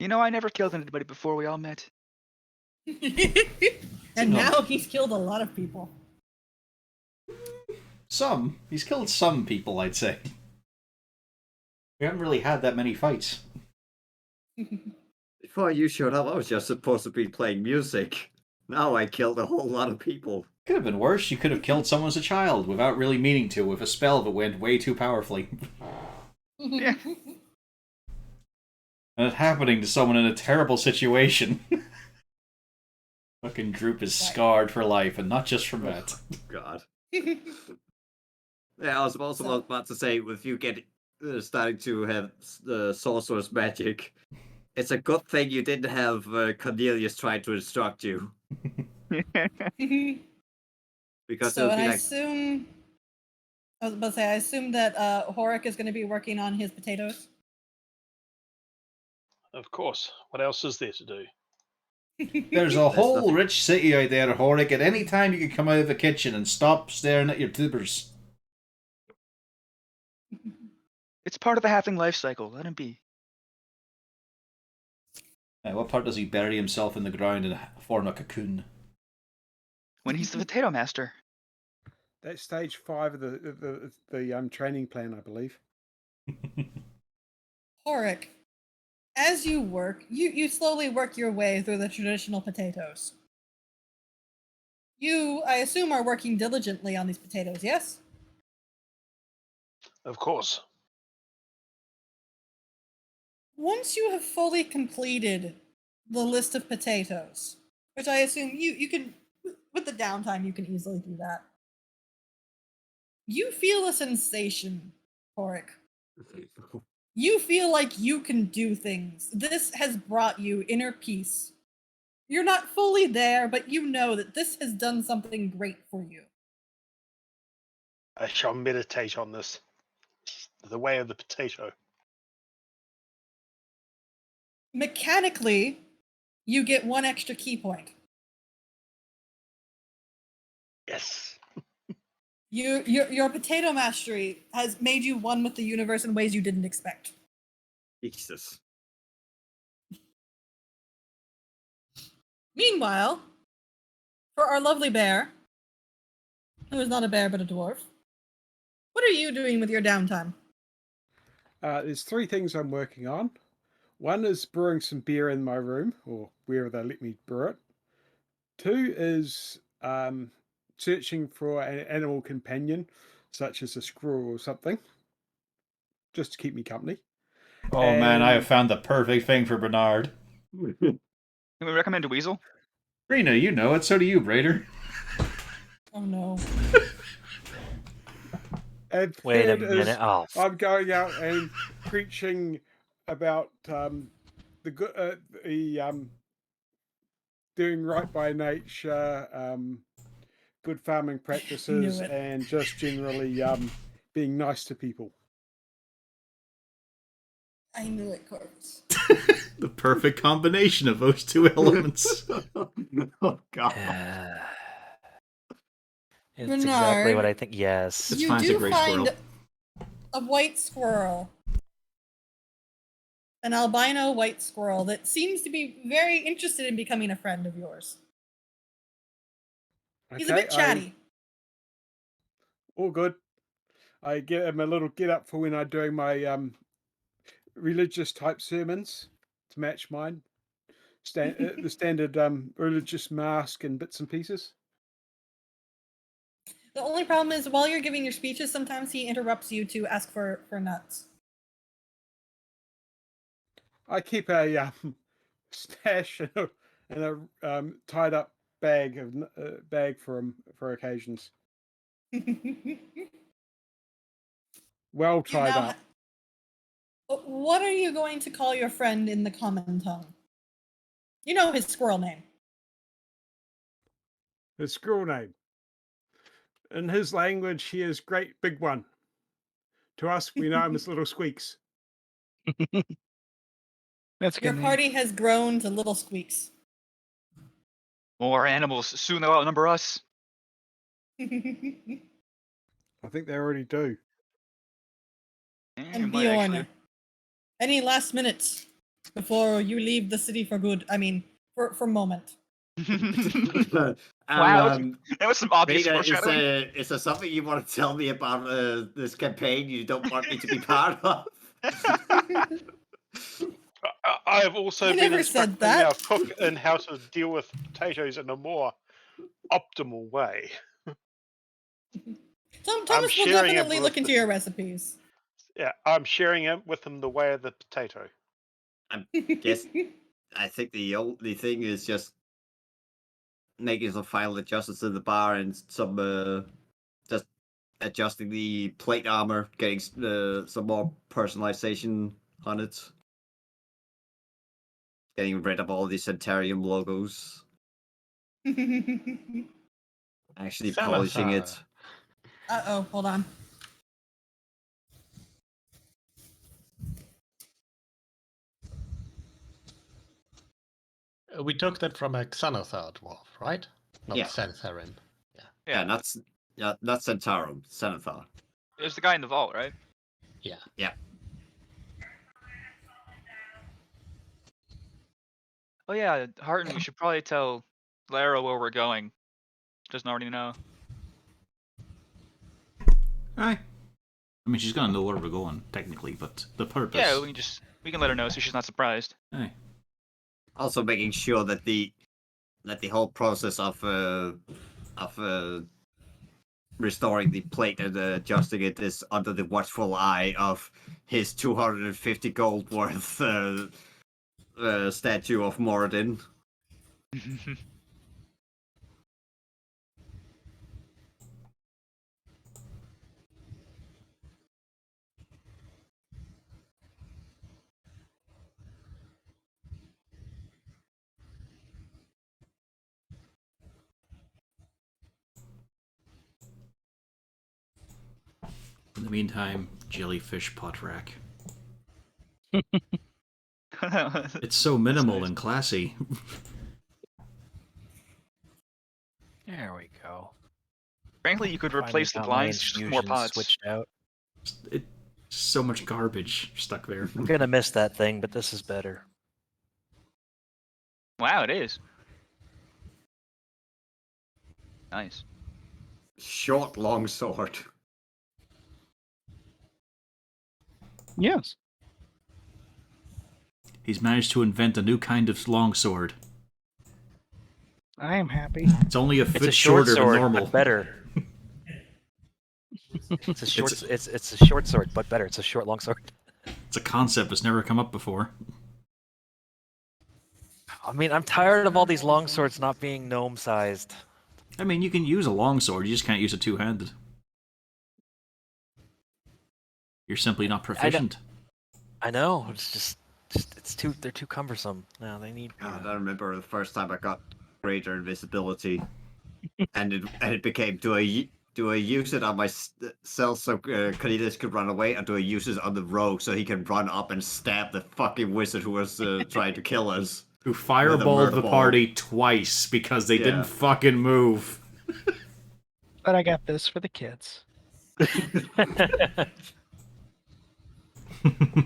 I never killed anybody before we all met. And now he's killed a lot of people. Some. He's killed some people, I'd say. We haven't really had that many fights. Before you showed up, I was just supposed to be playing music. Now I killed a whole lot of people. Could have been worse. You could have killed someone as a child without really meaning to, with a spell that went way too powerfully. Yeah. And it happening to someone in a terrible situation. Fucking Droop is Right. scarred for life, and not just from that. God. Yeah, I was also So- about to say, with you starting to have sorcerer's magic, it's a good thing you didn't have Cornelius try to instruct you. Because it So, would and be I like, assume, I was about to say, I assume that Horik is going to be working on his potatoes. Of course. What else is there to do? There's a There's whole nothing. rich city out there, Horik. At any time you can come out of the kitchen and stop staring at your tubers. It's part of the halfling life cycle. Let him be. What part does he bury himself in the ground and form a cocoon? When he's the potato master. That's stage 5 of the training plan, I believe. Horik, as you work, you slowly work your way through the traditional potatoes. You, I assume, are working diligently on these potatoes, yes? Of course. Once you have fully completed the list of potatoes, which I assume you can, with the downtime, you can easily do that. You feel a sensation, Horik. You feel like you can do things. This has brought you inner peace. You're not fully there, but you know that this has done something great for you. I shall meditate on this. The way of the potato. Mechanically, you get 1 extra key point. Yes. Your potato mastery has made you one with the universe in ways you didn't expect. Jesus. Meanwhile, for our lovely bear, who is not a bear but a dwarf, what are you doing with your downtime? There's 3 things I'm working on. One is brewing some beer in my room, or wherever they let me brew it. 2 is searching for an animal companion, such as a squirrel or something, just to keep me company. Oh man, I have And found the perfect thing for Bernard. Can we recommend a weasel? Rena, you know it, so do you, Braider. Oh no. And Wait a third minute. is Oh, I'm going out and preaching about doing right by nature, good farming practices, it. and just generally being nice to people. I knew it, Corvus. The perfect combination of those 2 elements. Oh, God. it's exactly what Bernard, I think. Yes. It's you fine, it's a do gray find squirrel. a white squirrel. An albino white squirrel that seems to be very interested in becoming a friend of yours. He's a bit chatty. All good. I get him a little get up for when I'm doing my religious type sermons to match mine. The standard religious mask and bits and pieces. The only problem is while you're giving your speeches, sometimes he interrupts you to ask for nuts. I keep a stash and a tied up bag for him for occasions. Well tied up. What are you going to call your friend in the common tongue? You know his squirrel name. His squirrel name. In his language, he is Great Big One. To us, we know him as Little Squeaks. That's a good Your name. party has grown to little squeaks. More animals. Soon they'll outnumber us. I think they already do. And Might Bjorn, actually. any last minutes before you leave the city for good? I mean, for moment. Wow, that was some obvious Rita, foreshadowing. is there something you want to tell me about this campaign you don't want me to be part of? I have also I been never said instructing that. our cook in how to deal with potatoes in a more optimal way. Thomas will sharing it definitely with look into your recipes. Yeah, I'm sharing it with him the way of the potato. I think the only thing is just making some final adjustments in the bar and some just adjusting the plate armor, getting some more personalization on it, getting rid of all the Centarium logos, actually polishing it. Uh-oh, hold on. We took that from a Xanathar dwarf, right? Not Yeah. Xanatharin. Yeah, not Centaurum, Xanathar. There's the guy in the vault, right? Yeah. Yeah. Oh yeah, Harton, we should probably tell Lara where we're going. Doesn't already know. Aye. I mean, she's gonna know where we're going, technically, but the purpose... Yeah, we can let her know so she's not surprised. Aye. Also making sure that the whole process of restoring the plate and adjusting it is under the watchful eye of his 250 gold worth statue of Moradin. In the meantime, jellyfish pot rack. It's so minimal nice. and classy. There we go. Frankly, you could Finally replace the got my blinds just with more infusions pots. switched out. It's so much garbage stuck there. I'm gonna miss that thing, but this is better. Wow, it is. Nice. Short longsword. Yes. He's managed to invent a new kind of longsword. I am happy. It's only a It's foot a short shorter sword, than normal. but better. It's a short. It's- It's a short sword, but better. It's a short long sword. It's a concept that's never come up before. I mean, I'm tired of all these long swords not being gnome sized. I mean, you can use a longsword, you just can't use it two-handed. You're simply not proficient. I know. It's just it's too. They're too cumbersome. No, they need. God, I remember the first time I got greater invisibility, and it became do I use it on myself so Canidas could run away, or do I use it on the rogue so he can run up and stab the fucking wizard who was trying to kill us? Who fireballed murder the ball. party twice because they Yeah. didn't fucking move. But I got this for the kids.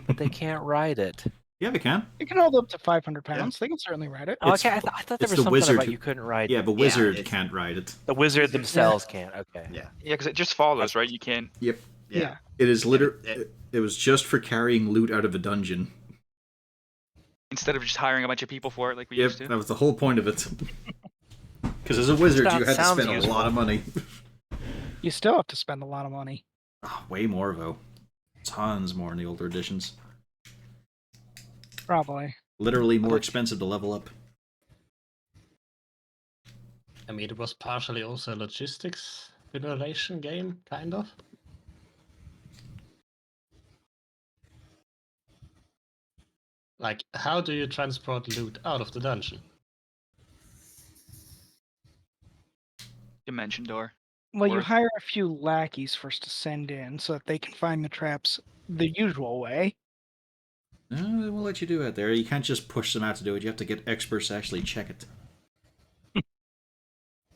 But they can't ride it. Yeah, they can. It can hold up to 500 pounds. They can certainly ride it. Oh, It's- okay, I thought there it's was the something wizard about who- you couldn't ride. Yeah, but wizard it's- can't ride it. The wizard themselves can't. Okay. Yeah. Yeah, because it just follows, right? You can't. Yep. Yeah. It is It- It was just for carrying loot out of a dungeon. Instead of just hiring a bunch of people for it like we Yep, used to. that was the whole point of it. Because as a wizard, you had to Sounds spend useful. a lot of money. You still have to spend a lot of money. Oh, way more, though. Tons more in the older editions. Probably. Literally more expensive to level up. I mean, it was partially also a logistics simulation game, kind of. Like, how do you transport loot out of the dungeon? Dimension door. Well, you Or- hire a few lackeys first to send in so that they can find the traps the usual way. No, they won't let you do it there. You can't just push them out to do it. You have to get experts to actually check it.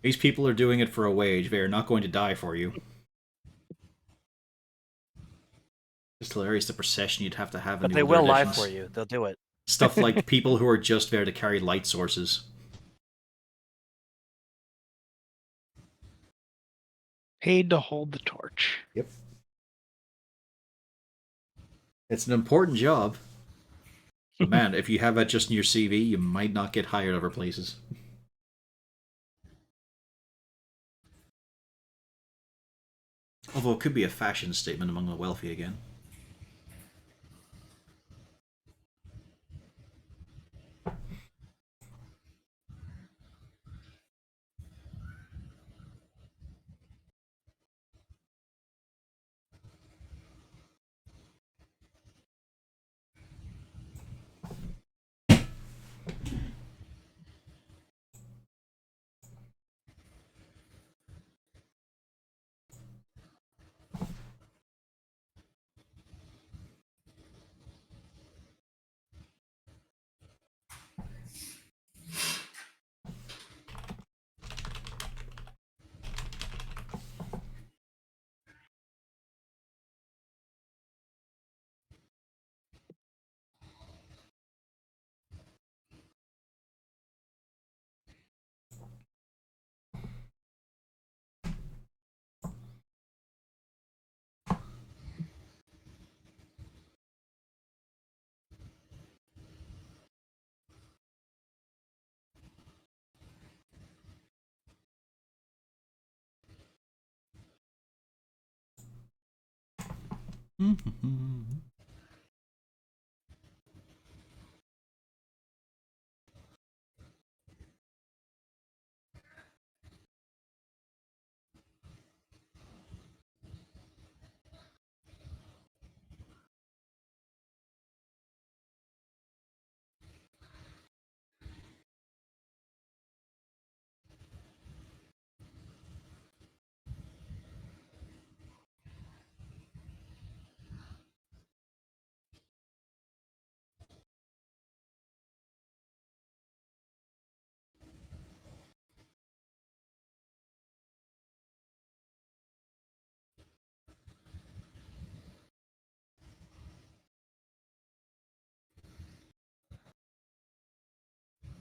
These people are doing it for a wage. They are not going to die for you. It's hilarious the procession you'd have to have in But the they older will lie editions. for you. They'll do it. Stuff like people who are just there to carry light sources. Paid to hold the torch. Yep. It's an important job. But man, if you have that just in your CV, you might not get hired other places. Although it could be a fashion statement among the wealthy again.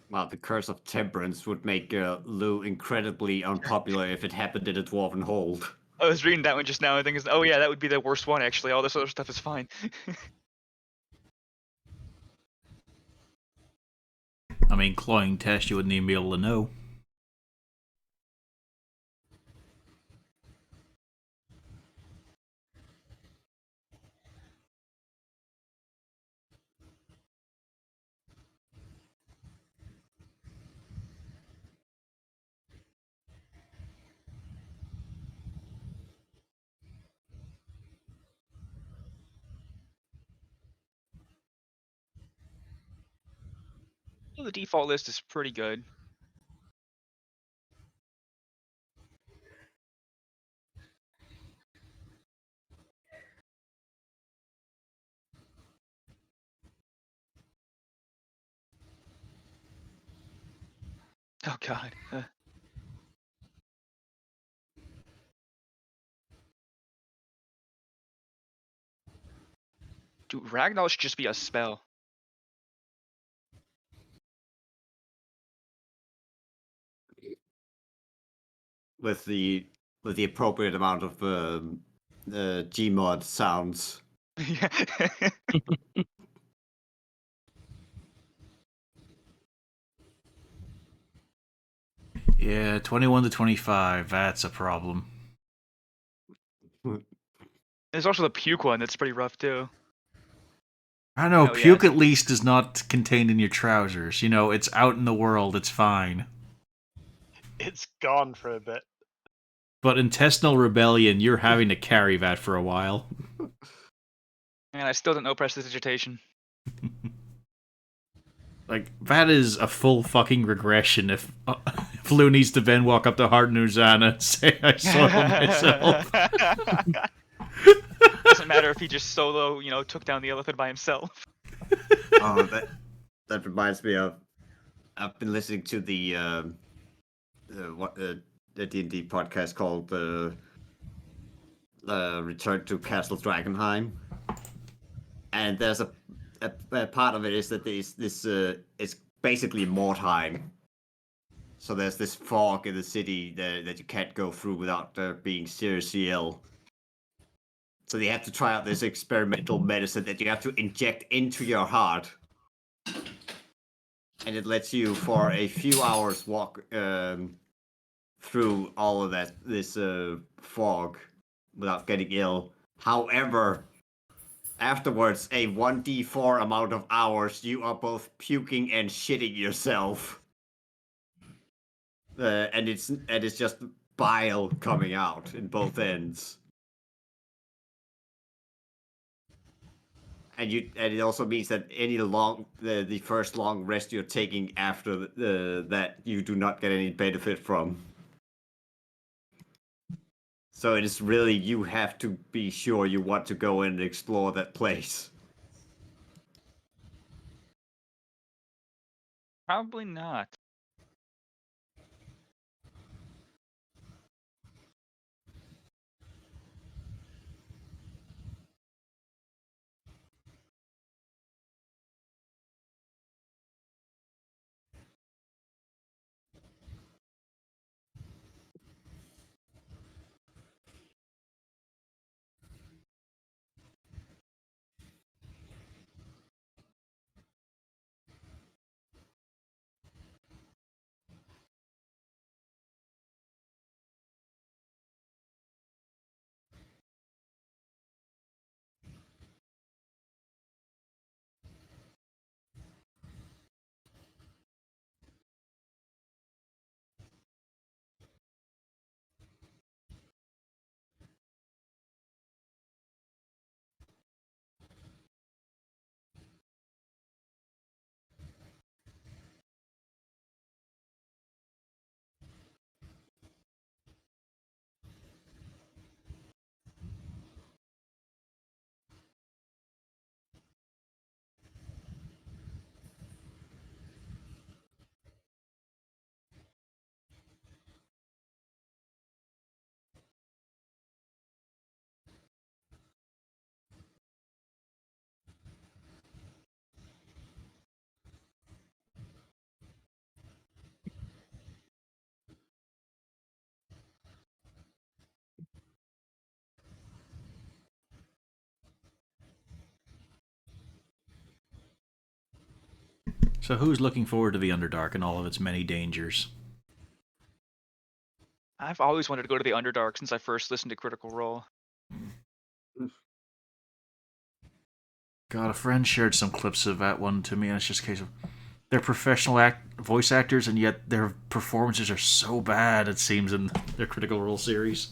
Well, the curse of temperance would make Lou incredibly unpopular if it happened in a dwarven hold. I was reading that one just now. I think, oh yeah, that would be the worst one actually. All this other stuff is fine. I mean, clawing test, you wouldn't even be able to know. Well, the default list is pretty good. Oh god. Dude, Ragdoll should just be a spell. With the appropriate amount of Gmod sounds. Yeah. Yeah, 21 to 25, that's a problem. There's also the puke one that's pretty rough too. I don't know, Oh, puke yes. at least is not contained in your trousers. You know, it's out in the world, it's fine. It's gone for a bit. But intestinal rebellion, you're having to carry that for a while. And I still didn't know prestidigitation. Like, that is a full fucking regression if Lou needs to then walk up to Hart Nuzana and say, I saw it myself. Doesn't matter if he just solo, took down the elephant by himself. Oh, that reminds me of. I've been listening to the D&D podcast called Return to Castle Dragonheim, and there's a part of it is that this it's basically Mordheim. So there's this fog in the city that you can't go through without being seriously ill. So you have to try out this experimental medicine that you have to inject into your heart. And it lets you, for a few hours, walk through all of this fog without getting ill. However, afterwards, a 1d4 amount of hours, you are both puking and shitting yourself. And it's just bile coming out in both ends. And it also means that any the first long rest you're taking after that you do not get any benefit from. So it is really, you have to be sure you want to go in and explore that place. Probably not. So who's looking forward to the Underdark and all of its many dangers? I've always wanted to go to the Underdark since I first listened to Critical Role. God, a friend shared some clips of that one to me, and it's just a case of they're professional voice actors, and yet their performances are so bad, it seems, in their Critical Role series,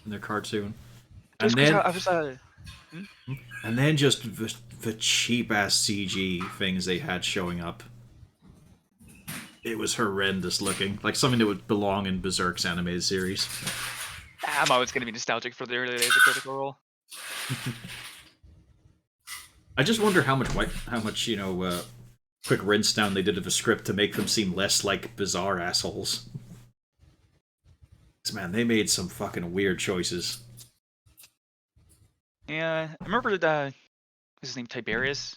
in their cartoon. And Just then, I was and then just the cheap-ass CG things they had showing up. It was horrendous looking, like something that would belong in Berserk's animated series. I'm always going to be nostalgic for the early days of Critical Role. I just wonder how much quick rinse down they did of the script to make them seem less like bizarre assholes. 'Cause, man, they made some fucking weird choices. Yeah, I remember what's his name, Tiberius?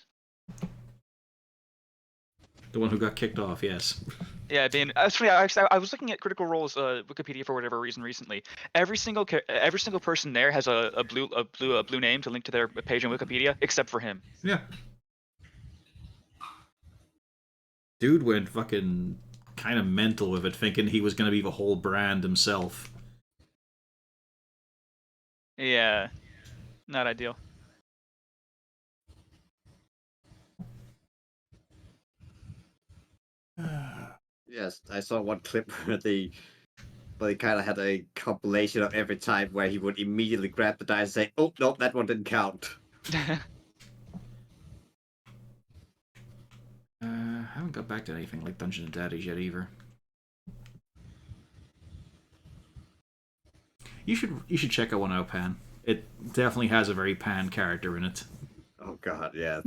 The one who got kicked off, yes. Yeah, actually, I was looking at Critical Role's Wikipedia for whatever reason recently. Every single person there has a blue name to link to their page on Wikipedia, except for him. Yeah. Dude went fucking kind of mental with it, thinking he was going to be the whole brand himself. Yeah, not ideal. Yes, I saw one clip where they kind of had a compilation of every time where he would immediately grab the dice and say, "Oh no, that one didn't count." I haven't got back to anything like Dungeons and Daddies yet either. You should check that one out, Pan. It definitely has a very Pan character in it. Oh god, yes.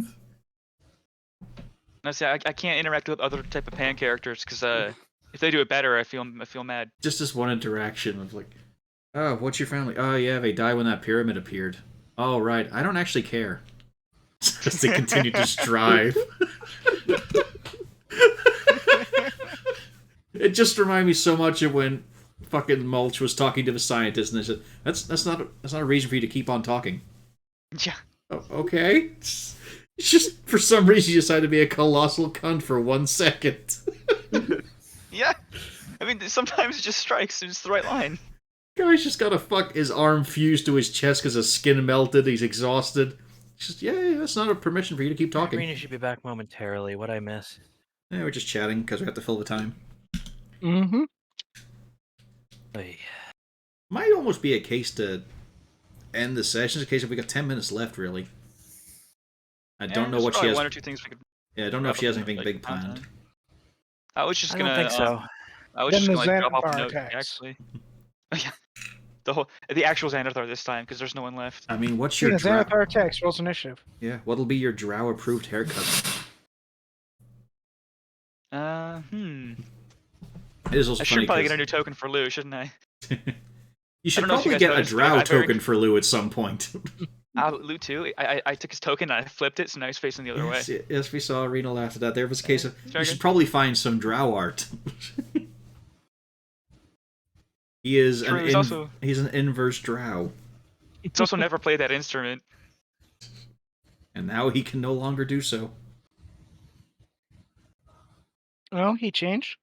I say I can't interact with other type of pan characters because if they do it better, I feel mad. Just this one interaction of like, oh, what's your family? Oh yeah, they died when that pyramid appeared. Oh right, I don't actually care. As they continue to strive. It just reminded me so much of when fucking Mulch was talking to the scientist, and they said, "That's not a reason for you to keep on talking." Yeah. Oh, okay. It's just for some reason you decided to be a colossal cunt for 1 second. Yeah. I mean, sometimes it just strikes. It's the right line. Guy's just got his arm fused to his chest because his skin melted. He's exhausted. It's just, yeah, that's not a permission for you to keep talking. Irina should be back momentarily. What I miss? Yeah, we're just chatting because we have to fill the time. Mm-hmm. Oy. Might almost be a case to end the session. In case if we got 10 minutes left, really. I don't know what she has. One or two things we could. Yeah, I don't know if she has anything big time. planned. I was just I gonna. don't think so. I was Then just the gonna drop off a Xanathar note. attacks. Actually. Yeah. The actual Xanathar this time because there's no one left. I mean, what's Yeah, your Xanathar attacks rolls initiative. Yeah, what'll be your drow-approved haircut? It is also I funny should probably get 'cause a new token for Lou, shouldn't I? you should I don't know if you probably guys get a noticed, drow I very- token for Lou at some point. Lou too. I took his token and I flipped it, so now he's facing the other way. Yes, we saw Arena laugh at that. There was a case of you Dragon? should probably find some drow art. He is True, he's an inverse drow. He's also never played that instrument. And now he can no longer do so. Oh, he changed?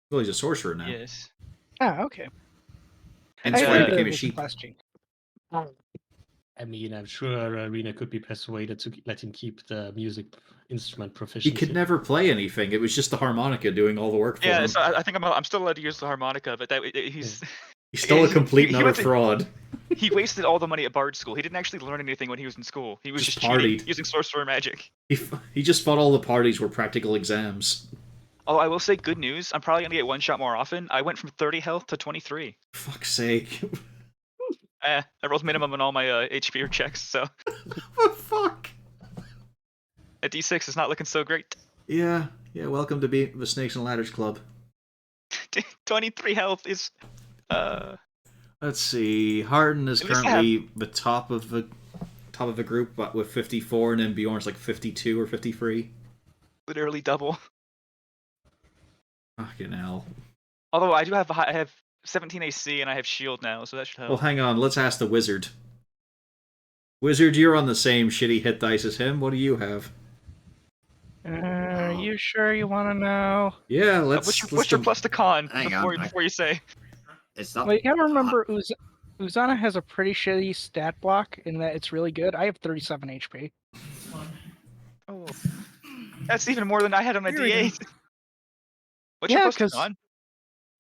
Well, he's a sorcerer now. Yes. Ah, okay. And that's I why he heard became a it was sheep. class change. I mean, I'm sure Arena could be persuaded to let him keep the music instrument He proficiency. could never play anything. It was just the harmonica doing all the work for Yeah, him. so I think I'm still allowed to use the harmonica, but he's He's still a complete he and utter went to- fraud. he wasted all the money at Bard School. He didn't actually learn anything when he was in school. He was Just just cheating, partied. using sorcerer magic. He just thought all the parties were practical exams. Oh, I will say good news. I'm probably gonna get one shot more often. I went from 30 health to 23. Fuck's sake. I rolled minimum on all my HP checks, so What the fuck? a D6 is not looking so great. Yeah, welcome to the Snakes and Ladders Club. 23 health is Let's see. Harden is At least I currently the top of the group, but with 54, and then Bjorn's like 52 or 53. literally double. Fucking hell. Although I have 17 AC and I have shield now, so that should help. Well, hang on. Let's ask the wizard. Wizard, you're on the same shitty hit dice as him. What do you have? You sure you want to know? Yeah, let's. What's your plus to con Hang on, before you say? It's not. Well, you gotta remember, Uzana has a pretty shitty stat block in that it's really good. I have 37 HP. Oh, that's even more than I had on my Here we go. D8. What's your plus to con?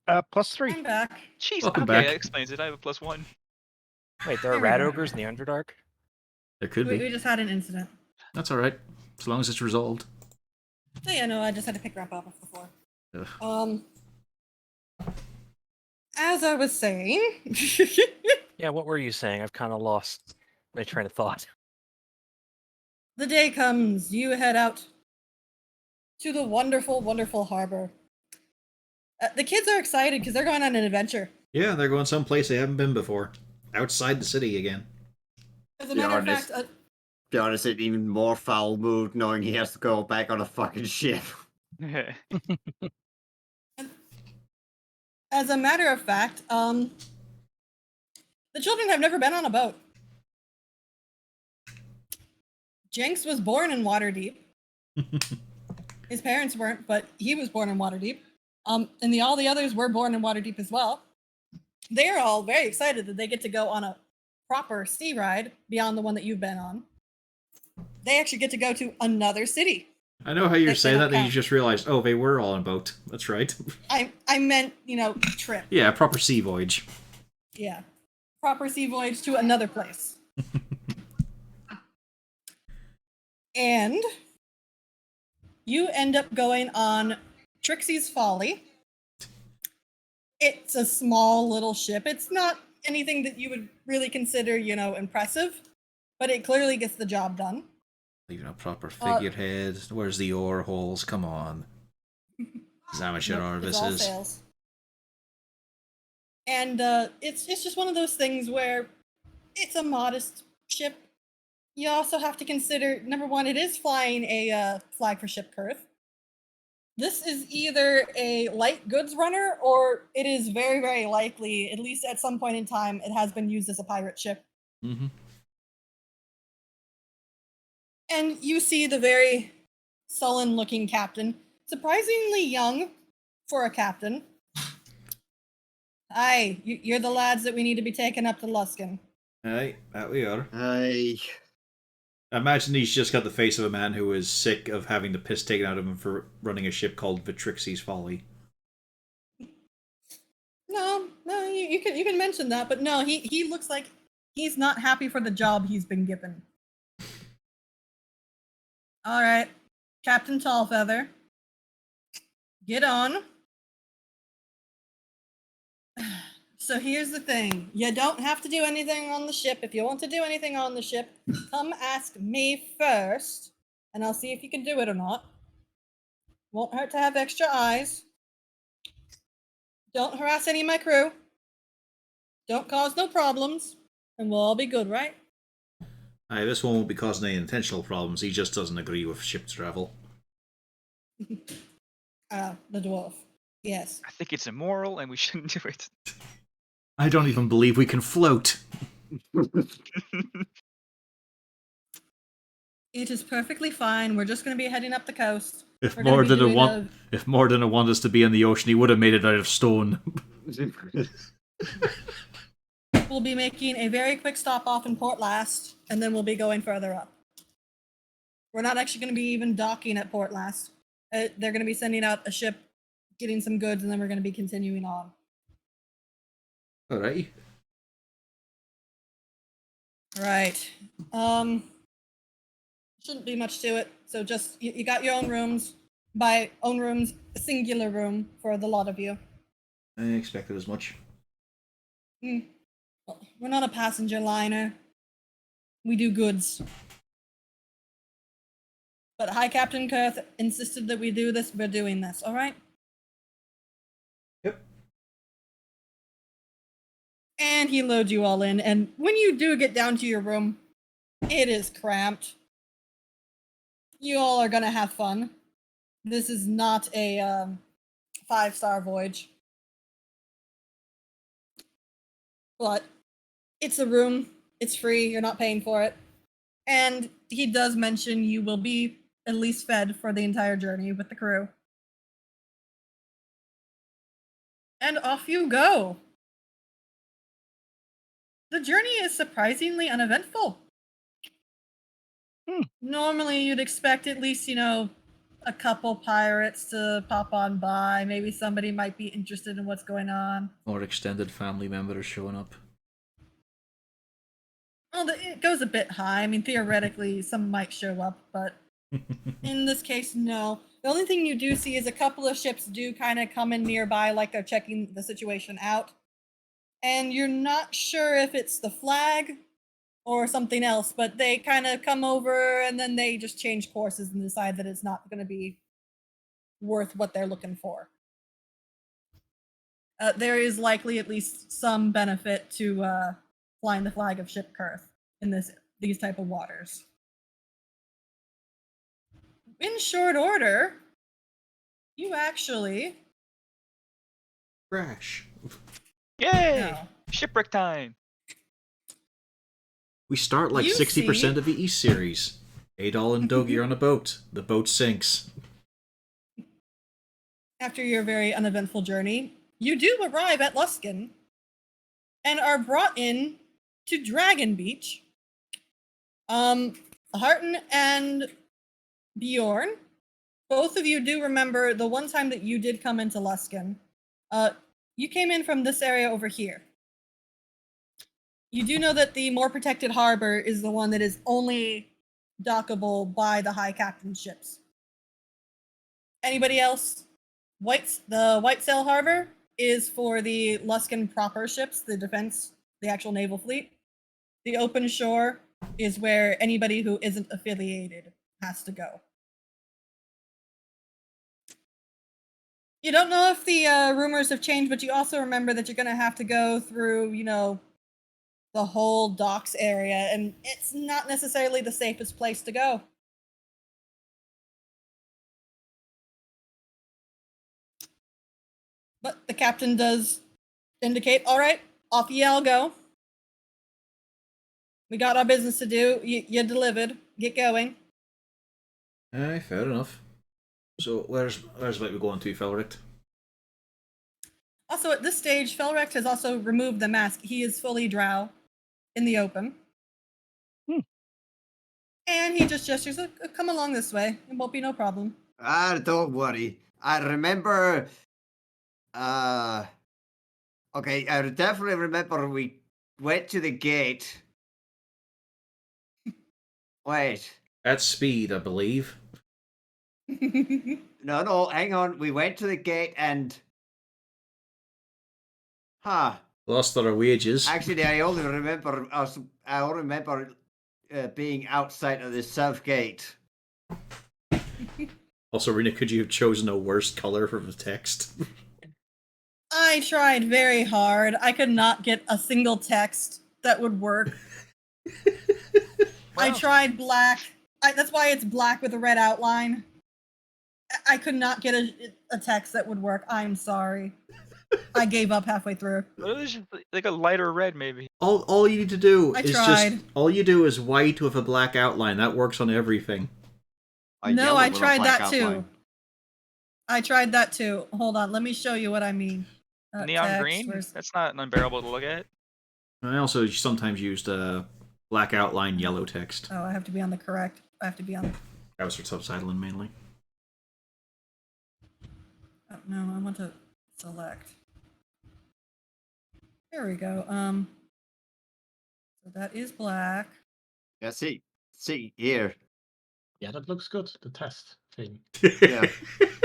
+3. I'm back. Jeez, Welcome okay, back. that explains it. I have a +1. Wait, there are Here we rat go. ogres in the Underdark? There could We be. just had an incident. That's all right, as long as it's resolved. So yeah, no, I just had to pick Ramp up before. Ugh. As I was saying, Yeah, what were you saying? I've kind of lost my train of thought. the day comes, you head out to the wonderful, wonderful harbor. The kids are excited because they're going on an adventure. Yeah, they're going someplace they haven't been before, outside the city again. As a matter of honest. fact, Giannis in even more foul mood knowing he has to go back on a fucking ship. as a matter of fact, the children have never been on a boat. Jinx was born in Waterdeep. His parents weren't, but he was born in Waterdeep. And all the others were born in Waterdeep as well. They're all very excited that they get to go on a proper sea ride beyond the one that you've been on. They actually get to go to another city. I know how you're They saying don't that, then you count. just realized, oh, they were all on a boat. That's right. I meant, trip. Yeah, a proper sea voyage. Yeah. Proper sea voyage to another place. And you end up going on Trixie's Folly. It's a small little ship. It's not anything that you would really consider, impressive, but it clearly gets the job done. Even a proper figurehead. Where's the oar holes? Come on. Amateur Nope, it's all Arvises. sails. And it's just one of those things where it's a modest ship. You also have to consider, number one, it is flying a flag for ship Kurth. This is either a light goods runner, or it is very, very likely, at least at some point in time, it has been used as a pirate ship. Mm-hmm. And you see the very sullen-looking captain, surprisingly young for a captain. Aye, you're the lads that we need to be taking up to Luskan. Aye, that we are. I Imagine he's just got the face of a man who is sick of having the piss taken out of him for running a ship called Vitrixie's Folly. No, you can mention that, but no, he looks like he's not happy for the job he's been given. All right, Captain Tallfeather, get on. So here's the thing. You don't have to do anything on the ship. If you want to do anything on the ship, come ask me first, and I'll see if you can do it or not. Won't hurt to have extra eyes. Don't harass any of my crew. Don't cause no problems, and we'll all be good, right? Aye, this one won't be causing any intentional problems. He just doesn't agree with ship travel. The dwarf. Yes. I think it's immoral and we shouldn't do it. I don't even believe we can float. It is perfectly fine. We're just going to be heading up the coast. If We're gonna be doing Mordin wanted us to be in the ocean, he would have made it out of stone. We'll be making a very quick stop off in Port Last, and then we'll be going further up. We're not actually going to be even docking at Port Last. They're going to be sending out a ship, getting some goods, and then we're going to be continuing on. Alright. Right. Shouldn't be much to it. So just, you got your own rooms. By own rooms, a singular room for the lot of you. I expected as much. Well, we're not a passenger liner. We do goods. But High Captain Kurth insisted that we do this. We're doing this, all right? Yep. And he loads you all in. And when you do get down to your room, it is cramped. You all are going to have fun. This is not a 5-star voyage. But it's a room. It's free. You're not paying for it. And he does mention you will be at least fed for the entire journey with the crew. And off you go. The journey is surprisingly uneventful. Normally, you'd expect at least, a couple pirates to pop on by. Maybe somebody might be interested in what's going on. Or extended family members showing up. Well, it goes a bit high. I mean, theoretically, some might show up, but in this case, no. The only thing you do see is a couple of ships do kind of come in nearby, like they're checking the situation out. And you're not sure if it's the flag or something else, but they kind of come over and then they just change courses and decide that it's not going to be worth what they're looking for. There is likely at least some benefit to flying the flag of Ship Kurth in these type of waters. In short order, you actually Crash. Yay! no. Shipwreck time. We start like You 60% see- of the East series. Adol and Dogi are on a boat. The boat sinks. After your very uneventful journey, you do arrive at Luskin and are brought in to Dragon Beach. Harton and Bjorn, both of you do remember the one time that you did come into Luskin. You came in from this area over here. You do know that the more protected harbor is the one that is only dockable by the High Captain ships. Anybody else? The White Sail Harbor is for the Luskin proper ships, the defense, the actual naval fleet. The open shore is where anybody who isn't affiliated has to go. You don't know if the rumors have changed, but you also remember that you're going to have to go through, the whole docks area, and it's not necessarily the safest place to go. But the captain does indicate, all right, off ye all go. We got our business to do. You delivered. Get going. Aye, fair enough. So, where's might we going to, Felric? Also, at this stage, Felrecht has also removed the mask. He is fully drow in the open. And he just gestures, come along this way. It won't be no problem. Don't worry. I remember. Okay, I definitely remember we went to the gate. Wait. At speed, I believe. No, hang on. We went to the gate and. Lost our wages. Actually, I only remember us. I only remember being outside of the south gate. Also, Rena, could you have chosen a worse color for the text? I tried very hard. I could not get a single text that would work. I tried black. That's why it's black with a red outline. I could not get a text that would work. I'm sorry. I gave up halfway through. What is it, like a lighter red, maybe? All you need to do I is tried. all you do is white with a black outline. That works on everything. No, I tried that too. I tried that too. Hold on, let me show you what I mean. Neon text, green? where's- That's not unbearable to look at. I also sometimes used black outline, yellow text. Oh, I have to be on the correct. I have to be on. That was for subtitling mainly. Oh, no, I want to select. There we go. So that is black. Yeah, see here. Yeah, that looks good. The test thing. Yeah.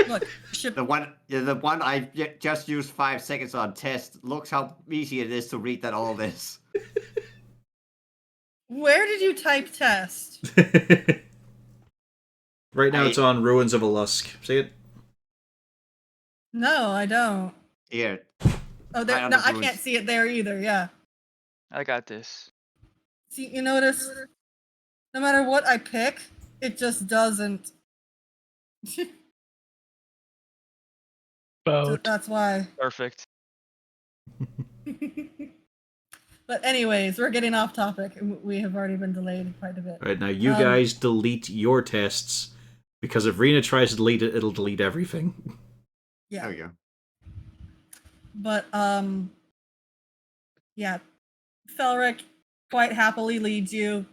Look, ship. The one I just used 5 seconds on test. Looks how easy it is to read that all this. Where did you type test? Right now it's on Ruins of a Lusk. See it? No, I don't. Here. Oh, there. Right No, on the I ruins. can't see it there either. Yeah. I got this. See, you notice? No matter what I pick, it just doesn't. So Boat. that's why. Perfect. But anyways, we're getting off topic. We have already been delayed quite a bit. Right, now you guys delete your tests, because if Rena tries to delete it, it'll delete everything. Yeah. There we go. But yeah, Felric quite happily leads you.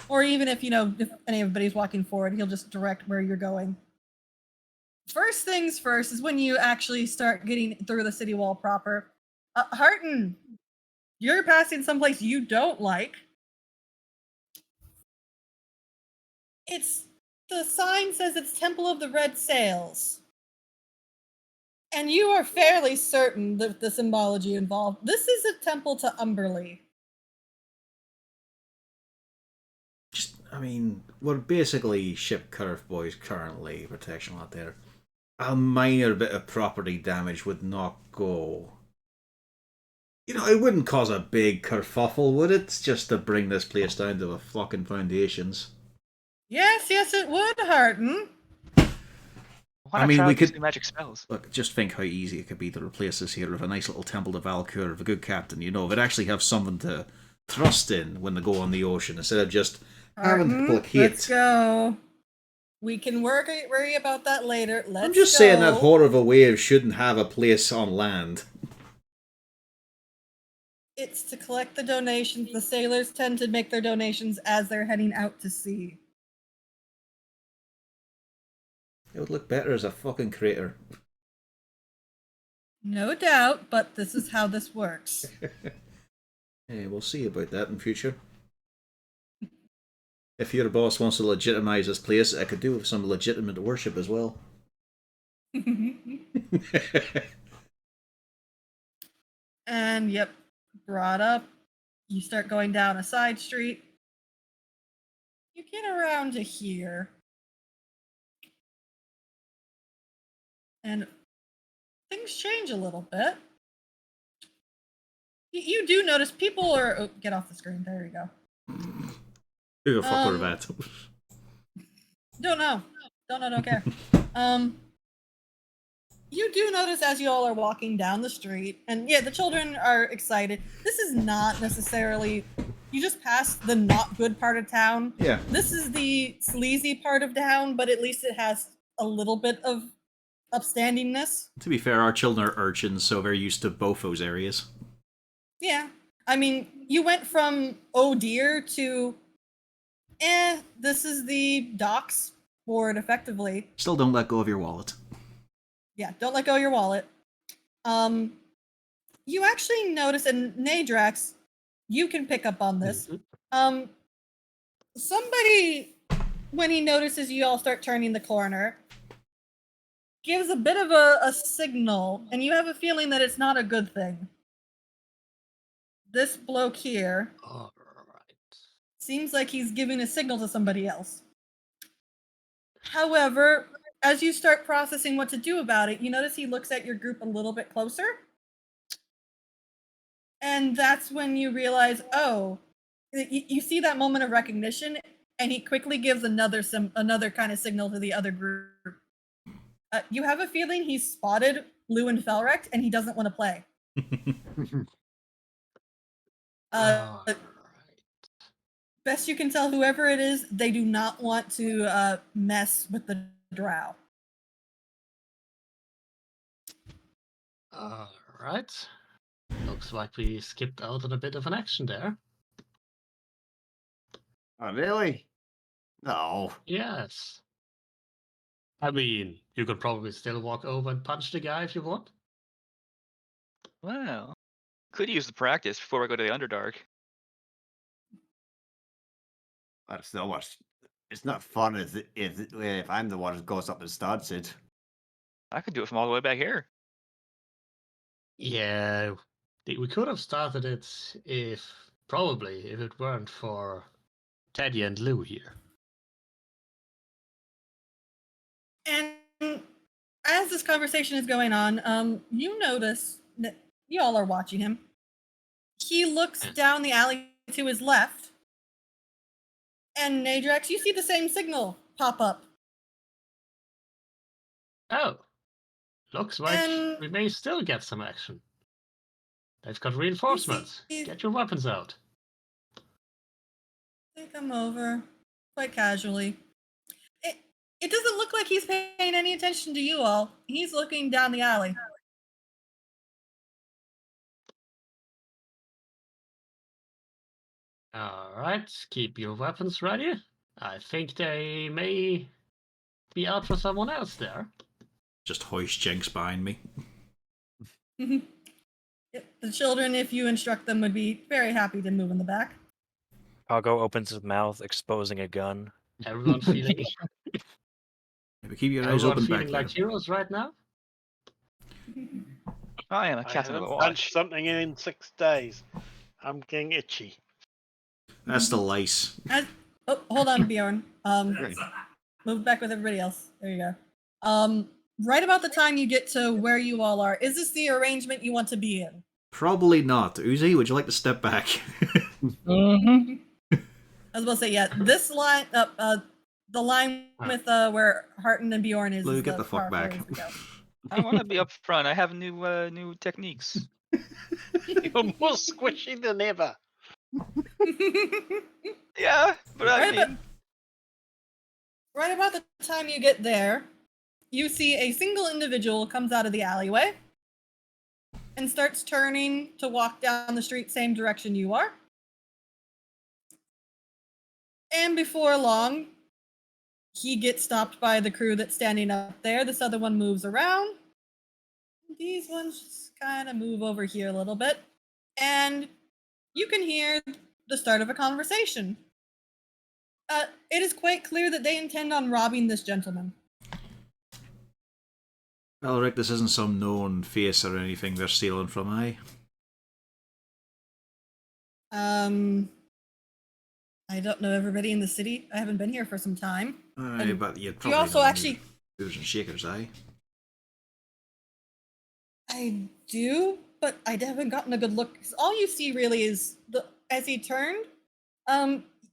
Or even if if anybody's walking forward, he'll just direct where you're going. First things first is when you actually start getting through the city wall proper. Harton, you're passing someplace you don't like. The sign says it's Temple of the Red Sails. And you are fairly certain that the symbology involved. This is a temple to Umberly. We're basically ship curve boys currently, protection out there. A minor bit of property damage would not go. It wouldn't cause a big kerfuffle, would it? Just to bring this place down to the fucking foundations. Yes, it would, Harton. Why not try out these new magic spells? Look, just think how easy it could be to replace this here with a nice little temple to Valkyr of a good captain. They'd actually have something to thrust in when they go on the ocean instead of just having to placate. Let's go. We can worry about that later. I'm just saying that horrible wave shouldn't have a place on land. It's to collect the donations. The sailors tend to make their donations as they're heading out to sea. It would look better as a fucking crater. No doubt, but this is how this works. Hey, we'll see about that in future. If your boss wants to legitimize this place, I could do with some legitimate worship as well. And yep, brought up. You start going down a side street. You get around to here. And things change a little bit. You do notice people are... Oh, get off the screen. There you go. Who the fuck were that? Don't know. Don't care. You do notice as you all are walking down the street, and yeah, the children are excited. This is not necessarily... You just passed the not good part of town. Yeah. This is the sleazy part of town, but at least it has a little bit of upstandingness. To be fair, our children are urchins, so they're used to both those areas. Yeah. You went from oh dear to this is the docks board effectively. Still don't let go of your wallet. Yeah, don't let go of your wallet. You actually notice, and Nadrax, you can pick up on this. Somebody, when he notices you all start turning the corner, gives a bit of a signal, and you have a feeling that it's not a good thing. This bloke here seems like he's giving a signal to somebody else. However, as you start processing what to do about it, you notice he looks at your group a little bit closer. And that's when you realize, you see that moment of recognition, and he quickly gives another kind of signal to the other group. You have a feeling he's spotted Lou and Felrecht, and he doesn't want to play. Best you can tell, whoever it is, they do not want to mess with the drow. Alright. Looks like we skipped out on a bit of an action there. Oh, really? No. Yes. You could probably still walk over and punch the guy if you want. Well, could use the practice before we go to the Underdark. That's not much. It's not fun if I'm the one who goes up and starts it. I could do it from all the way back here. Yeah, we could have started it if it weren't for Teddy and Lou here. And as this conversation is going on, you notice that you all are watching him. He looks down the alley to his left, and Nadrax, you see the same signal pop up. Oh, looks like we may still get some action. They've got reinforcements. You see- Get your weapons out. They come over quite casually. It doesn't look like he's paying any attention to you all. He's looking down the alley. Alright, keep your weapons ready. I think they may be out for someone else there. Just hoist Jinx behind me. The children, if you instruct them, would be very happy to move in the back. Pago opens his mouth, exposing a gun. Everyone feeling, Maybe keep your eyes everyone open feeling back like there. heroes right now? I am a I cat on the haven't watch. punched something in 6 days. I'm getting itchy. That's the lice. Oh, hold on, Bjorn. Move back with everybody else. There you go. Right about the time you get to where you all are, is this the arrangement you want to be in? Probably not. Uzi, would you like to step back? Mm-hmm. I was about to say, yeah, this line, the line with where Harton and Bjorn is. Lou, is get the fuck powerful back. ways to go. I want to be up front. I have new techniques. You're more squishy than ever. Yeah, but I Right mean, Right about the time you get there, you see a single individual comes out of the alleyway and starts turning to walk down the street same direction you are. And before long, he gets stopped by the crew that's standing up there. This other one moves around. These ones just kind of move over here a little bit. And you can hear the start of a conversation. It is quite clear that they intend on robbing this gentleman. Well, Rick, this isn't some known face or anything they're stealing from, aye? I don't know everybody in the city. I haven't been here for some time. Aye, And but you'd you probably also know actually- movers and shakers, aye? I do, but I haven't gotten a good look. 'Cause all you see really is as he turned.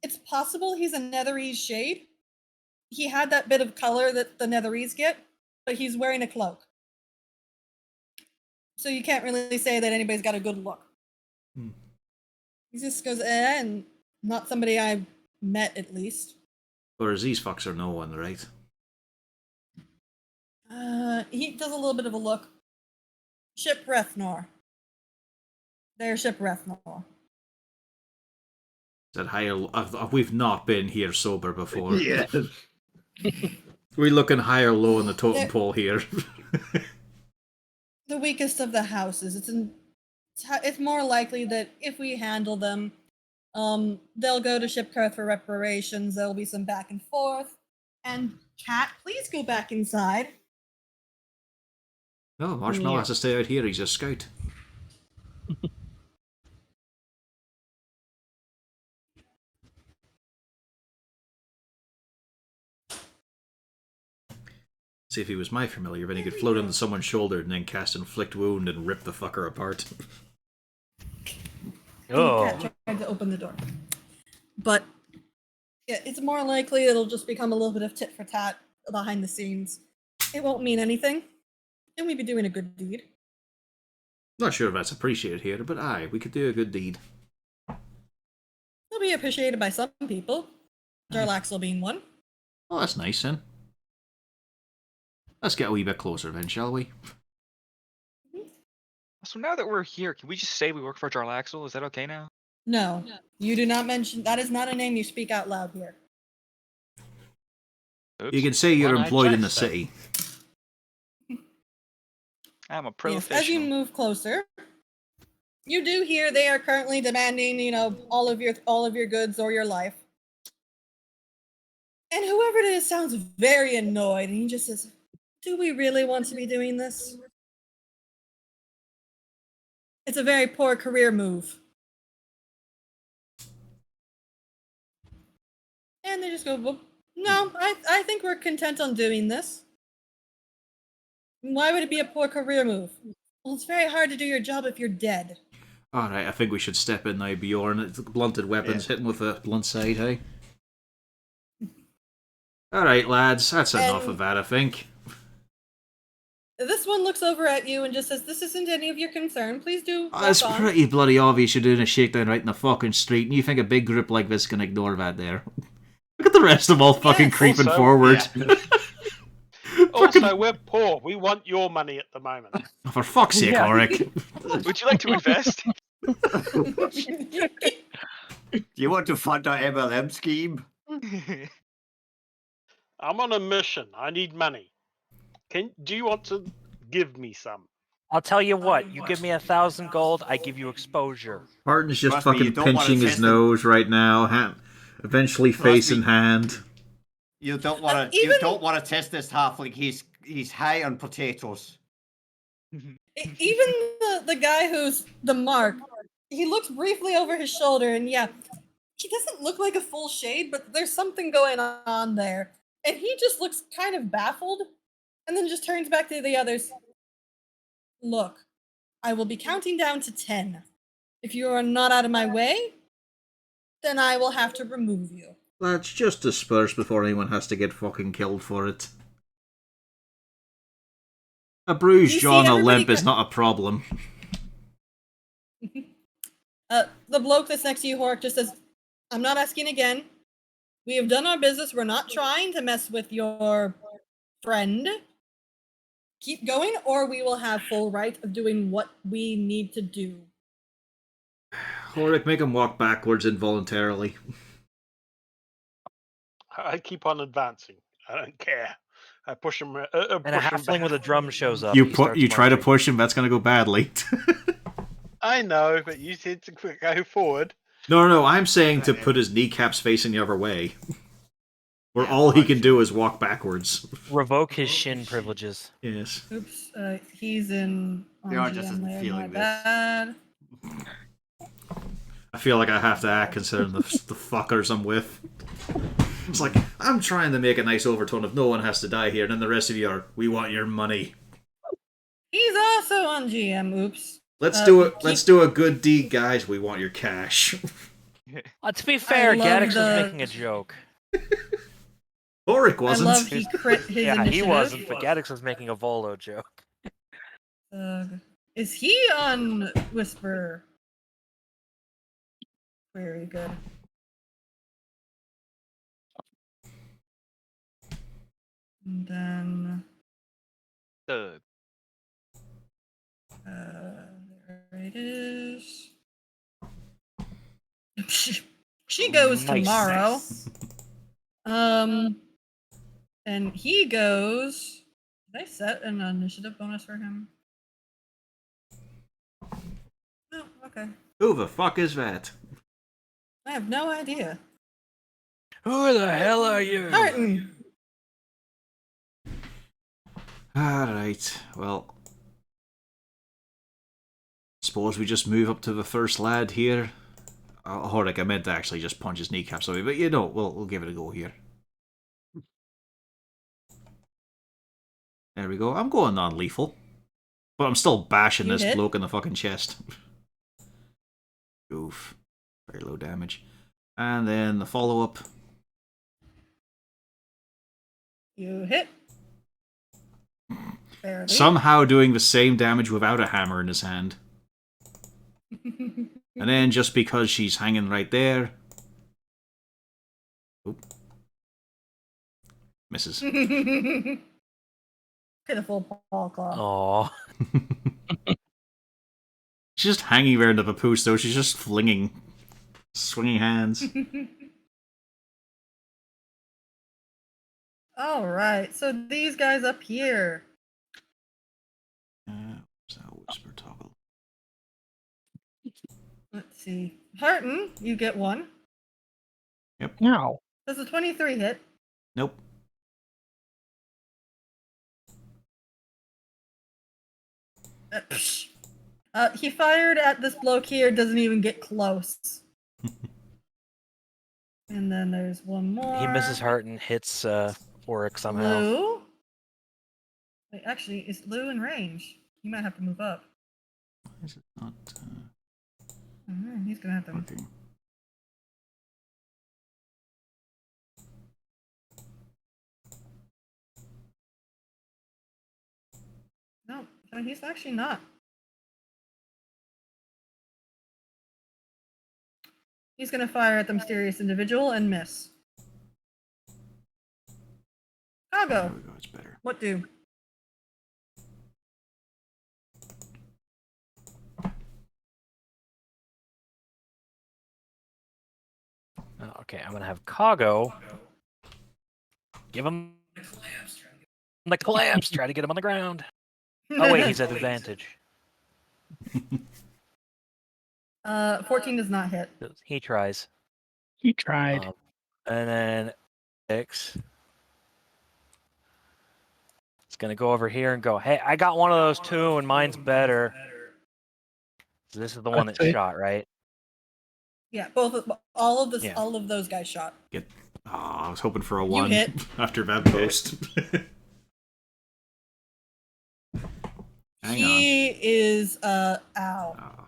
It's possible he's a Netherese shade. He had that bit of color that the Netherese get, but he's wearing a cloak, so you can't really say that anybody's got a good look. Hmm. He just goes, and not somebody I've met at least. Or these fucks are no one, right? He does a little bit of a look. Ship Rethnor. They're Ship Rethnor. That higher. We've not been here sober before. Yeah. We're looking high or low on the totem They're- pole here. The weakest of the houses. It's more likely that if we handle them, they'll go to Shipkarth for reparations. There'll be some back and forth. And Cat, please go back inside. No, Marshmallow has to stay out here. He's a scout. See, if he was my familiar, then he could float onto someone's shoulder and then cast Inflict Wound and rip the fucker apart. Oh, Cat tried to open the door. But yeah, it's more likely it'll just become a little bit of tit for tat behind the scenes. It won't mean anything. And we'd be doing a good deed. Not sure if that's appreciated here, but aye, we could do a good deed. It'll be appreciated by some people. Jarlaxle being one. Oh, that's nice then. Let's get a wee bit closer then, shall we? so now that we're here, can we just say we work for Jarlaxle? Is that okay now? No, you do not mention. That is not a name you speak out loud here. Oops. You can say you're One-eyed employed in the Jackson. city. I'm a Yes, as you professional. move closer, you do hear they are currently demanding, all of your goods or your life. And whoever it is sounds very annoyed, and he just says, "Do we really want to be doing this? It's a very poor career move." And they just go, "Well, no, I think we're content on doing this. Why would it be a poor career move? Well, it's very hard to do your job if you're dead." Alright, I think we should step in now, Bjorn. It's blunted weapons, hit him with a blunt side, hey? Alright, lads, that's enough And- of that, I think. This one looks over at you and just says, "This isn't any of your concern. Please do walk It's on." pretty bloody obvious you're doing a shakedown right in the fucking street, and you think a big group like this can ignore that there. Look at the rest of them all fucking Yes. creeping Also- forward. Also, we're poor. We want your money at the moment. For fuck's sake, Yeah. Auric. Would you like to invest? Do you want to fund our MLM scheme? I'm on a mission. I need money. Do you want to give me some? I'll tell you what. You give me 1,000 gold, I give you exposure. Martin's just Trust me, you fucking don't wanna pinching his test it. nose right now, eventually face me. in hand. You don't want to. even- You don't want to test this halfling. He's high on potatoes. Even the guy who's the mark, he looks briefly over his shoulder, and yeah, he doesn't look like a full shade, but there's something going on there. And he just looks kind of baffled, and then just turns back to the others. "Look, I will be counting down to 10. If you are not out of my way, then I will have to remove you." Let's just disperse before anyone has to get fucking killed for it. A bruised You see jaw and a everybody limp is not a problem. The bloke that's next to you, Hork, just says, "I'm not asking again. We have done our business. We're not trying to mess with your friend. Keep going, or we will have full right of doing what we need to do." Auric, make him walk backwards involuntarily. I keep on advancing. I don't care. I push him. And a push him halfling with a back. drum shows up. You he starts try to marching. push him, that's gonna go badly. I know, but you said to go forward. No, I'm saying to put his kneecaps facing the other way. Where all he can do is walk backwards. Revoke his shin privileges. Yes. Oops, he's in. The artist GM isn't there, feeling my this. bad. I feel like I have to act considering the fuckers I'm with. It's like, I'm trying to make a nice overtone if no one has to die here, and then the rest of you are, we want your money. He's also on GM. Oops. Let's do it. Let's do a good deed, guys. We want your cash. To be fair, love Gaddix was the- making a joke. Auric I wasn't. love he crit his Yeah, initiative. he wasn't, but Gaddix was making a Volo joke. Is he on Whisper? Very good. And then Thug. there it is. She goes Nice. tomorrow. And he goes. Did I set an initiative bonus for him? Oh, okay. Who the fuck is that? I have no idea. Who the hell are you? Martin. Alright, well. Suppose we just move up to the first lad here. Auric, I meant to actually just punch his kneecaps away, but you know, we'll give it a go here. There we go. I'm going non-lethal. But I'm still bashing You this hit? bloke in the fucking chest. Oof. Very low damage. And then the follow-up. You hit. Barely. Somehow doing the same damage without a hammer in his hand. And then just because she's hanging right there. Oop. Misses. Pitiful paw claw. Aw. She's just hanging there in the papoose, though. She's just flinging. Swinging hands. All right, so these guys up here. Where's that whisper toggle? Let's see. Harton, you get one. No. Does a 23 hit? Nope. He fired at this bloke here, doesn't even get close. And then there's one more. He misses heart and hits Auric somehow. Lou? Wait, actually, is Lou in range? He might have to move up. Is it not He's gonna have to. working? No, he's actually not. He's gonna fire at the mysterious individual and miss. There Kago, we go. It's better. what do? Okay, I'm gonna have Kago give him the collapse. Try to get him on the ground. Oh wait, he's at advantage. 14 does not hit. He tries. He tried. And then 6. It's gonna go over here and go, hey, I got one of those too, and mine's better. So this is the one that Let's see. shot, right? Yeah, all of Yeah. all of those guys shot. I was hoping for a You 1 hit. after that post. Hang He on. is ow. Ah.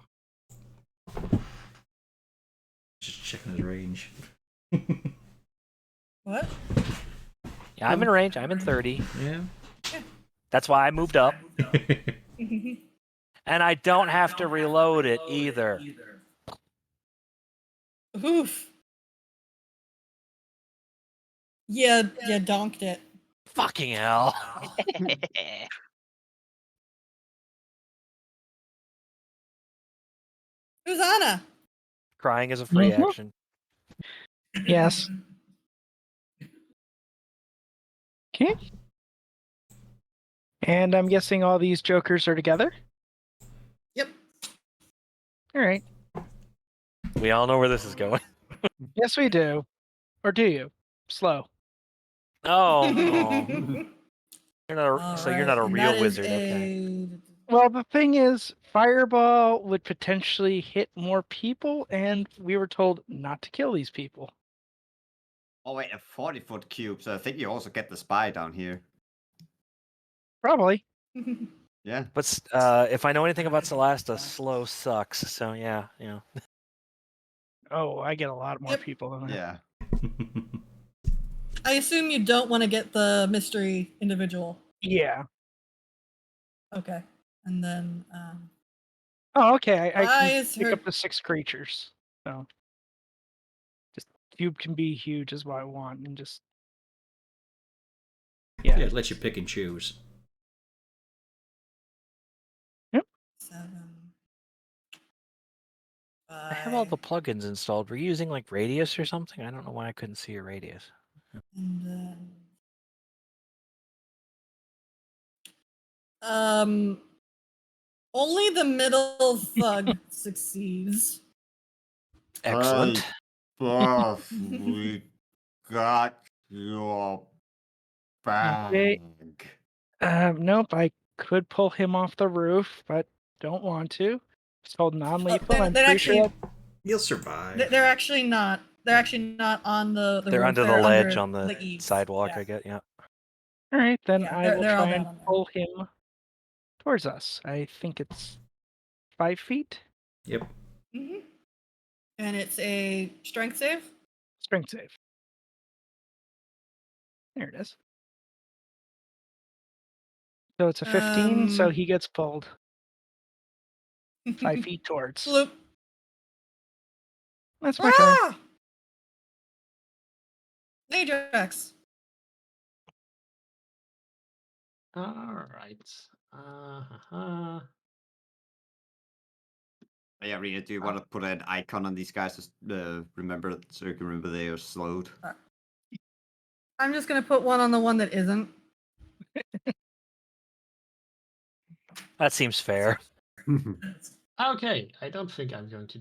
Just checking his range. What? Yeah, I'm in range. I'm in 30. Yeah. That's why I moved up. And I don't have to reload it either. Oof. Yeah, donked it. Fucking hell. Who's Anna? Crying is a free Mhm. action. Yes. Okay. And I'm guessing all these jokers are together? Yep. All right. We all know where this is going. Yes, we do. Or do you? Slow. Oh, you're not so you're not a Alright, real that is wizard, okay. Well, the thing is, Fireball would potentially hit more people, and we were told not to kill these people. Oh wait, a 40-foot cube. So I think you also get the spy down here. Probably. Yeah. But if I know anything about Celasta, slow sucks. So yeah. Oh, I get a lot more Yep. people than that. Yeah. I assume you don't want to get the mystery individual. Yeah. Okay. And then Oh, okay. I why can is pick her up the 6 creatures. So just cube can be huge is what I want, and just Yeah, it lets you pick and choose. 7 I have all 5, the plugins installed. Were you using like Radius or something? I don't know why I couldn't see your Radius. and then only the middle thug succeeds. Excellent. Buff, we got your bag. Nope, I could pull him off the roof, but don't want to. It's called non-lethal. I'm they're pretty actually sure You'll survive. they're actually not. They're actually not on the They're roof. under the They're ledge under on the eaves. sidewalk, Yeah. I get, yeah. All right, then Yeah, I will they're all try down and on there. pull him towards us. I think it's 5 feet. Yep. Mm-hmm. And it's a strength save. Strength save. There it is. So it's a 15, so he gets pulled 5 feet towards. Bloop. That's my turn. Ah! Ajax. All right. Yeah, Rita, do you want to put an icon on these guys to remember so you can remember they are slowed? I'm just gonna put one on the one that isn't. That seems fair. Okay, I don't think I'm going to.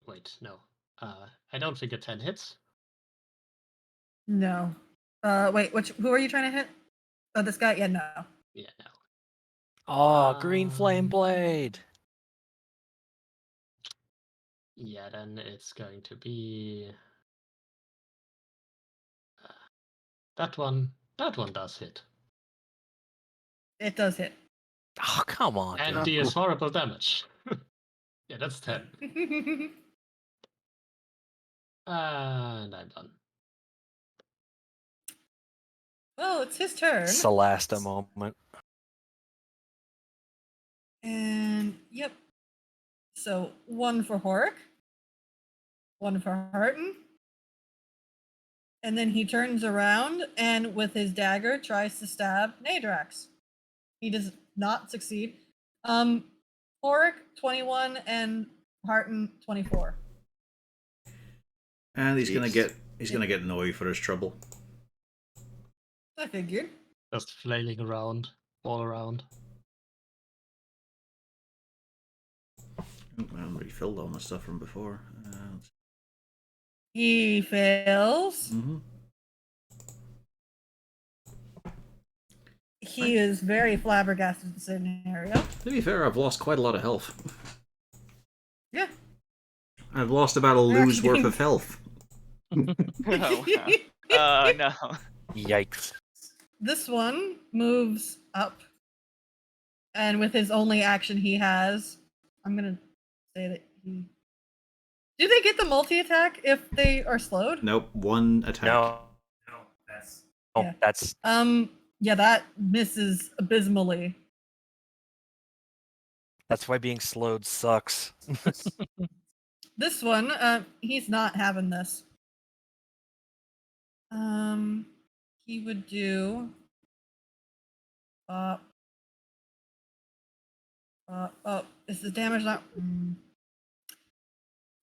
Wait, no. I don't think a 10 hits. No. Wait. Who are you trying to hit? Oh, this guy. Yeah, no. Yeah, no. Oh, green flame blade. Yeah, then it's going to be that one. That one does hit It does hit. Oh, come on, and dude. deals horrible damage. Yeah, that's 10. And I'm done. Well, it's his turn. Celasta moment. So 1 for Horik, 1 for Harton. And then he turns around and with his dagger tries to stab Nadrax. He does not succeed. Horik 21 and Harton 24. And he's gonna Jeez. get annoyed for his trouble. I figured. Just flailing around, all around. Oh, I haven't refilled all my stuff from before. He fails. Mm-hmm. He is very flabbergasted at the scenario. To be fair, I've lost quite a lot of health. Yeah. I've lost about a lose worth of health. Oh, wow. No. Yikes. This one moves up. And with his only action he has, I'm going to say that he... Do they get the multi-attack if they are slowed? Nope, 1 attack. No, Yeah. that's Yeah, that misses abysmally. why being slowed sucks. This one, he's not having this. He would do... oh, is the damage not...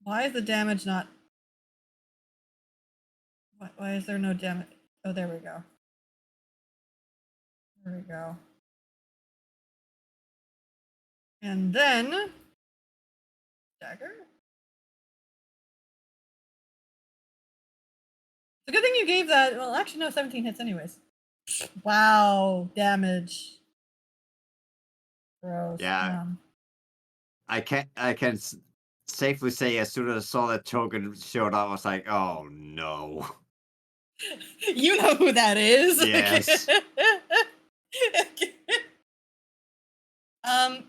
Why is the damage not... Why is there no damage? Oh, there we go. There we go. And then... Dagger? It's a good thing you gave that... Well, actually, no, 17 hits anyways. Wow, damage. Gross. Yeah. I can safely say as soon as I saw that token showed up, I was like, oh no. You know who that is. Yes.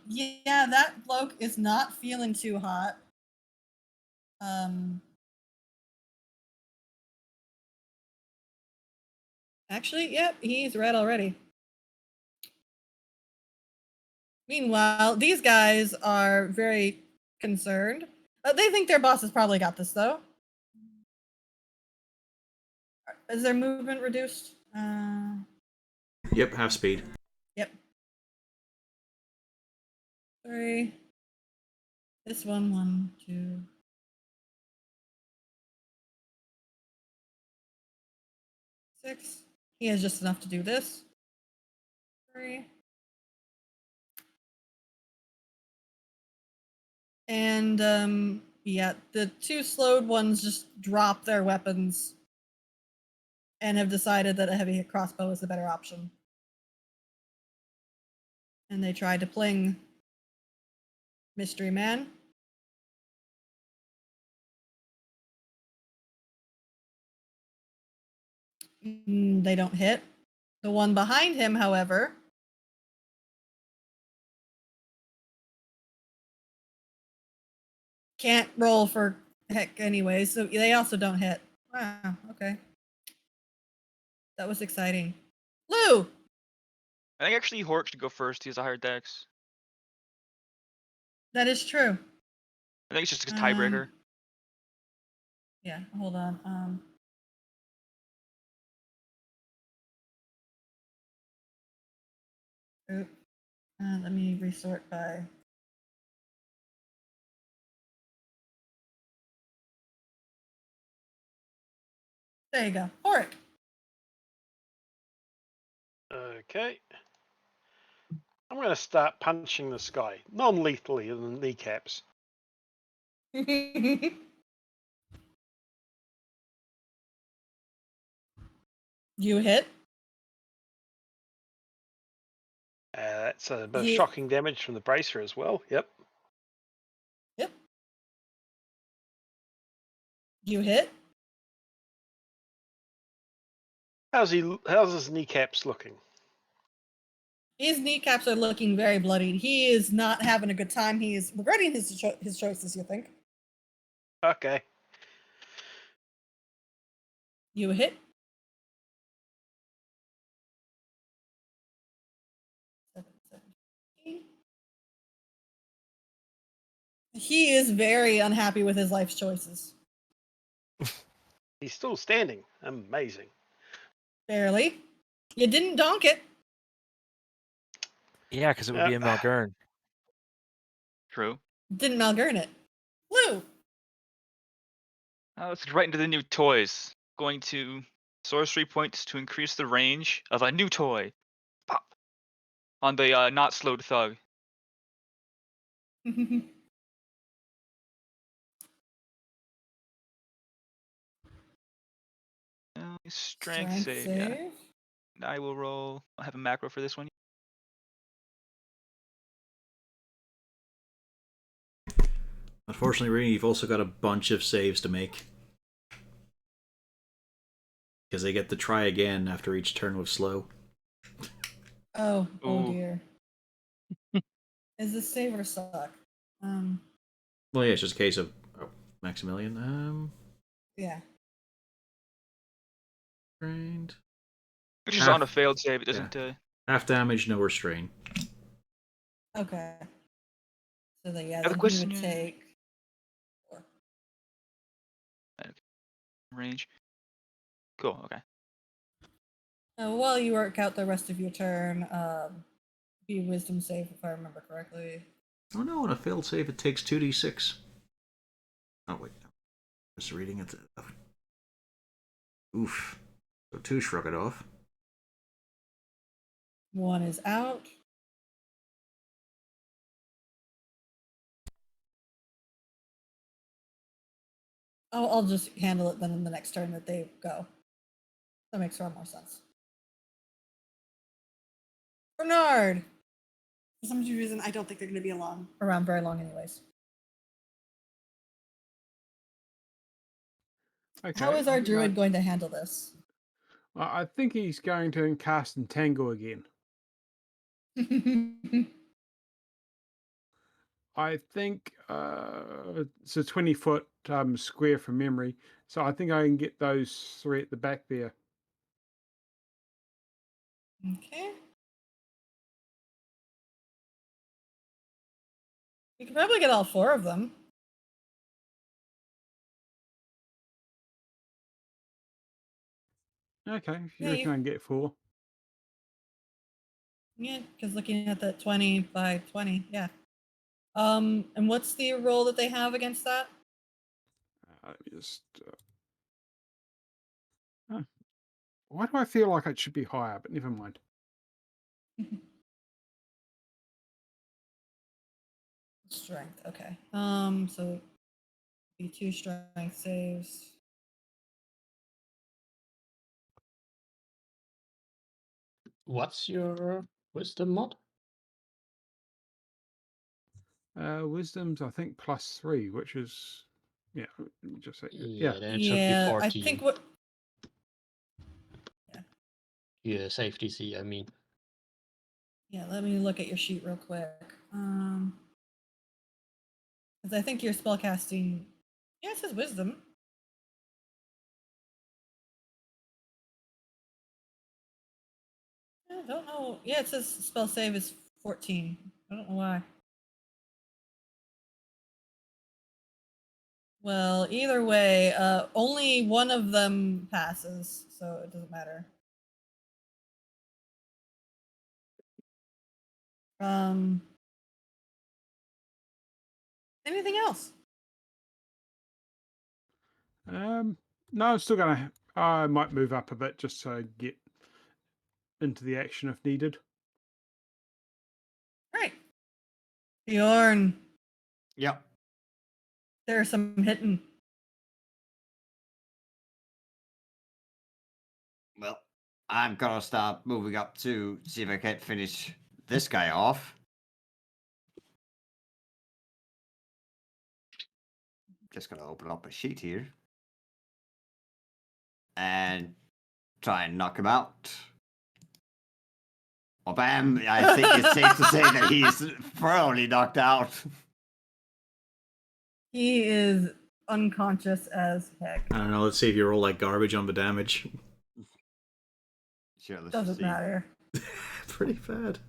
Yeah, that bloke is not feeling too hot. Actually, yep, he's red already. Meanwhile, these guys are very concerned. They think their boss has probably got this, though. Is their movement reduced? Yep, half speed. Yep. 3. This one, 1, 2. 6. He has just enough to do this. 3. And yeah, the 2 slowed ones just drop their weapons and have decided that a heavy crossbow is the better option. And they tried to pling Mystery Man. They don't hit. The one behind him, however, can't roll for heck anyway, so they also don't hit. Wow, okay. That was exciting. Lou! I think actually Hork should go first. He has a higher dex. That is true. I think it's just a tiebreaker. Yeah, hold on. Oop. Let me resort by... There you go. Horik. Okay. I'm going to start punching this guy non-lethally in the kneecaps. You hit. That's a bit of shocking damage from the bracer as well. Yep. Yep. You hit. How's his kneecaps looking? His kneecaps are looking very bloodied. He is not having a good time. He is regretting his choices, you think. Okay. You hit. 7, 17. He is very unhappy with his life's choices. He's still standing. Amazing. Barely. You didn't donk it. Yeah, because it would be a Malgern. True. Didn't Malgern it. Lou. Let's get right into the new toys. Going to sorcery points to increase the range of a new toy. Pop. On the not slowed thug. Strength save. Yeah. I will roll. I'll have a macro for this one. Unfortunately, Rini, you've also got a bunch of saves to make. Because they get to try again after each turn with slow. Oh Ooh. dear. Is this save or suck? Well, yeah, it's just a case of Maximilian. Yeah. Trained. Which is on a failed save. It doesn't. Half damage, no restrain. Okay. So then, yeah, The then question he would take 4. Range. Cool. Okay. While you work out the rest of your turn, be wisdom save if I remember correctly. Oh no, on a failed save it takes 2d6. Oh wait, just reading it. Oof. So 2 shrug it off. 1 is out. Oh, I'll just handle it then in the next turn that they go. That makes far more sense. Bernard! For some reason, I don't think they're going to be around very long anyways. Okay. How is our druid going to handle this? I think he's going to cast Entangle again. I think it's a 20-foot square from memory. So I think I can get those 3 at the back there. Okay. You can probably get all 4 of them. Okay, if you reckon I can get 4. Yeah, because looking at that 20 by 20, yeah. And what's the roll that they have against that? Let me just. Why do I feel like it should be higher? But never mind. Strength. Okay. So be 2 strength saves. What's your wisdom mod? Wisdom's I think +3, which is let me just say Yeah, then it should be Yeah, 14. I think what. Yeah, safety C, I mean. Yeah, let me look at your sheet real quick. Because I think your spellcasting. Yeah, it says wisdom. I don't know. Yeah, it says spell save is 14. I don't know why. Well, either way, only one of them passes, so it doesn't matter. Anything else? No, I'm still gonna. I might move up a bit just to get into the action if needed. Right. Bjorn, Yep. there's some hitting. Well, I'm gonna start moving up to see if I can't finish this guy off. Just gonna open up a sheet here and try and knock him out. Oh, bam! I think it's safe to say that he's thoroughly knocked out. He is unconscious as heck. I don't know, let's see if you roll like garbage on the damage. Sure, let's Doesn't see. matter. Pretty bad.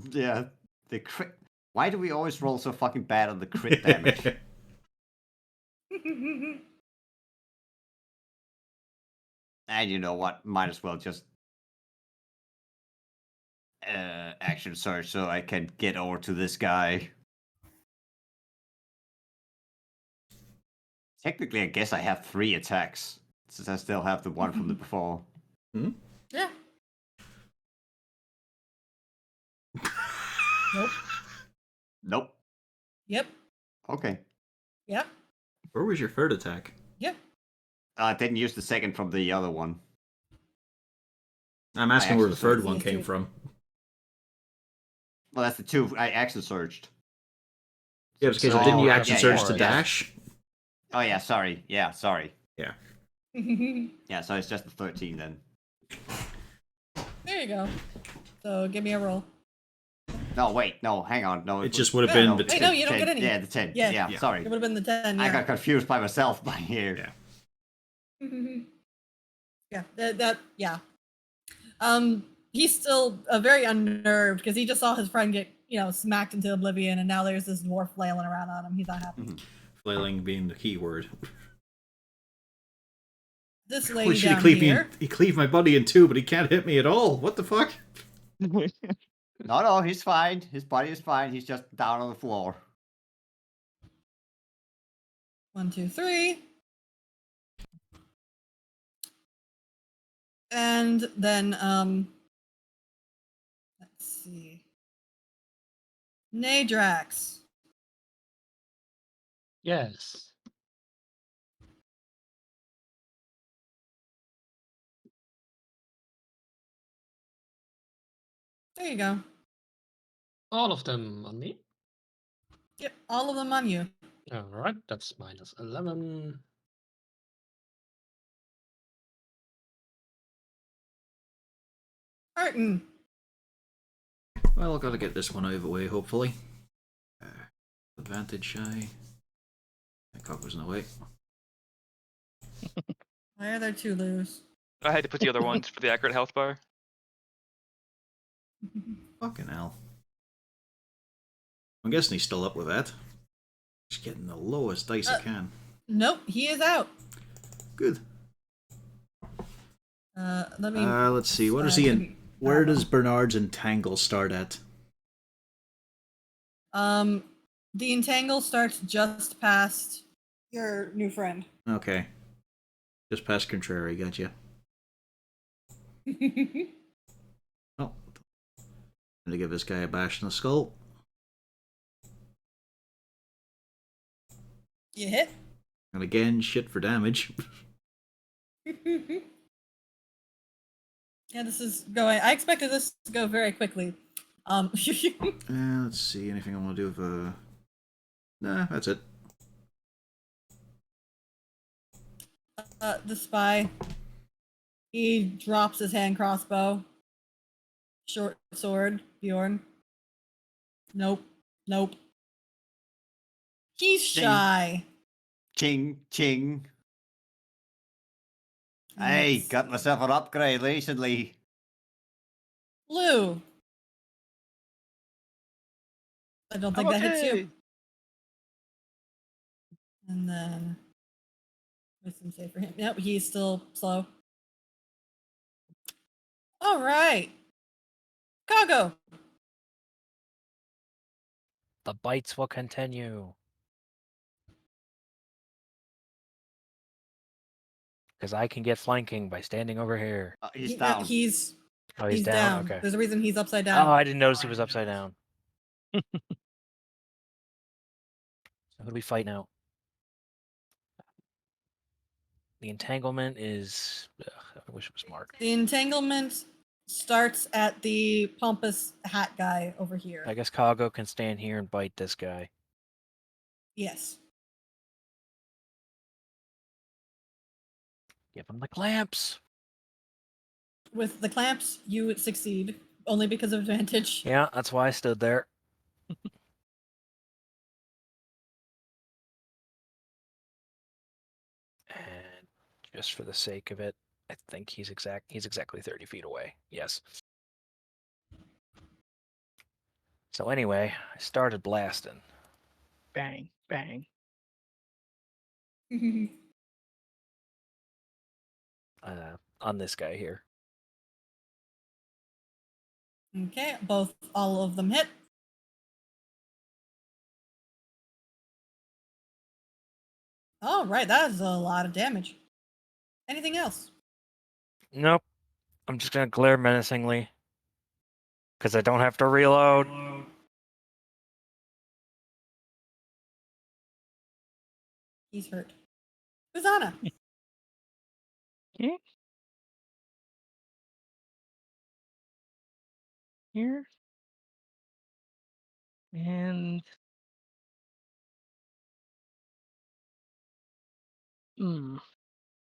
Yeah, the crit. Why do we always roll so fucking bad on the crit damage? And you know what? Might as well just action search so I can get over to this guy. Technically, I guess I have 3 attacks, since I still have the one from the before. Yeah. Nope. Nope. Yep. Okay. Yep. Where was your third attack? Yep. I didn't use the second from the other one. I'm asking where the actually third surged. one Yes, came dude. from. Well, that's the 2 I action surged. Yeah, because So didn't you you action have surge more, to yeah. dash? Oh yeah, sorry. Yeah, sorry. Yeah. Yeah, so it's just the 13 then. There you go. So give me a roll. No, wait, no, hang on, no. It just would have been the Wait, no, you don't 10, get any. Yeah, the 10. Yeah. Yeah, Yeah. sorry. It would have been the 10. I Yeah. got confused by myself by here. Yeah. Yeah. Yeah. He's still very unnerved because he just saw his friend get, smacked into oblivion, and now there's this dwarf flailing around on him. He's not happy. Flailing being the key word. This Holy lady shit, down he cleaved here. he cleaved my body in two, but he can't hit me at all. What the fuck? No, he's fine. His body is fine. He's just down on the floor. 1, 2, 3. And then, let's see. Nadrax. Yes. There you go. All of them on me. Yep, all of them on you. All right, that's minus 11. Arton. Well, I've got to get this one out of the way, hopefully. Advantage shy. That cock was in the way. Why are there 2 loos? I had to put the other ones for the accurate health bar. Fucking hell. I'm guessing he's still up with that. Just getting the lowest dice I can. Nope, he is out. Good. Let me. Let's see. What is he in? Where does Bernard's entangle start at? The entangle starts just past your new friend. Okay. Just past Contrary, gotcha. Oh. I'm gonna give this guy a bash in the skull. You hit. And again, shit for damage. Yeah, this is going. I expected this to go very quickly. Let's see. Anything I want to do with Nah, that's it. The spy. He drops his hand crossbow. Short sword, Bjorn. Nope. Nope. He's shy. Ching, ching. Hey, Yes. got myself an upgrade recently. Lou. I don't think that hits you. And then wisdom save for him. Yep, he's still slow. All right. Chicago. The bites will continue. Because I can get flanking by standing over here. He's down. He's Oh, he's down? Okay. There's a reason he's upside down. Oh, I didn't notice he was upside down. So who do we fight now? The entanglement is... Ugh, I wish it was marked. The entanglement starts at the pompous hat guy over here. I guess Kago can stand here and bite this guy. Yes. Give him the clamps. With the clamps, you would succeed only because of advantage. Yeah, that's why I stood there. And just for the sake of it, I think he's exactly 30 feet away. Yes. So anyway, I started blasting Bang, bang. on this guy here. Okay, all of them hit. All right, that is a lot of damage. Anything else? Nope. I'm just gonna glare menacingly. Because I don't have to reload. He's hurt. Uzana. Okay. Here. And well,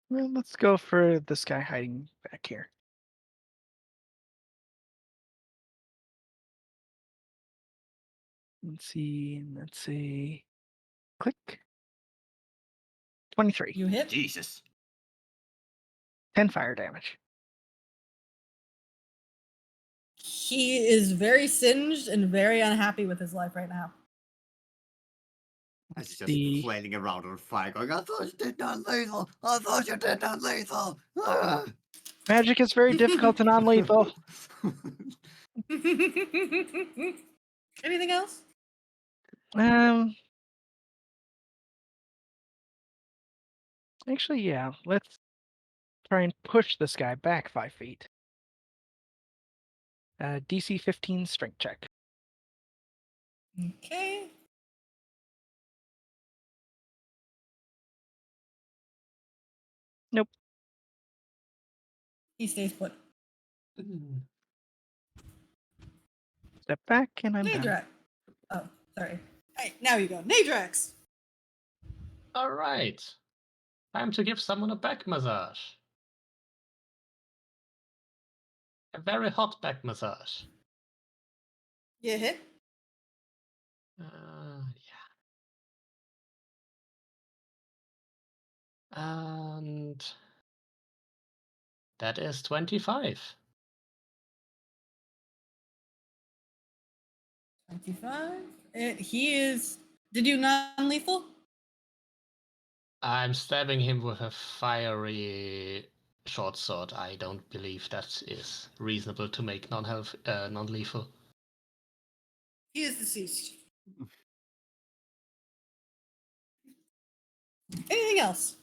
let's go for this guy hiding back here. Let's see. Click. 23. You hit. Jesus. 10 fire damage. He is very singed and very unhappy with his life right now. As he's just The- flailing around on fire, going, I thought you did not lethal. I thought you did not lethal. Ah. Magic is very difficult and non-lethal. Anything else? Actually, yeah. Let's try and push this guy back 5 feet. DC 15 strength check. Okay. Nope. He stays put. Step back, and I'm done. Nadrak. Oh, sorry. Hey, now you go. Nadrax. All right. Time to give someone a back massage. A very hot back massage. You hit. Yeah. And that is 25. 25. He is. Did you non-lethal? I'm stabbing him with a fiery short sword. I don't believe that is reasonable to make non-lethal. He is deceased. Anything else?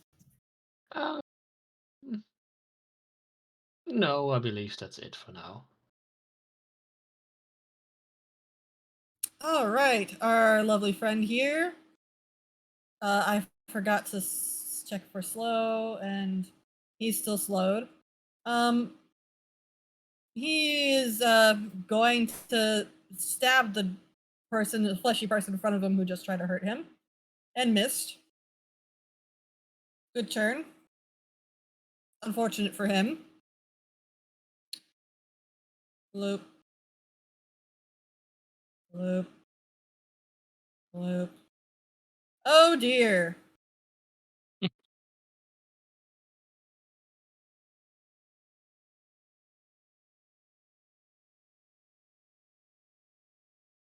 No, I believe that's it for now. All right, our lovely friend here. I forgot to check for slow, and he's still slowed. He is going to stab the fleshy person in front of him who just tried to hurt him, and missed. Good turn. Unfortunate for him. Loop. Loop. Loop. Oh dear.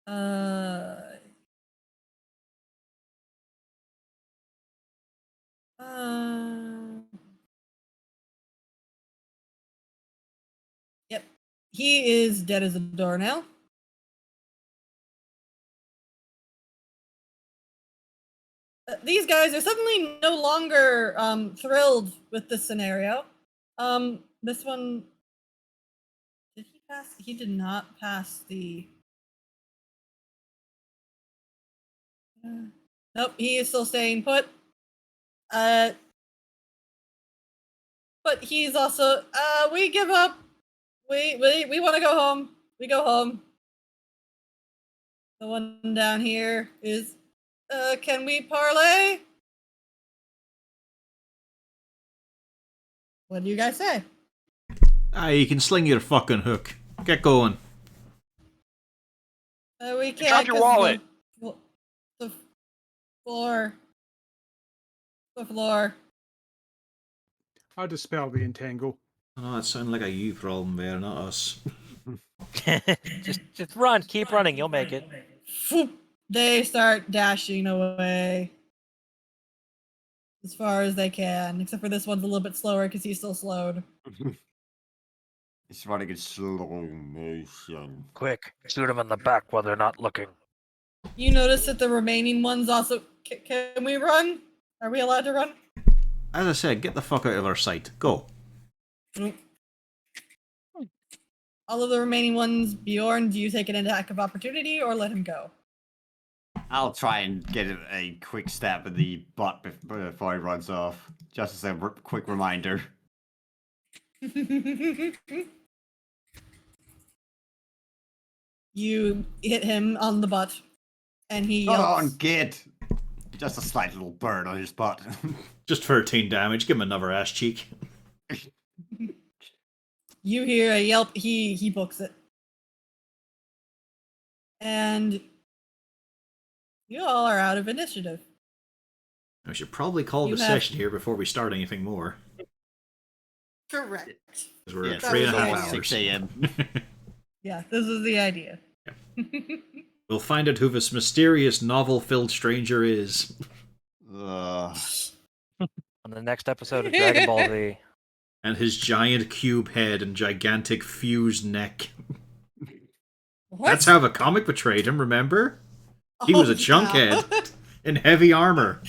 Uh. Yep. He is dead as a doornail. These guys are suddenly no longer thrilled with this scenario. This one, did he pass? He did not pass the. Nope, he is still staying put. But he's also. We give up. We want to go home. We go home. The one down here is. Can we parlay? What do you guys say? You can sling your fucking hook. Get going. We can't. Drop your wallet. The floor. The floor. I dispel the entangle. Oh, that sounded like a you problem there, not us. just run. Keep running. You'll make it. Phoop. They start dashing away as far as they can, except for this one's a little bit slower because he's still slowed. It's running in slow motion. Quick, shoot them in the back while they're not looking. You notice that the remaining ones also. Can we run? Are we allowed to run? As I said, get the fuck out of our sight. Go. All of the remaining ones, Bjorn, do you take an attack of opportunity or let him go? I'll try and get a quick stab in the butt before he runs off, just as a quick reminder. You hit him on the butt, and he Hold yelps. on, kid. Just a slight little burn on his butt. Just 13 damage. Give him another ass cheek. You hear a yelp. He books it, and you all are out of initiative. We should probably call You the have- session here before we start anything more. Correct. Because we're at that 3.5 was the hours. 6 a.m. Yeah, this is the idea. We'll find out who this mysterious novel-filled stranger is. Ugh. On the next episode of Dragon Ball Z. And his giant cube head and gigantic fused neck. What? That's how the comic portrayed him, remember? He was a Oh, chunk yeah. head in heavy armor.